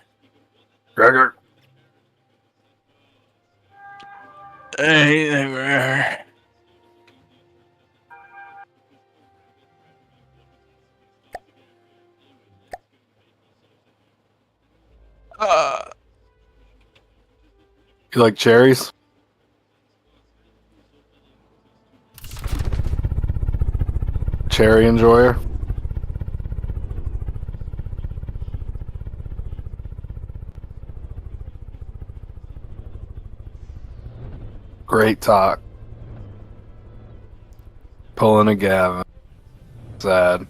Gregor. Hey, Gregor. You like cherries? Cherry enjoyer? Great talk. Pulling a Gavin. Sad.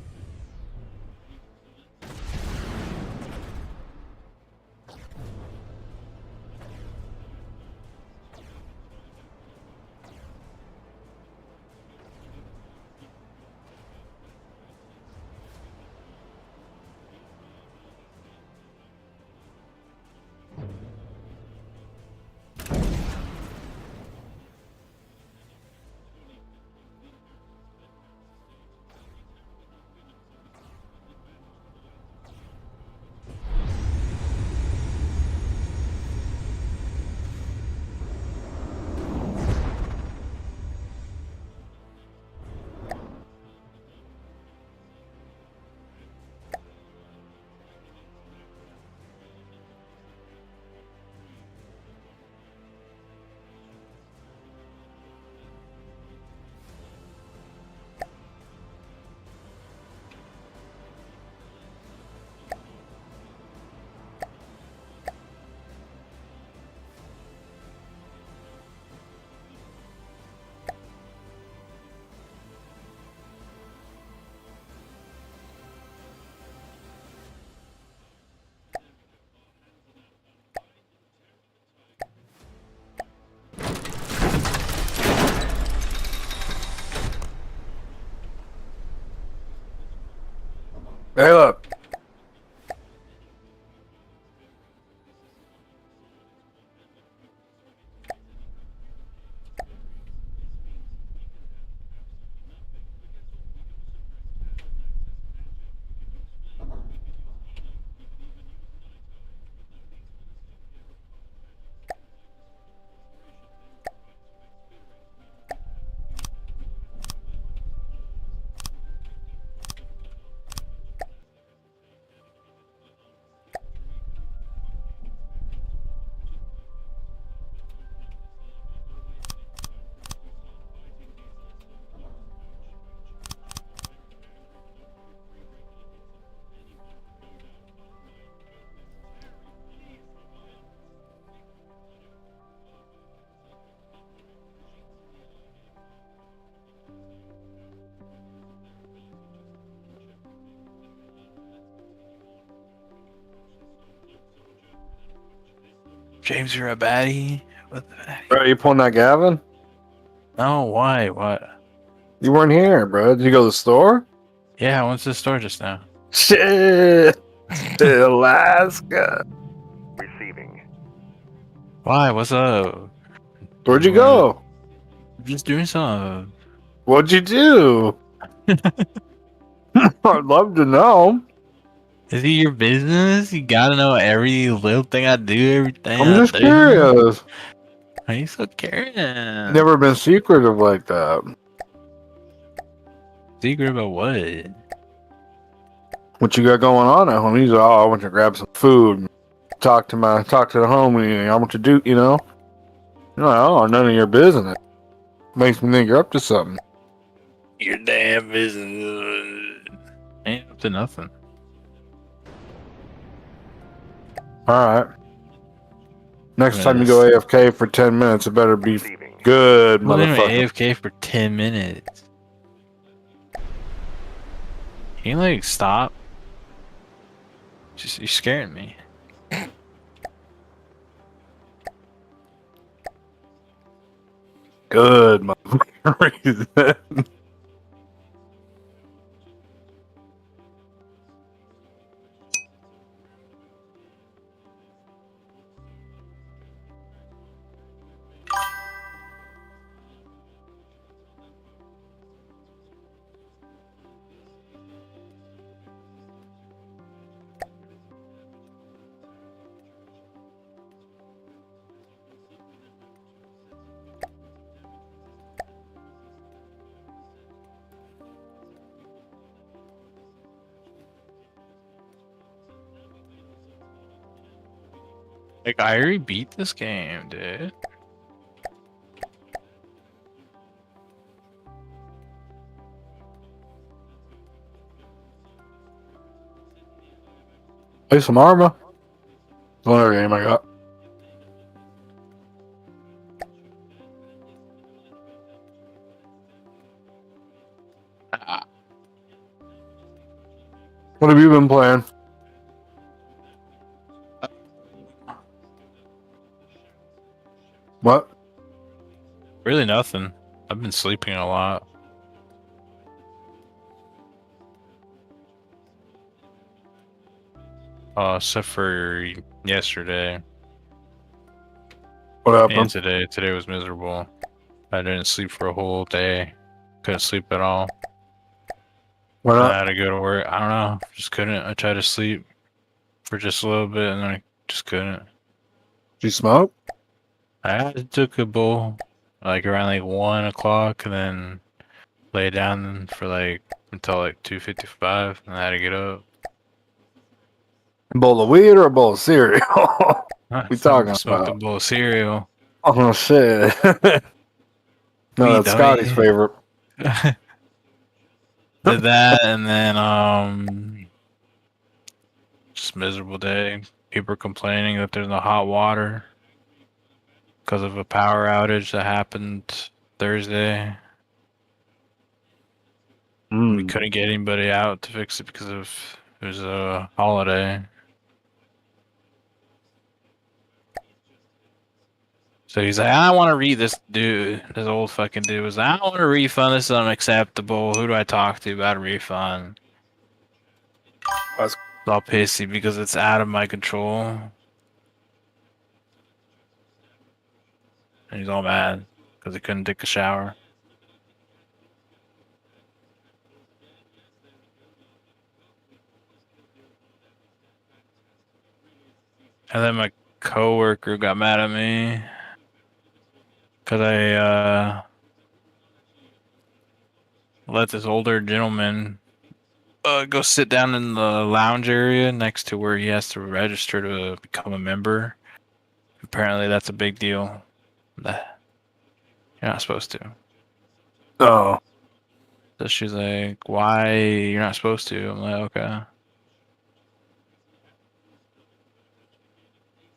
Hey, look. James, you're a baddie. What the heck? Bro, you pulling that Gavin? No, why? What? You weren't here, bro. Did you go to the store? Yeah, I went to the store just now. Shit. Alaska. Receiving. Why? What's up? Where'd you go? Just doing something. What'd you do? I'd love to know. Is it your business? You gotta know every little thing I do, everything I'm I just do. curious. Why are you so curious? Never been secretive like that. Secret about what? What you got going on at home? He's like, oh, I want to grab some food. Talk to the homie. I want to do, you know. You're like, oh, none of your business. Makes me think you're up to something. Your damn business. Ain't up to nothing. Alright. Next time you go AFK for 10 minutes, it better be good, motherfucker. AFK for 10 minutes. Can you, like, stop? You're scaring me. Good, motherfucker. Like, I already beat this game, dude. Play some Arma. Whatever game I got. What have you been playing? What? Really nothing. I've been sleeping a lot. Except for yesterday. What happened? And today. Today was miserable. I didn't sleep for a whole day. Couldn't sleep at all. Why not? I had to go to work. I don't know. Just couldn't. I tried to sleep for just a little bit and then I just couldn't. Did you smoke? I took a bowl like around like 1 o'clock and then lay down for like until like 2:55 and I had to get up. A bowl of weed or a bowl of cereal? We talking Smoked about? a bowl of cereal. Oh shit! No, that's Scotty's favorite. Did that and then just miserable day. People are complaining that there's no hot water because of a power outage that happened Thursday. We couldn't get anybody out to fix it because of it was a holiday. So he's like, I want to read this dude. This old fucking dude was like, I want a refund. This is unacceptable. Who do I talk to about a refund? That's all pissy because it's out of my control. And he's all mad because he couldn't take a shower. And then my coworker got mad at me because I let this older gentleman go sit down in the lounge area next to where he has to register to become a member. Apparently that's a big deal. You're not supposed to. Oh. So she's like, why you're not supposed to? I'm like, okay.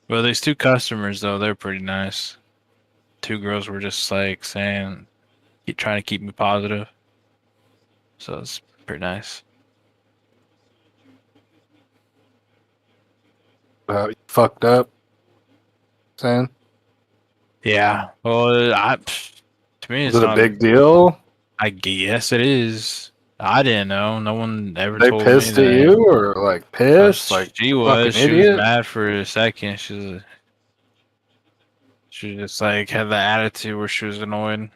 Well, these two customers, though, they're pretty nice. Two girls were just like saying, trying to keep me positive. So it's pretty nice. Fucked up. saying? Yeah. Well, to me, it's Is it a not big deal? I guess it is. I didn't know. No one ever They told me pissed at that. you or like pissed? Like She fucking was. She was idiot? mad for a second. She just like had the attitude where she was annoyed.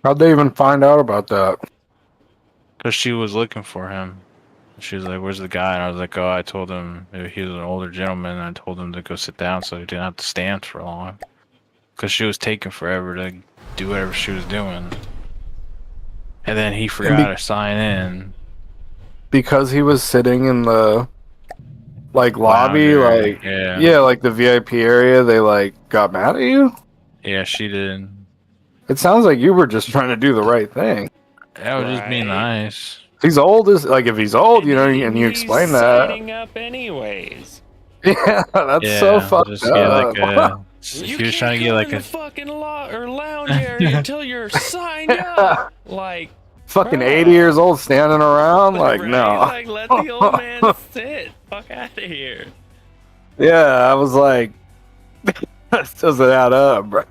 How'd they even find out about that? Because she was looking for him. She was like, "Where's the guy?" And I was like, "Oh, I told him he was an older gentleman. And I told him to go sit down so he didn't have to stand for long." Because she was taking forever to do whatever she was doing. And then he forgot to sign in. Because he was sitting in the like lobby, Lounger, like yeah. like the VIP area, they like got mad at you? Yeah, she did. It sounds like you were just trying to do the right thing. That was just being nice. If he's old, if he's old, you know, and you explain that. Signing up anyways. Yeah, that's so fucked just up. Get like a, he was trying to get like a fucking lounge area until you're signed up. Like fucking 80 years old standing around, like right? no. Like let the old man sit. Fuck out of here. Yeah, I was like, this doesn't add up, bro.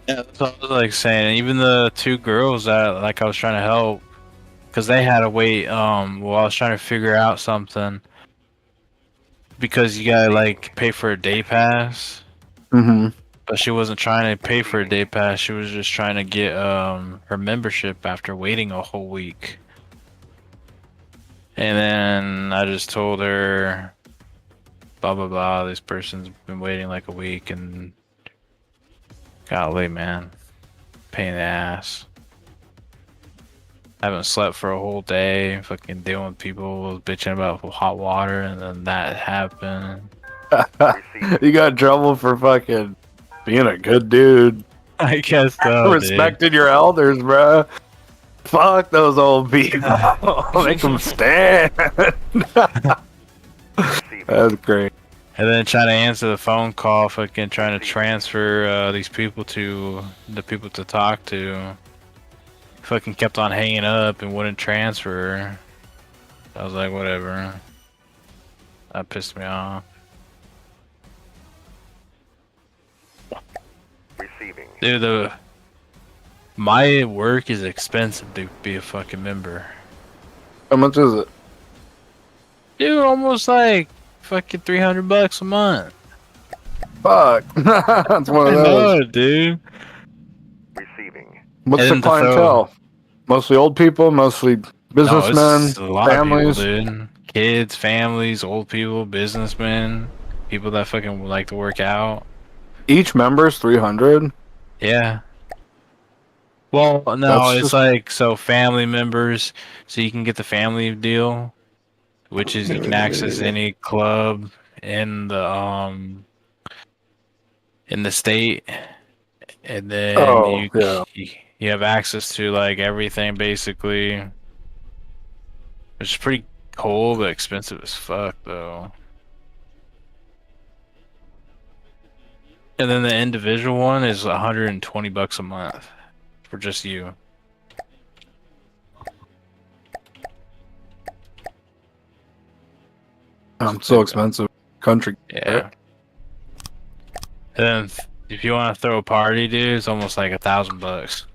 Yeah, that's what I was like saying. Even the two girls that like I was trying to help, because they had to wait. I was trying to figure out something because you gotta like pay for a day pass. Mm-hmm. But she wasn't trying to pay for a day pass. She was just trying to get her membership after waiting a whole week. And then I just told her, blah blah blah. This person's been waiting like a week, and golly, man, pain in the ass. I haven't slept for a whole day. Fucking dealing with people bitching about hot water, and then that happened. You got in trouble for fucking being a good dude. I guess so. Respected your elders, bro. Fuck those old people. Make them stand. That's great. And then trying to answer the phone call, fucking trying to transfer these people to the people to talk to. Fucking kept on hanging up and wouldn't transfer. I was like, whatever. That pissed me off. Receiving. Dude, my work is expensive to be a fucking member. How much is it? Dude, almost like fucking $300 a month. Fuck. That's one of those. I know, dude. Receiving. What's the clientele? Mostly old people, mostly businessmen, it's a lot families. of people, dude. Kids, families, old people, businessmen, people that fucking like to work out. Each member's 300. Yeah. Well, no, That's it's just- like so family members, so you can get the family deal, which is you can access any club in the state, and then you have access to like everything basically, which is pretty cool but expensive as fuck though. And then the individual one is $120 a month for just you. So expensive. Country. Yeah. And then if you want to throw a party, dude, it's almost like $1,000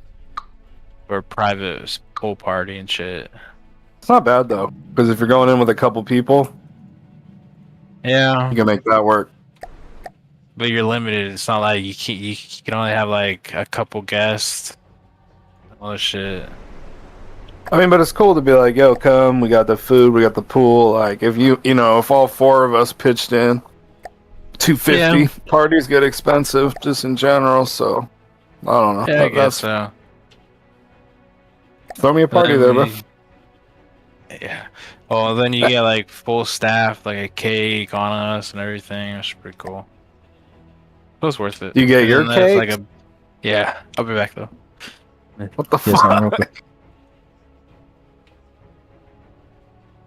for a private pool party and shit. It's not bad though, because if you're going in with a couple people, yeah, you can make that work. But you're limited. It's not like you can only have like a couple guests. All this shit. I mean, but it's cool to be like, yo, come, we got the food, we got the pool. Like, if if all four of us pitched in, $250. Parties get expensive just in general, so I don't know. Yeah, I guess so. Throw me a party there, bro. Yeah. Oh, then you get like full staff, like a cake on us and everything. It's pretty cool. It was worth it. You get your And then there's, cake? Yeah, I'll be back though. What the Yes, I'm real fuck? quick.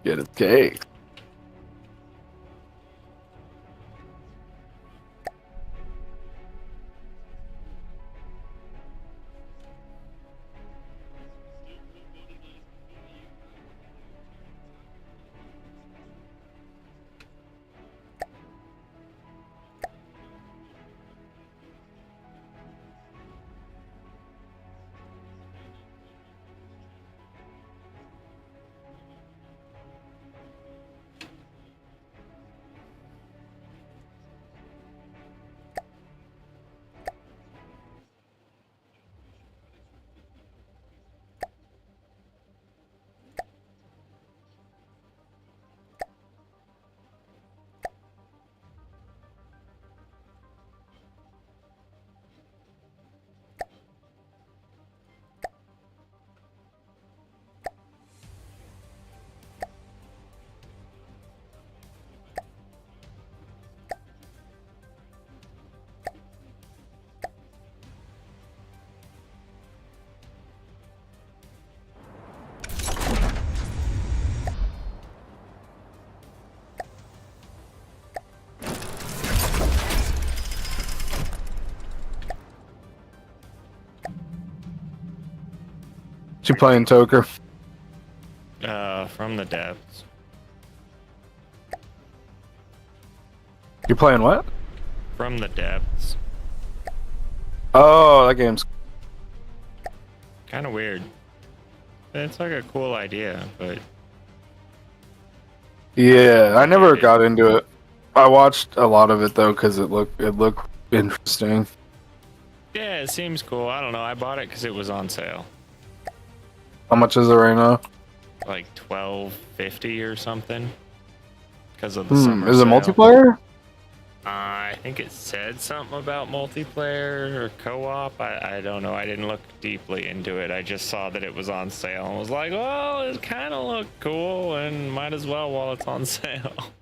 Get his cake. What you playing, Toker? From the depths. You playing what? From the depths. Oh, that game's Kind of weird. It's like a cool idea, but yeah. I never got into it. I watched a lot of it though because it looked interesting. yeah, it seems cool. I don't know. I bought it because it was on sale, How much is it right now? like $12.50 or something. Because of the summer Is it sale. multiplayer? I think it said something about multiplayer or co-op. I don't know. I didn't look deeply into it. I just saw that it was on sale and was like, well, it kind of looked cool and might as well while it's on sale.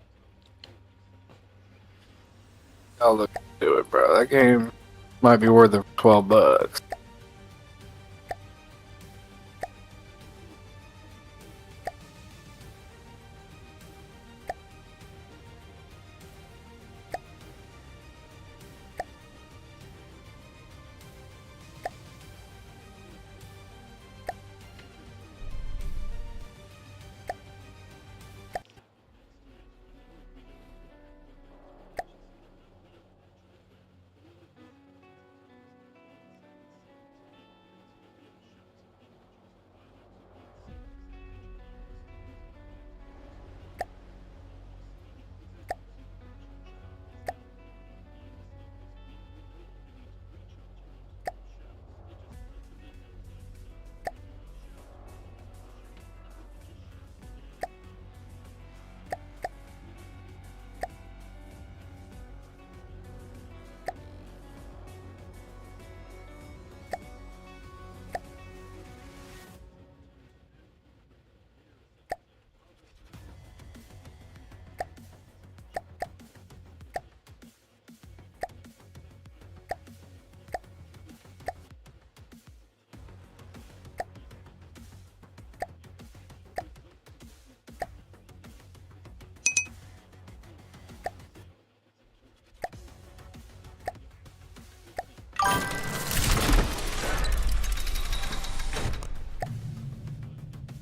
I'll look into it, bro. That game might be worth $12.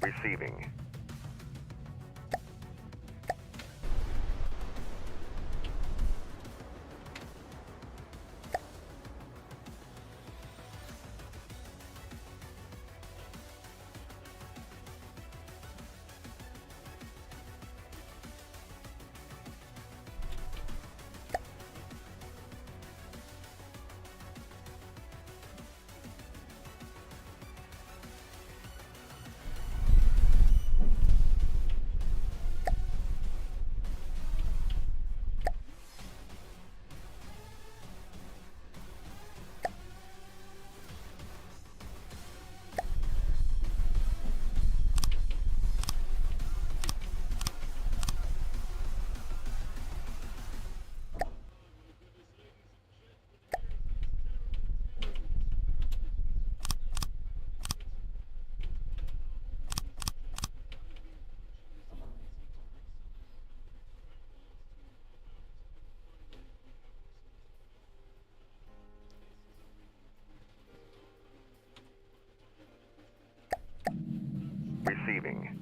Receiving. Receiving.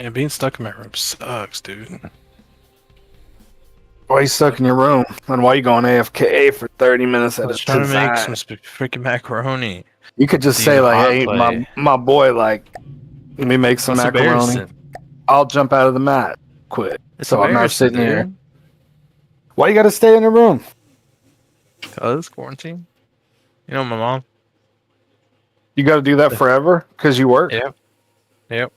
Yeah, being stuck in my room sucks, dude. Why you stuck in your room? And why you going AFK for 30 minutes I at was a trying to make time? some freaking macaroni. You could just To say use a like, hot "Hey, play. my boy, like, let me make some It's macaroni. embarrassing. I'll jump out of the mat quick, It's so I'm not embarrassing, sitting here." dude. Why you gotta stay in your room? Cause quarantine. You know my mom. You gotta do that forever because you work. Yep. Yep.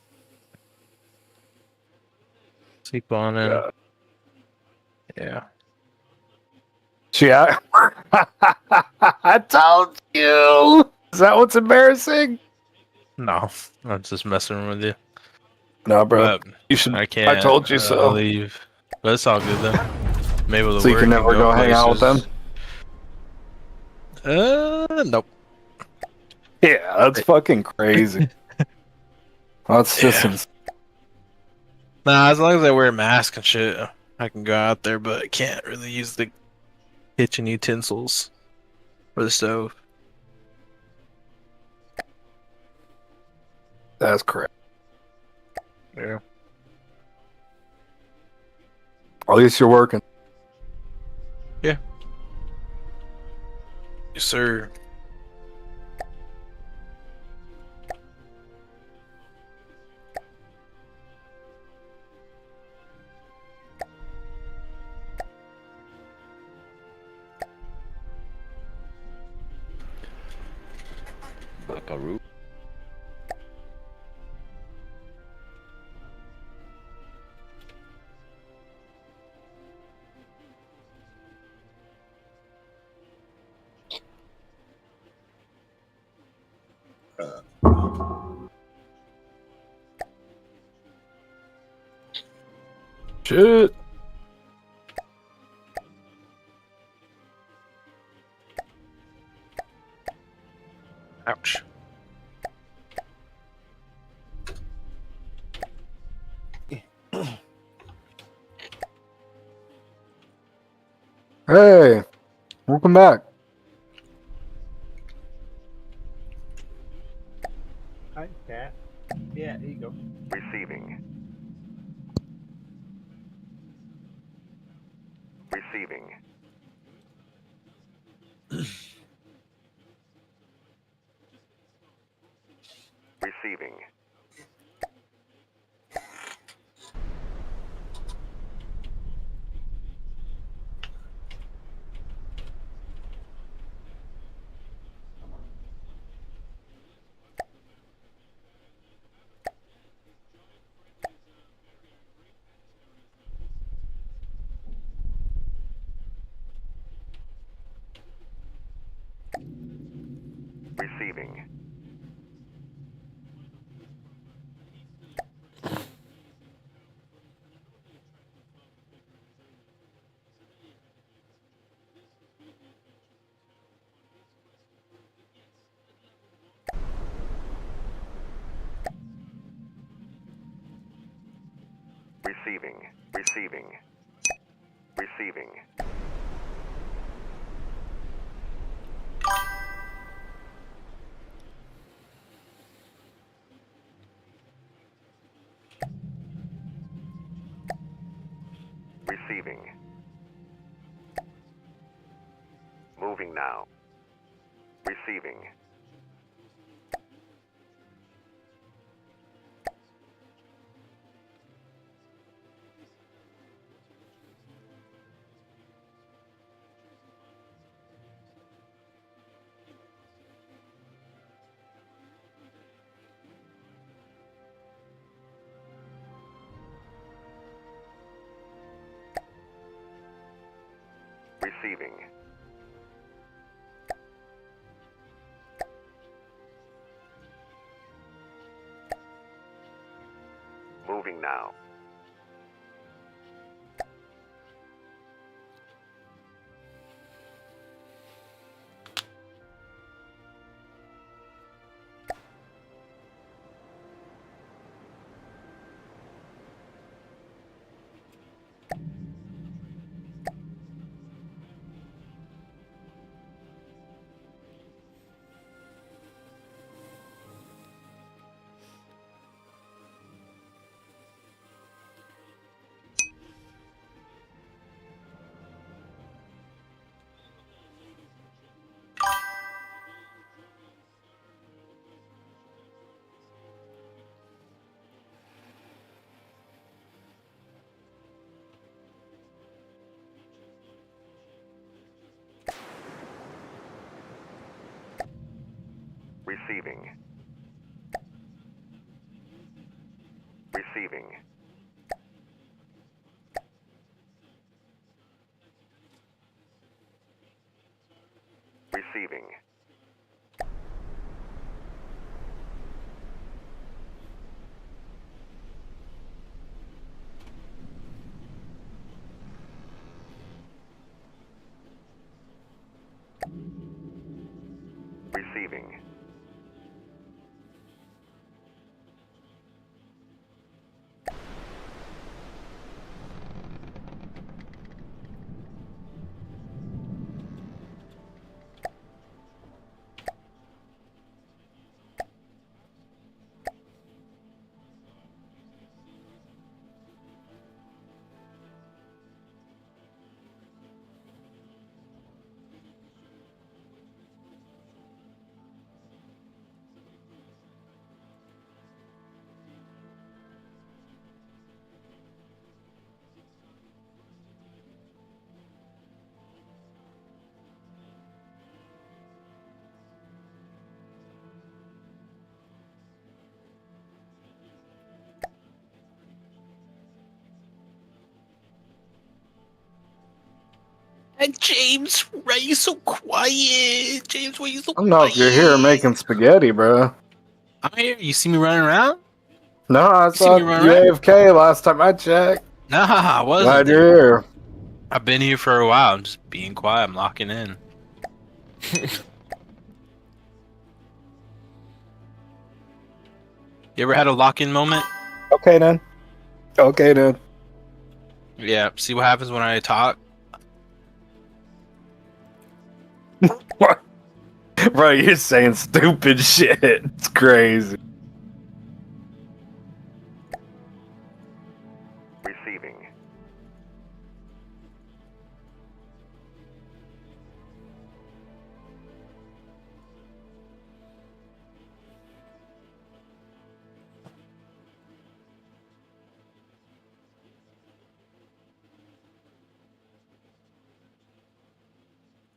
Sleep on in. Yeah. Yeah. Yeah. I told you. Is that what's embarrassing? No, I'm just messing with you. No, bro. But You should. I can't. I told you so. Leave. But it's all good though. I'm able to So you work can and never go hang out with them. Nope. Yeah, that's fucking crazy. That's just Yeah. Nah, as long as I wear a mask and shit, I can go out there, but I can't really use the kitchen utensils or the stove. That's correct. Yeah. At least you're working. Yeah. Yes, sir. Buckaroo. Shit. Ouch. Hey, welcome back. Hi, cat. Yeah, there you go. Receiving. Receiving. Receiving. Receiving. Receiving. Receiving. Receiving. Receiving. Moving now. Receiving. Receiving. Moving now. Receiving. Receiving. Receiving. Receiving. And James, why are you so quiet? James, why are you so I don't know if you're here making spaghetti, bro. I'm here. You see me running around? No, I You see saw me you running around? AFK last time I checked. Nah, I wasn't. Glad there. you're here. I've been here for a while. I'm just being quiet. I'm locking in. You ever had a lock-in moment? Okay, then. Okay, then. Yeah. See what happens when I talk? Bro, you're saying stupid shit. It's crazy. Receiving.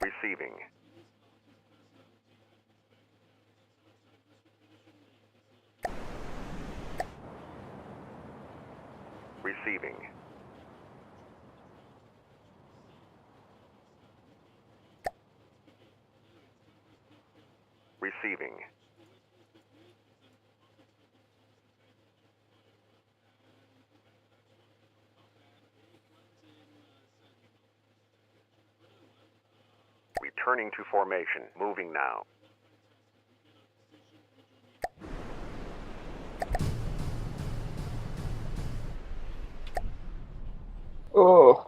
Receiving. Receiving. Receiving. Returning to formation. Moving now. Oh.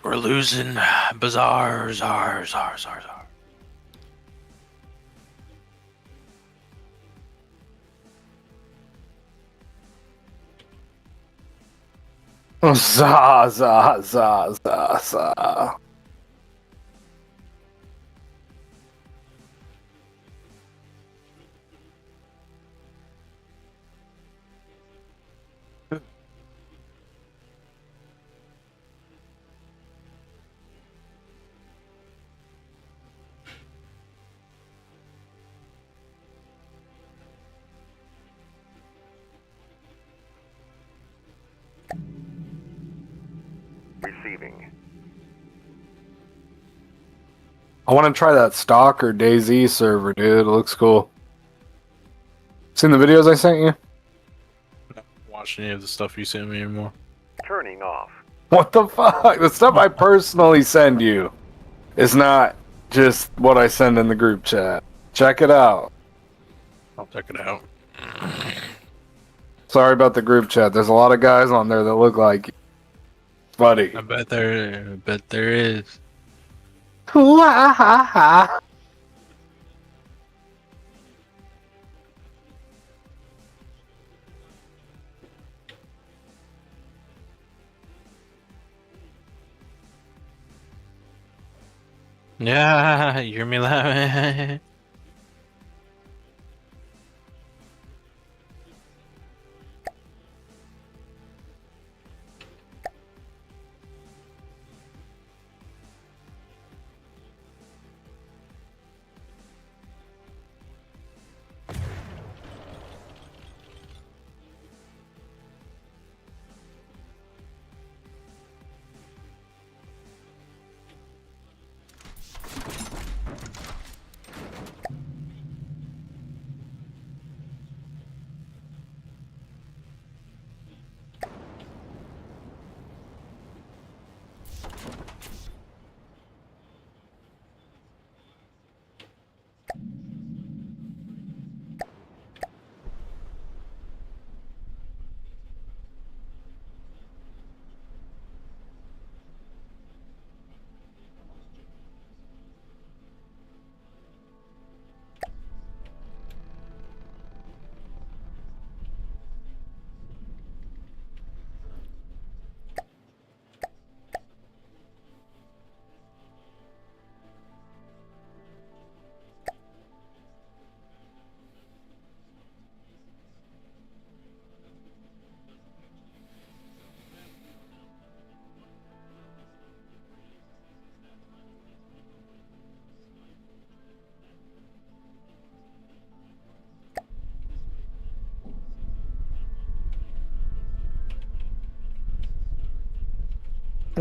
We're losing. Bazaar, zar. Za. Receiving. I want to try that Stalker DayZ server, dude. It looks cool. Seen the videos I sent you? Not watching any of the stuff you sent me anymore. Turning off. What the fuck? The stuff I personally send you is not just what I send in the group chat. Check it out. I'll check it out. Sorry about the group chat. There's a lot of guys on there that look like you. Buddy. I bet there is. Ha ha ha. Yeah, you hear me laughing?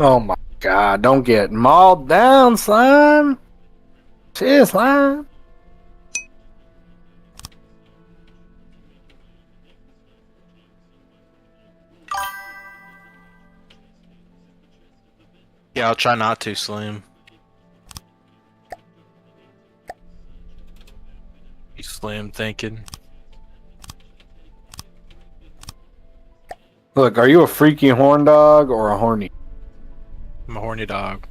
Oh my god, don't get mauled down, slime. Cheers, slime. Yeah, I'll try not to, Slim. You Slim thinking. Look, are you a freaky horn dog or a horny? I'm a horny dog.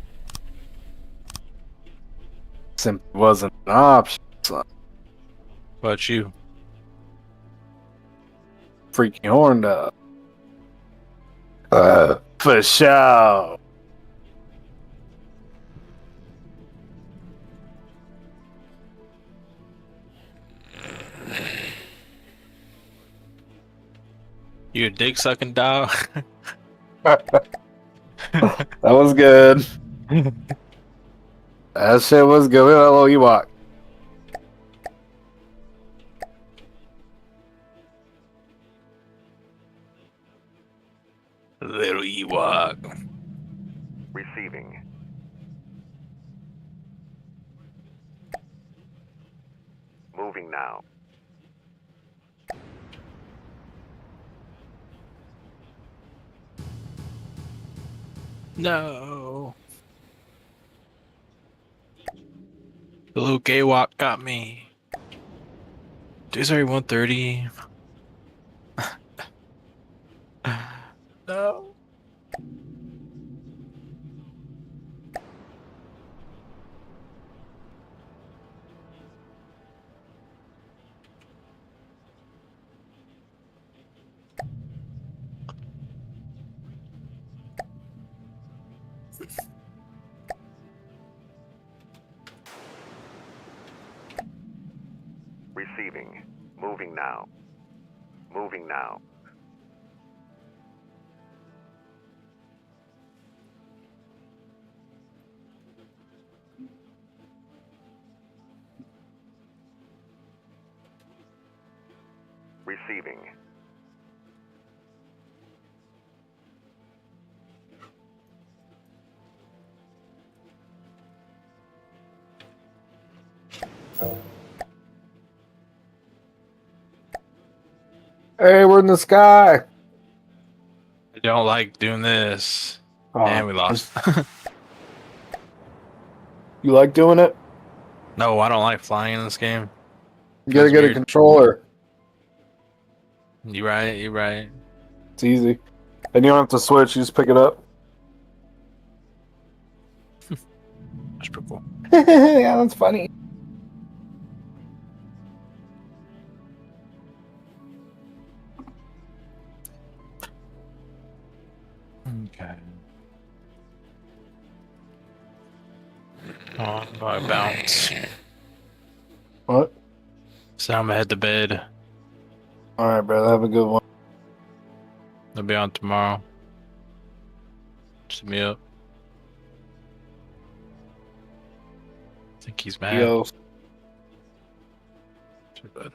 Simply wasn't an option. So. What about you? Freaky horn dog. For sure. You a dick sucking dog? That was good. That shit was good. Look at that little Ewok. Little Ewok. Receiving. Moving now. No. The little gay walk got me. Dude's already 130. No. Receiving. Moving now. Moving now. Receiving. Hey, we're in the sky. I don't like doing this. Oh, And we lost. You like doing it? No, I don't like flying in this game. You gotta get a controller. You're right, you're right. It's easy. And you don't have to switch, you just pick it up. That's pretty cool. Yeah, that's funny. Okay. Oh, I bounce. What? So I'm gonna head to bed. Alright, brother, have a good one. I'll be on tomorrow. Set me up. I think he's mad. Yo. Too bad.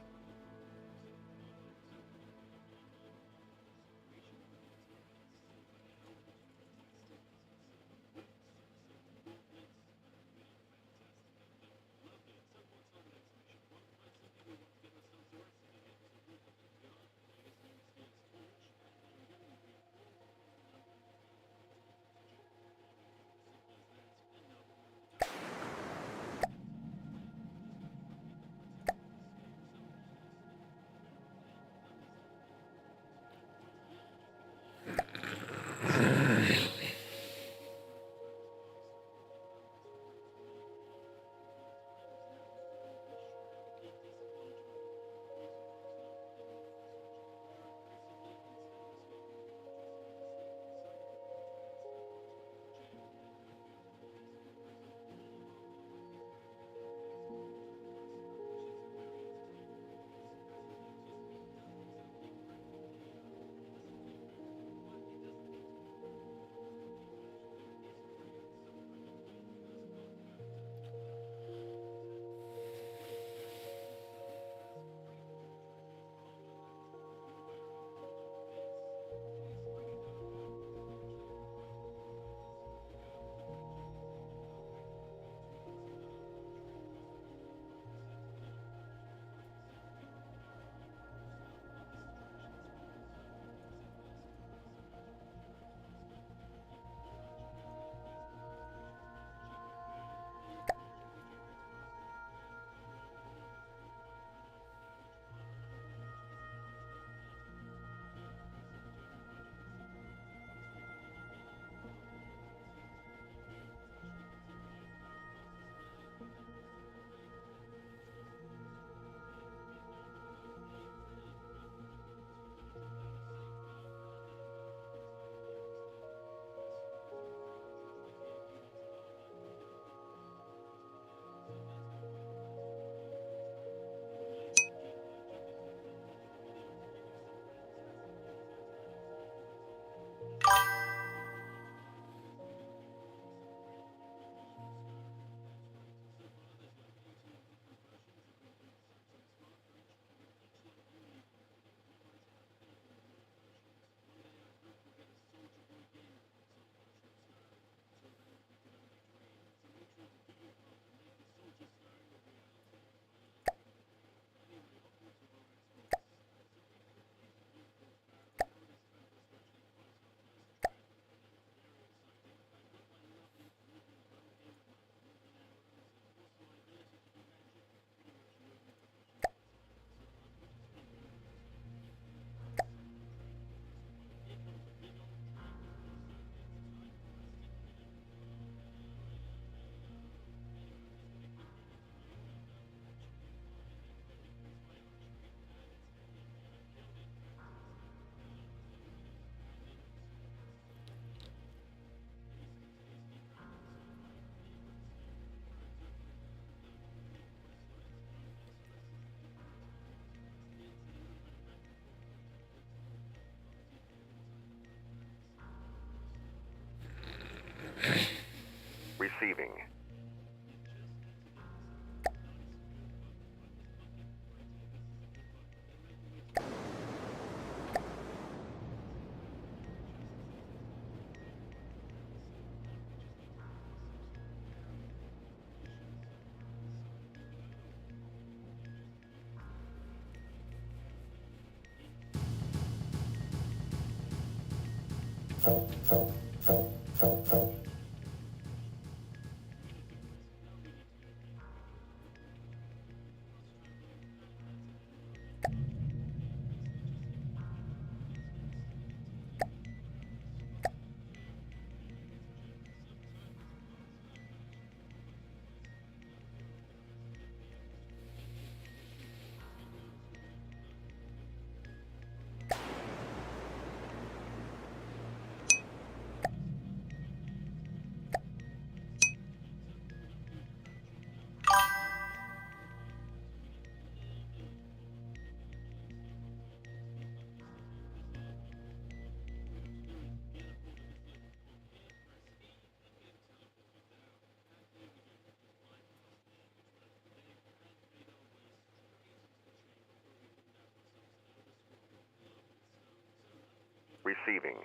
Receiving.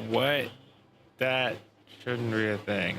What? That shouldn't be a thing.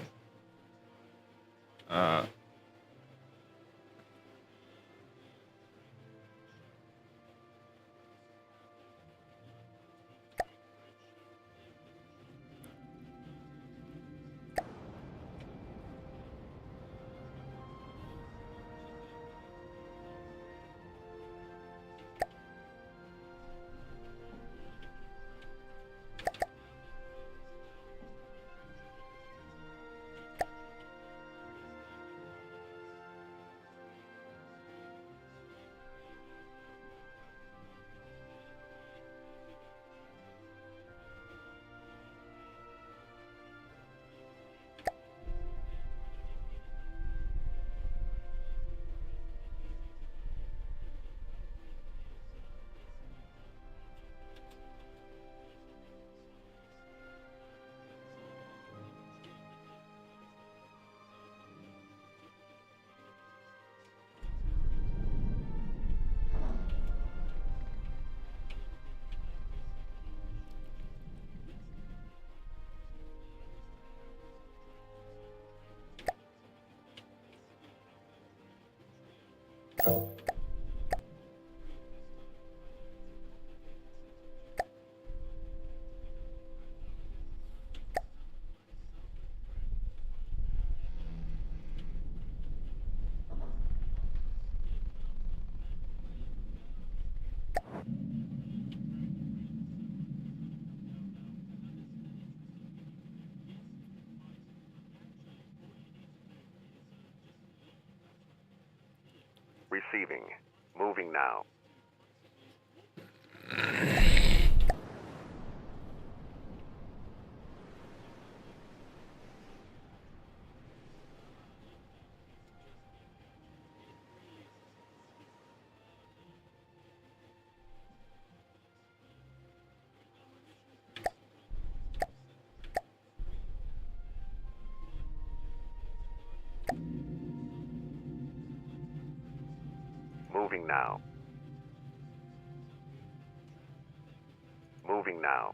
Receiving. Moving now. Moving now. Moving now.